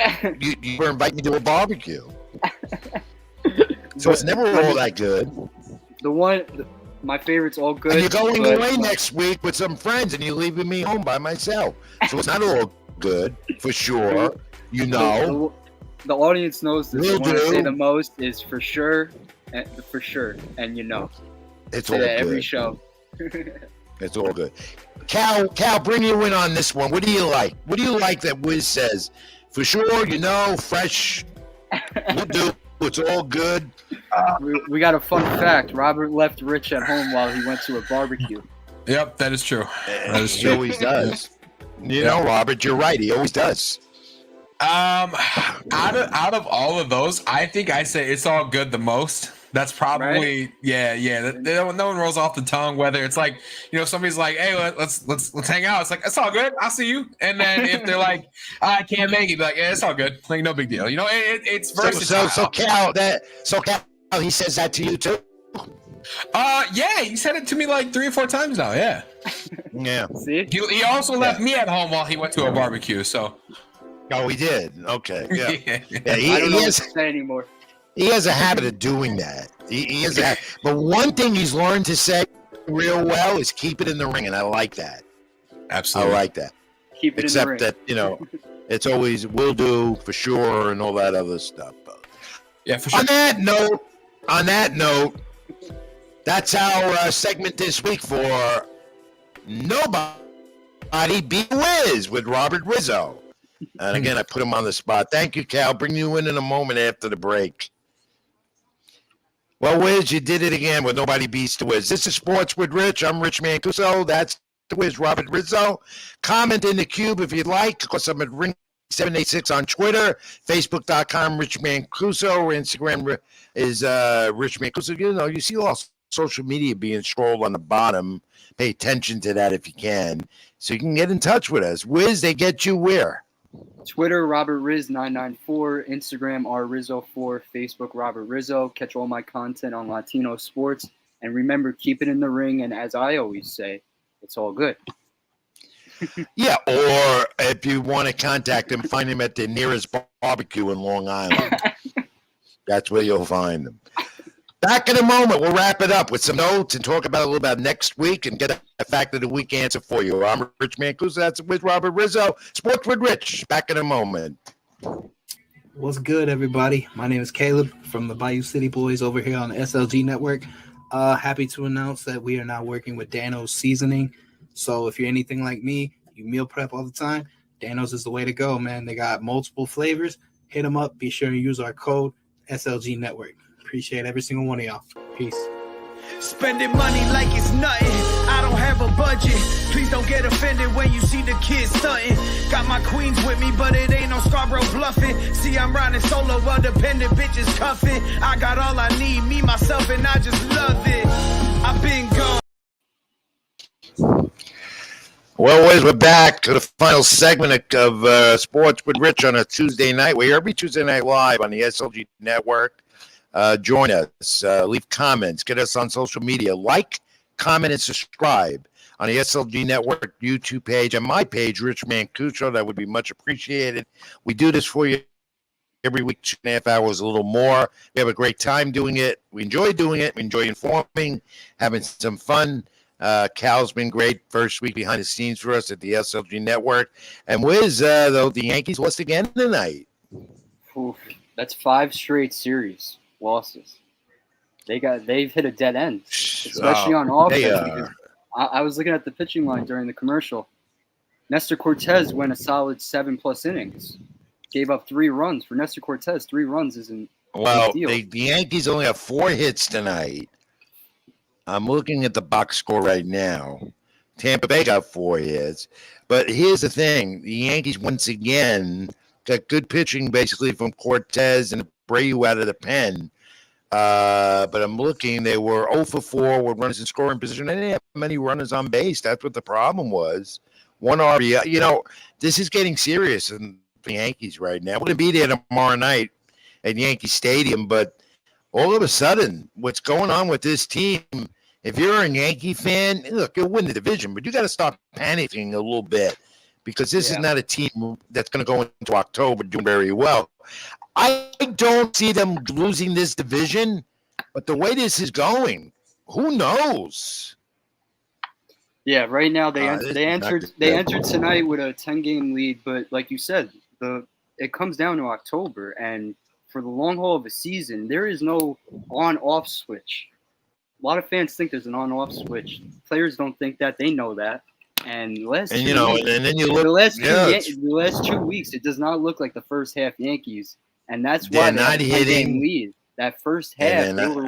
were inviting me to a barbecue. So it's never all that good. My favorite's All Good. And you're going away next week with some friends and you're leaving me home by myself. So it's not all good, for sure. You know. The audience knows this. Will The one I do. say the most is for sure, and you know. It's Say all that good. every show. It's all good. Cal, bring you in on this one. What do you like? What do you like that Wiz says? For sure, you know, fresh. We'll do. It's all good. We got a fun fact. Robert left Rich at home while he went to a barbecue. Yep, that is true. That is He true. always does. You know, Robert, you're right. He always does. Out of all of those, I think I say It's All Good the most. That's probably no one rolls off the tongue. Whether it's like, you know, somebody's like, "Hey, let's hang out." It's like, "It's all good. I'll see you." And then if they're like, "I can't make it," be like, "Yeah, it's all good. Like, no big deal." You know, it's versatile. So Cal, he says that to you too. Yeah, he said it to me like 3 or 4 times now. Yeah. Yeah. See? He also left me at home while he went to a barbecue. So. Oh, he did. Okay. Yeah. I don't know what to say anymore. He has a habit of doing that. He has a. But one thing he's learned to say real well is keep it in the ring, and I like that. Absolutely, I like that. Keep it Except in the ring. that, you know, it's always will do for sure and all that other stuff. Yeah, for sure. On that note, that's our segment this week for Nobody Everybody be whiz with Robert Rizzo. And again, I put him on the spot. Thank you, Cal. Bring you in a moment after the break. Well, Wiz, you did it again with Nobody Beats the Wiz. This is Sports with Rich. I'm Rich Mancuso. That's the Wiz, Robert Rizzo. Comment in the cube if you'd like. Of course, I'm at Ring786 on Twitter, Facebook.com, Rich Mancuso, or Instagram is Rich Mancuso. You know, you see all social media being scrolled on the bottom. Pay attention to that if you can, so you can get in touch with us. Wiz, they get you where? Twitter, Robert Riz994, Instagram, rrizzo4, Facebook, Robert Rizzo. Catch all my content on Latino sports. And remember, keep it in the ring. And as I always say, it's all good. Yeah, or if you want to contact him, find him at the nearest barbecue in Long Island. That's where you'll find him. Back in a moment, we'll wrap it up with some notes and talk about a little about next week and get a fact of the week answer for you. I'm Rich Mancuso. That's with Robert Rizzo. Sports with Rich. Back in a moment. What's good, everybody? My name is Caleb from the Bayou City Boys over here on the SLG Network. Happy to announce that we are now working with Dano's Seasoning. So if you're anything like me, you meal prep all the time, Dano's is the way to go, man. They got multiple flavors. Hit them up. Be sure to use our code SLG Network. Appreciate every single one of y'all. Peace. Spending money like it's nothing. I don't have a budget. Please don't get offended when you see the kids stunting. Got my queens with me, but it ain't no Scarborough bluffing. See, I'm riding solo while dependent bitches cuffing. I got all I need, me, myself, and I just love it. I've been gone. Well, Wiz, we're back to the final segment of Sports with Rich on a Tuesday night. We're here every Tuesday night live on the SLG Network. Join us, leave comments, get us on social media, like, comment, and subscribe on the SLG Network YouTube page and my page, Rich Mancuso. That would be much appreciated. We do this for you every week, 2.5 hours, a little more. We have a great time doing it. We enjoy doing it. We enjoy informing, having some fun. Cal's been great first week behind the scenes for us at the SLG Network. And Wiz, though, the Yankees lost again tonight. Oof, that's 5 straight series losses. They've hit a dead end, especially on offense. I was looking at the pitching line during the commercial. Nestor Cortez went a solid 7+ innings. Gave up 3 runs. For Nestor Cortez, 3 runs isn't well. a big deal. The Yankees only have 4 hits tonight. I'm looking at the box score right now. Tampa Bay got 4 hits. But here's the thing. The Yankees, once again, got good pitching basically from Cortez and Abreu out of the pen. But I'm looking. They were 0 for 4 with runners in scoring position. They didn't have many runners on base. That's what the problem was. 1 RBI. You know, this is getting serious in the Yankees right now. We're going to be there tomorrow night at Yankee Stadium. But all of a sudden, what's going on with this team, if you're a Yankee fan, look, you'll win the division, but you got to start panicking a little bit because this is not a team that's going to go into October doing very well. I don't see them losing this division, but the way this is going, who knows? Yeah, right now they entered tonight with a 10-game lead, but like you said, it comes down to October, and for the long haul of a season, there is no on-off switch. A lot of fans think there's an on-off switch. Players don't think that. They know that. And the last 2 weeks, it does not look like the first half Yankees, and that's why they're not hitting lead. That first half, they were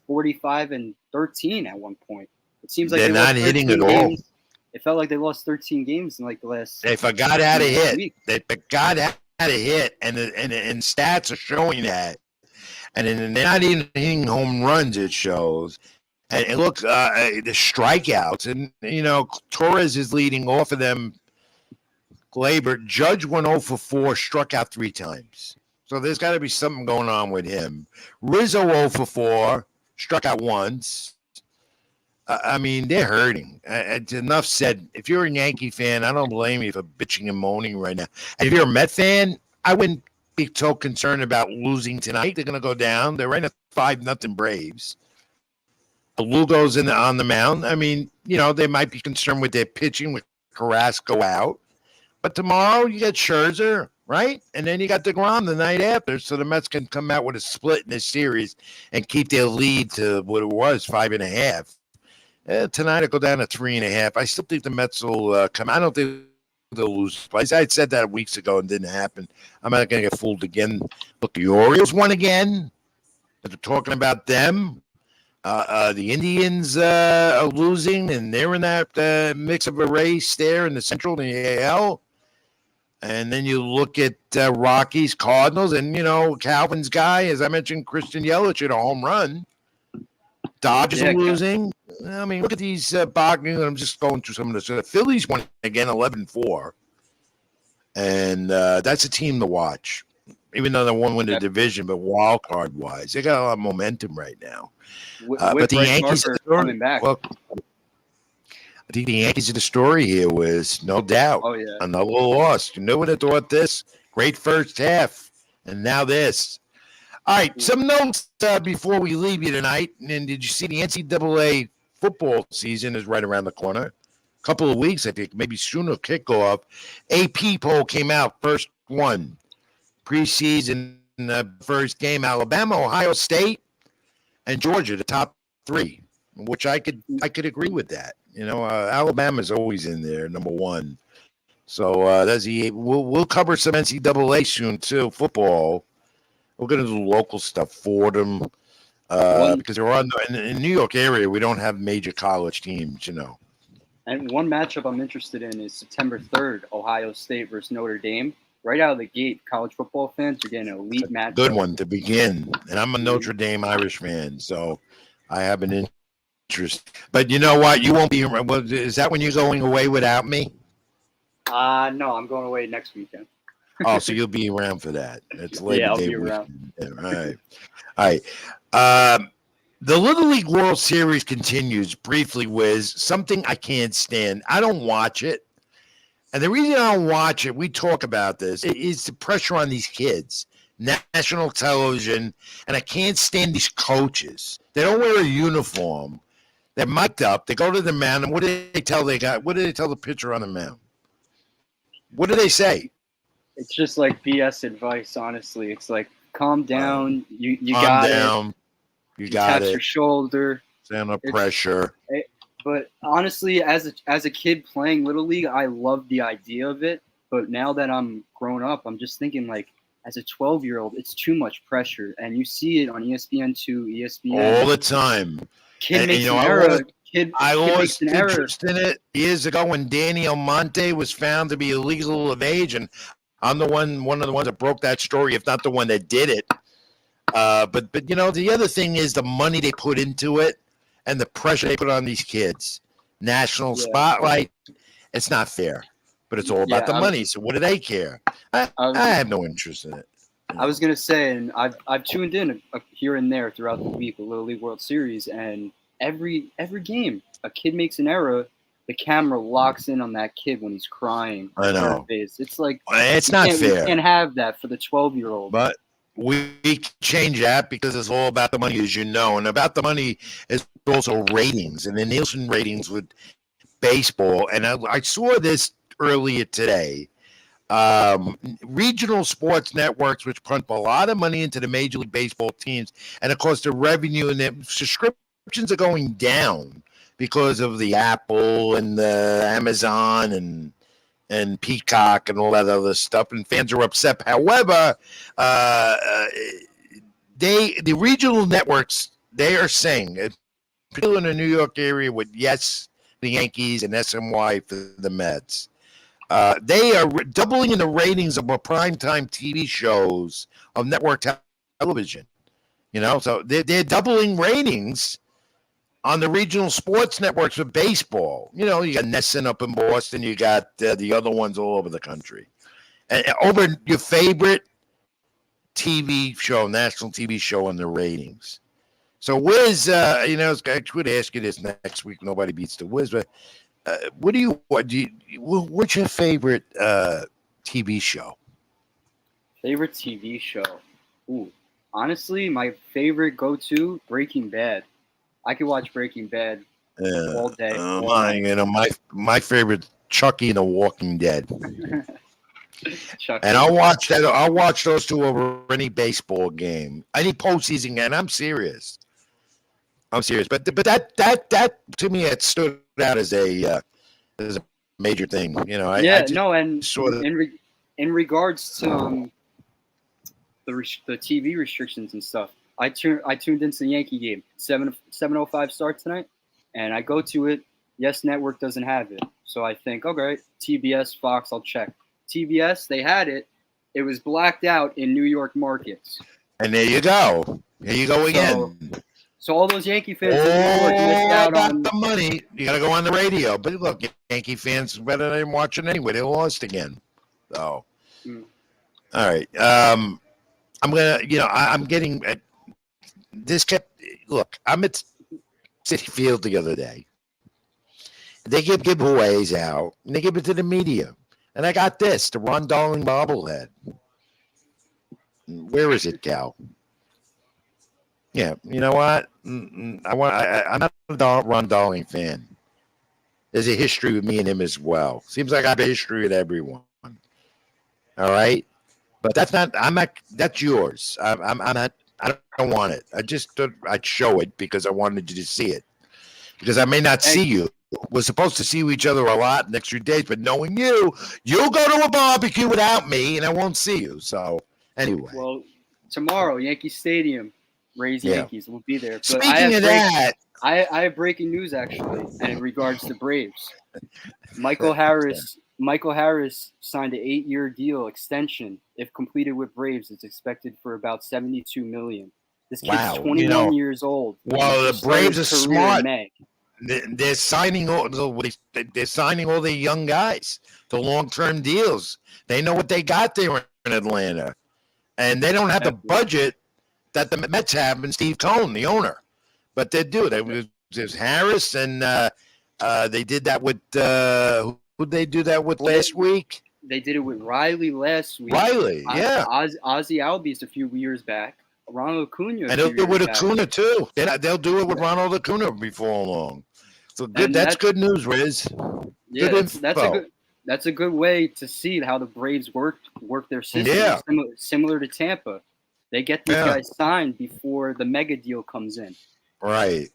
45-13 at one point. It seems like they're not hitting at all. It felt like they lost 13 games in like the last. They forgot how to hit. They forgot how to hit, and stats are showing that. And then they're not even hitting home runs. It shows. And look, the strikeouts, and Torres is leading off of them. Gleyber, Judge went 0 for 4, struck out 3 times. So there's got to be something going on with him. Rizzo 0 for 4, struck out once. I mean, they're hurting. It's enough said. If you're a Yankee fan, I don't blame you for bitching and moaning right now. And if you're a Met fan, I wouldn't be so concerned about losing tonight. They're going to go down. They're right at 5-0 Braves. Lugo's on the mound. I mean, they might be concerned with their pitching with Carrasco out. But tomorrow you got Scherzer, right? And then you got DeGrom the night after. So the Mets can come out with a split in this series and keep their lead to what it was, 5.5. Tonight it'll go down to 3.5. I still think the Mets will come. I don't think they'll lose twice. I said that weeks ago and didn't happen. I'm not going to get fooled again. Look, the Orioles won again. They're talking about them. The Indians are losing, and they're in that mix of a race there in the Central and the AL. And then you look at Rockies, Cardinals, and, Calvin's guy, as I mentioned, Christian Yelich hit a home run. Dodgers are losing. I mean, look at these boxing. I'm just going through some of this. The Phillies won again 11-4. And that's a team to watch, even though they won't win the division, but wild card wise, they got a lot of momentum right now. But the Yankees are coming back. Well, I think the Yankees are the story here was no doubt. Oh, yeah. Another loss. You know what I thought this? Great first half. And now this. All right, some notes before we leave you tonight. And did you see the NCAA football season is right around the corner? A couple of weeks, I think, maybe sooner kickoff. AP poll came out, first one. Preseason first game, Alabama, Ohio State, and Georgia, the top three, which I could agree with that. Alabama's always in there, number one. So we'll cover some NCAA soon too, football. We're going to do local stuff for them because they're in New York area. We don't have major college teams, And one matchup I'm interested in is September 3rd, Ohio State versus Notre Dame. Right out of the gate, college football fans are getting an elite matchup. Good one to begin. And I'm a Notre Dame Irish fan, so I have an interest. But you know what? You won't be. Is that when you're going away without me? No, I'm going away next weekend. Oh, so you'll be around for that. It's Labor I'll Day be weekend. around. All right. The Little League World Series continues briefly, Wiz. Something I can't stand. I don't watch it. And the reason I don't watch it, we talk about this, is the pressure on these kids. National television, and I can't stand these coaches. They don't wear a uniform. They're mic'd up. They go to the mound, and what do they tell the pitcher on the mound? What do they say? It's just like BS advice, honestly. It's like, calm down. You calm got down. it. You got tap it. Your shoulder. Stand up pressure. But honestly, as a kid playing Little League, I love the idea of it. But now that I'm grown up, I'm just thinking, like, as a 12-year-old, it's too much pressure. And you see it on ESPN2, ESPN. All the time. Kid makes an error. I lost interest in it years ago when Danny Almonte was found to be illegal of age. And I'm one of the ones that broke that story, if not the one that did it. But the other thing is the money they put into it. And the pressure they put on these kids. National spotlight. It's not fair. But it's all about the money. So what do they care? I have no interest in it. I was going to say, and I've tuned in here and there throughout the week, the Little League World Series, and every game, a kid makes an error, the camera locks in on that kid when he's crying. I know. It's like, it's not fair. You can't have that for the 12-year-old. But we change that because it's all about the money, as you know. And about the money is also ratings and the Nielsen ratings with baseball. And I saw this earlier today. Regional sports networks, which pump a lot of money into the Major League Baseball teams. And, of course, the revenue and the subscriptions are going down because of the Apple and the Amazon and Peacock and all that other stuff, and fans are upset. However, the regional networks, they are saying, particularly in the New York area with the Yankees and SMY for the Mets, they are doubling in the ratings of primetime TV shows of network television. So they're doubling ratings on the regional sports networks of baseball. You got Nesson up in Boston. You got the other ones all over the country. And over your favorite TV show, national TV show on the ratings. So Wiz, I could ask you this next week. Nobody beats the Wiz, but what's your favorite TV show? Favorite TV show? Ooh, honestly, my favorite go-to, Breaking Bad. I could watch Breaking Bad all day. My favorite, Chucky and The Walking Dead. Chucky. And I'll watch that. I'll watch those two over any baseball game, any postseason game. I'm serious. I'm serious. But that to me it stood out as a major thing. You know, I just and saw that. in regards to the TV restrictions and stuff, I tuned into the Yankee game. 7:05 start tonight, and I go to it. Yes Network doesn't have it, so I think, okay, TBS, Fox, I'll check. TBS, they had it. It was blacked out in New York markets. And there you go. There you go again. So all those Yankee fans in New York missed out about on the money. You got to go on the radio. But look, Yankee fans better than watching anyway. They lost again. So, all right. I'm gonna. I'm getting this. Look, I'm at City Field the other day. They give giveaways out, and they give it to the media. And I got this: the Ron Darling bobblehead. Where is it, Cal? Yeah, you know what? I'm not a Ron Darling fan. There's a history with me and him as well. Seems like I have a history with everyone. All right, but that's not. That's yours. I'm not. I don't want it. I just thought I'd show it because I wanted you to see it. Because I may not see you. We're supposed to see each other a lot in the next few days, but knowing you'll go to a barbecue without me, and I won't see you. So anyway. Well, tomorrow, Yankee Stadium, Rays Yankees will be there. But Speaking of that, I have breaking news actually, and in regards to Braves, Michael Harris signed an 8-year deal extension. If completed with Braves, it's expected for about $72 million. This kid's 21 years old. Well, the Braves are smart. They're signing all the young guys to long-term deals. They know what they got there in Atlanta, and they don't have the budget that the Mets have and Steve Cohen, the owner. But they do. There's Harris, and they did that with who'd they do that with last week? They did it with Riley last week. Riley, yeah. Ozzy Albies a few years back. Ronald Acuna. And they'll do it with Acuna too. They'll do it with Ronald Acuna before long. So good. That's good news, Riz. Yeah, that's a good way to see how the Braves work their system. Yeah. Similar to Tampa. They get these guys signed before the mega deal comes in. Right.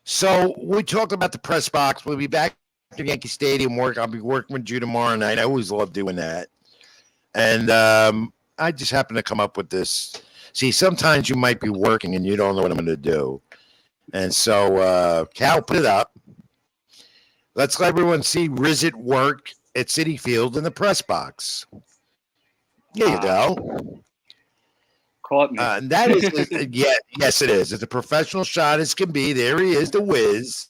So we talked about the press box. We'll be back to Yankee Stadium work. I'll be working with you tomorrow night. I always love doing that. And I just happened to come up with this. See, sometimes you might be working and you don't know what I'm going to do. And so, Cal, put it up. Let's let everyone see Riz at work at Citi Field in the press box. There you go. Caught me. And that is, yes, it is. It's a professional shot as can be. There he is, the whiz.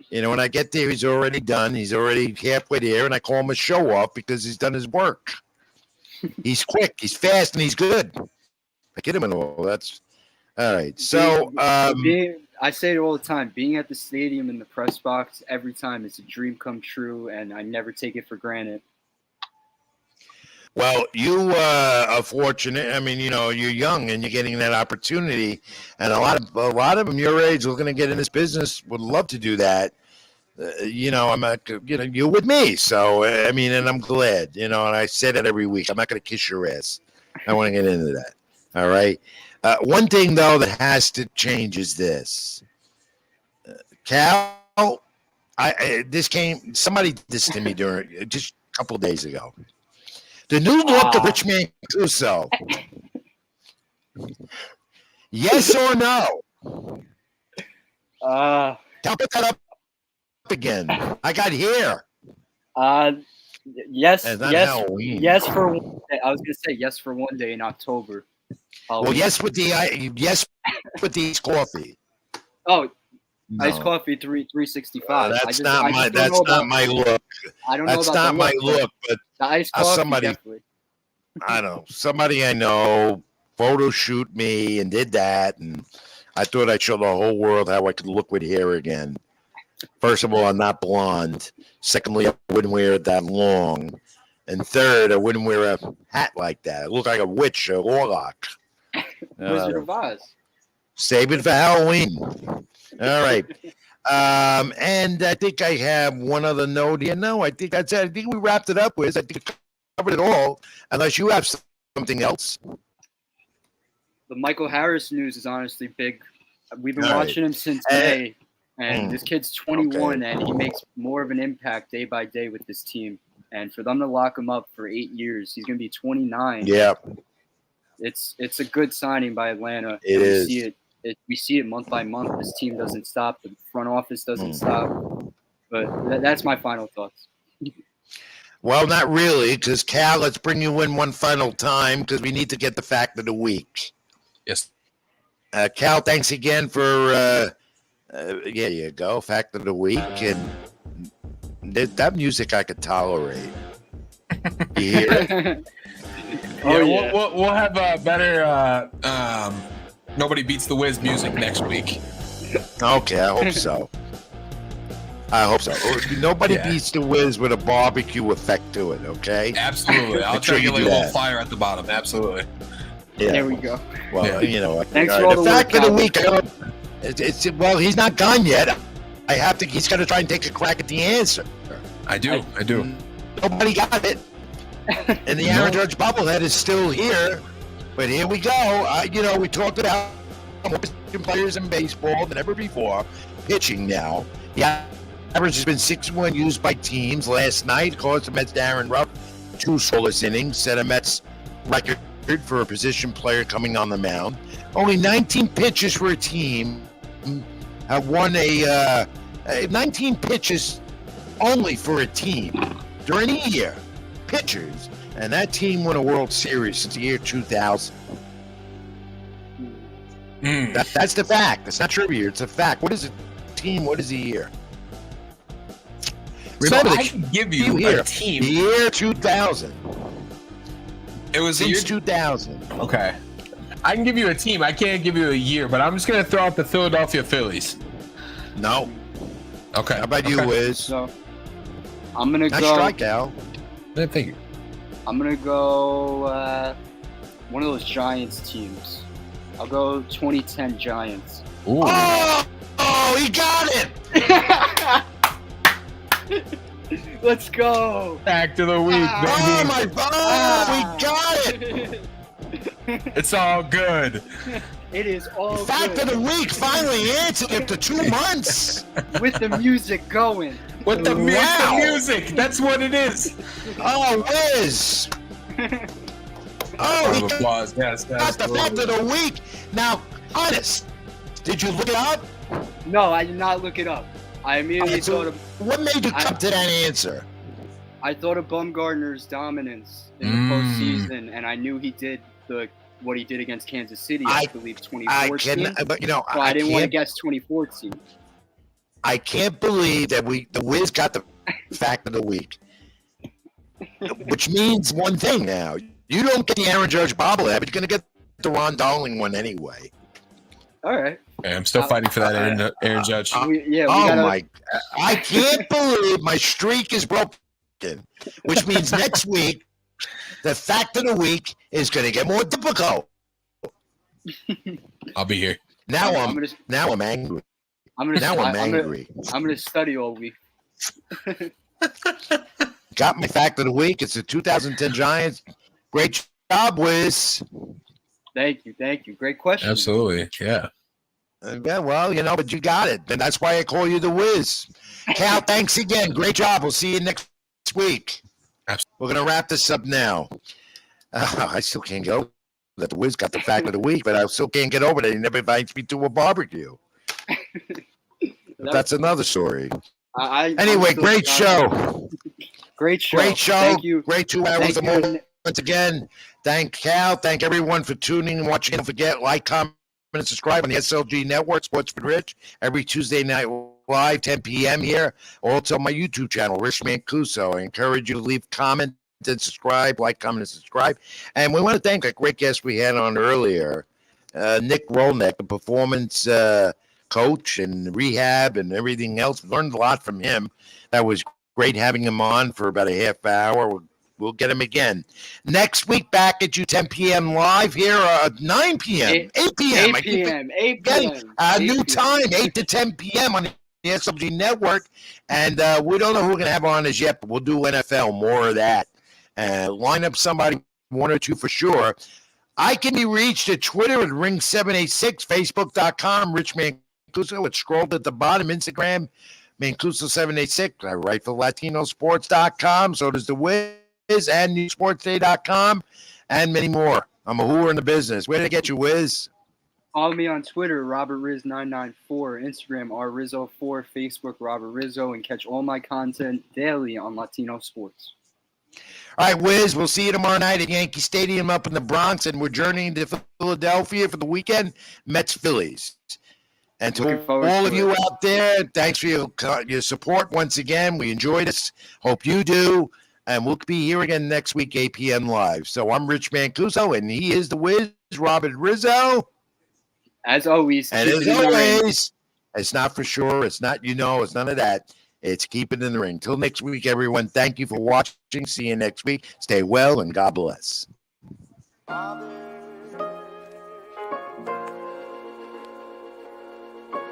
You know, when I get there, he's already done. He's already halfway there, and I call him a show-off because he's done his work. He's quick, he's fast, and he's good. I get him and all. That's all right. So I say it all the time. Being at the stadium in the press box every time is a dream come true, and I never take it for granted. Well, you are fortunate. I mean, you know, you're young and you're getting that opportunity, and a lot of them your age looking to get in this business would love to do that. You know, I'm not, you know, you're with me, so I mean, and I'm glad. You know, and I say that every week. I'm not going to kiss your ass. I want to get into that. All right. One thing though that has to change is this. Cal, somebody did this to me during just a couple of days ago. The new look of Rich Mancuso. Yes or no? Cal, put that up again. I got hair. Yes, Halloween. yes for one day. I was gonna say yes for one day in October. Well, yes with the iced coffee. Oh, no. Iced coffee 365. That's not my look. I don't know. That's not my look, but the iced coffee somebody, definitely. I don't know, somebody I know photo shoot me and did that, and I thought I'd show the whole world how I could look with hair again. First of all, I'm not blonde. Secondly, I wouldn't wear it that long. And third, I wouldn't wear a hat like that. I look like a witch, a warlock. Wizard of Oz. Save it for Halloween. All right. And I think I have one other note here. No, I think that's it. I think we wrapped it up with. I think we covered it all, unless you have something else. The Michael Harris news is honestly big We've been All right. watching him since May, and this kid's 21, and he makes more of an impact day by day with this team. And for them to lock him up for 8 years, he's going to be 29. Yeah, It's a good signing by Atlanta. It is. We see it month by month. This team doesn't stop. The front office doesn't stop. But that's my final thoughts. well, not really, because Cal, let's bring you in one final time because we need to get the fact of the week. Yes. Cal, thanks again for, there you go, fact of the week. And that music I could tolerate. You hear it? We'll have a better Nobody Beats the Wiz music next week. Okay, I hope so. Nobody beats the Wiz with a barbecue effect to it, okay? Absolutely. I'll try to get like a little fire at the bottom. Absolutely. Yeah. There we go. Well, Thanks for all the fact work, of the week. Well, he's not gone yet. He's got to try and take a crack at the answer. I do. Nobody got it. And the Aaron Judge bobblehead is still here. But here we go. We talked about more pitching players in baseball than ever before. Pitching now. The average has been 61 used by teams. Last night, caused the Mets' Darren Ruff 2 scoreless innings, set a Mets record for a position player coming on the mound. Only 19 pitches for a team have won 19 pitches only for a team during a year. Pitchers. And that team won a World Series since the year 2000. That's the fact. It's not trivia. It's a fact. What is a team? What is a year? Remember, I can give you a team. The year 2000. It was Since 2000. Okay. I can give you a team. I can't give you a year, but I'm just going to throw out the Philadelphia Phillies. No. Okay. How about you, Wiz? So I'm going to Nice go. strike, Al. I figured. I'm going to go one of those Giants teams. I'll go 2010 Giants. Ooh. Oh, he got it! Let's go! Back to the week, Oh, baby. my God! We got it! It's all good. It is all Fact good. of the week finally answered after 2 months. With the music going. With the Wow. music. That's what it is. Oh, Wiz! Oh, Round he of applause. Yes, got the fact of the week. Now, honest, did you look it up? No, I did not look it up. I immediately thought of What made you come to that answer? Bumgarner's dominance in the postseason, and I knew he did what he did against Kansas City. I believe 2014. I didn't want to guess 2014. I can't believe that the Wiz got the fact of the week, which means one thing now. You don't get the Aaron Judge bobblehead, but you're going to get the Ron Darling one anyway. All right. Okay, I'm still fighting for that Aaron Judge. I can't believe my streak is broken, which means next week, the fact of the week is going to get more difficult. I'll be here. Now I'm angry. I'm angry. I'm going to study all week. Got my fact of the week. It's the 2010 Giants. Great job, Wiz. Thank you. Great question. Absolutely. Yeah. Yeah, well, but you got it. And that's why I call you the Wiz. Cal, thanks again. Great job. We'll see you next week. Absolutely. We're going to wrap this up now. I still can't get over that the Wiz got the fact of the week, but I still can't get over that he never invites me to a barbecue. That's another story. Anyway, great show. Great show. Thank you. Great 2 hours of moment. Once again, thank Cal. Thank everyone for tuning and watching. Don't forget, like, comment, and subscribe on the SLG Network, Sports with Rich, every Tuesday night live, 10 p.m. here. Also, my YouTube channel, Rich Mancuso. I encourage you to leave comments and subscribe, like, comment, and subscribe. And we want to thank a great guest we had on earlier, Nick Rolnick, a performance coach and rehab and everything else. Learned a lot from him. That was great having him on for about a half hour. We'll get him again. Next week, back at you, 10 p.m. live here, 9 p.m., 8 p.m. 8 p.m. 8 p.m. New time, 8 to 10 p.m. on the SLG Network. And we don't know who we're going to have on as yet, but we'll do NFL, more of that. Line up somebody, 1 or 2 for sure. I can be reached at Twitter at Ring786, Facebook.com, Rich Mancuso. It's scrolled at the bottom, Instagram, Mancuso786. I write for LatinoSports.com. So does The Wiz and NewSportsDay.com and many more. I'm a hooer in the business. Where did I get you, Wiz? Follow me on Twitter, RobertRiz994, Instagram, RRizzo4, Facebook, Robert Rizzo, and catch all my content daily on Latino Sports. All right, Wiz, we'll see you tomorrow night at Yankee Stadium up in the Bronx, and we're journeying to Philadelphia for the weekend, Mets-Phillies. And to Looking forward all to of you it. out there, thanks for your support once again. We enjoyed this. Hope you do. And we'll be here again next week, 8 p.m. live. So I'm Rich Mancuso, and he is the Wiz, Robert Rizzo. As always, And keep as it in the ring. always, it's not for sure. It's not, it's none of that. It's keep it in the ring. Till next week, everyone. Thank you for watching. See you next week. Stay well, and God bless.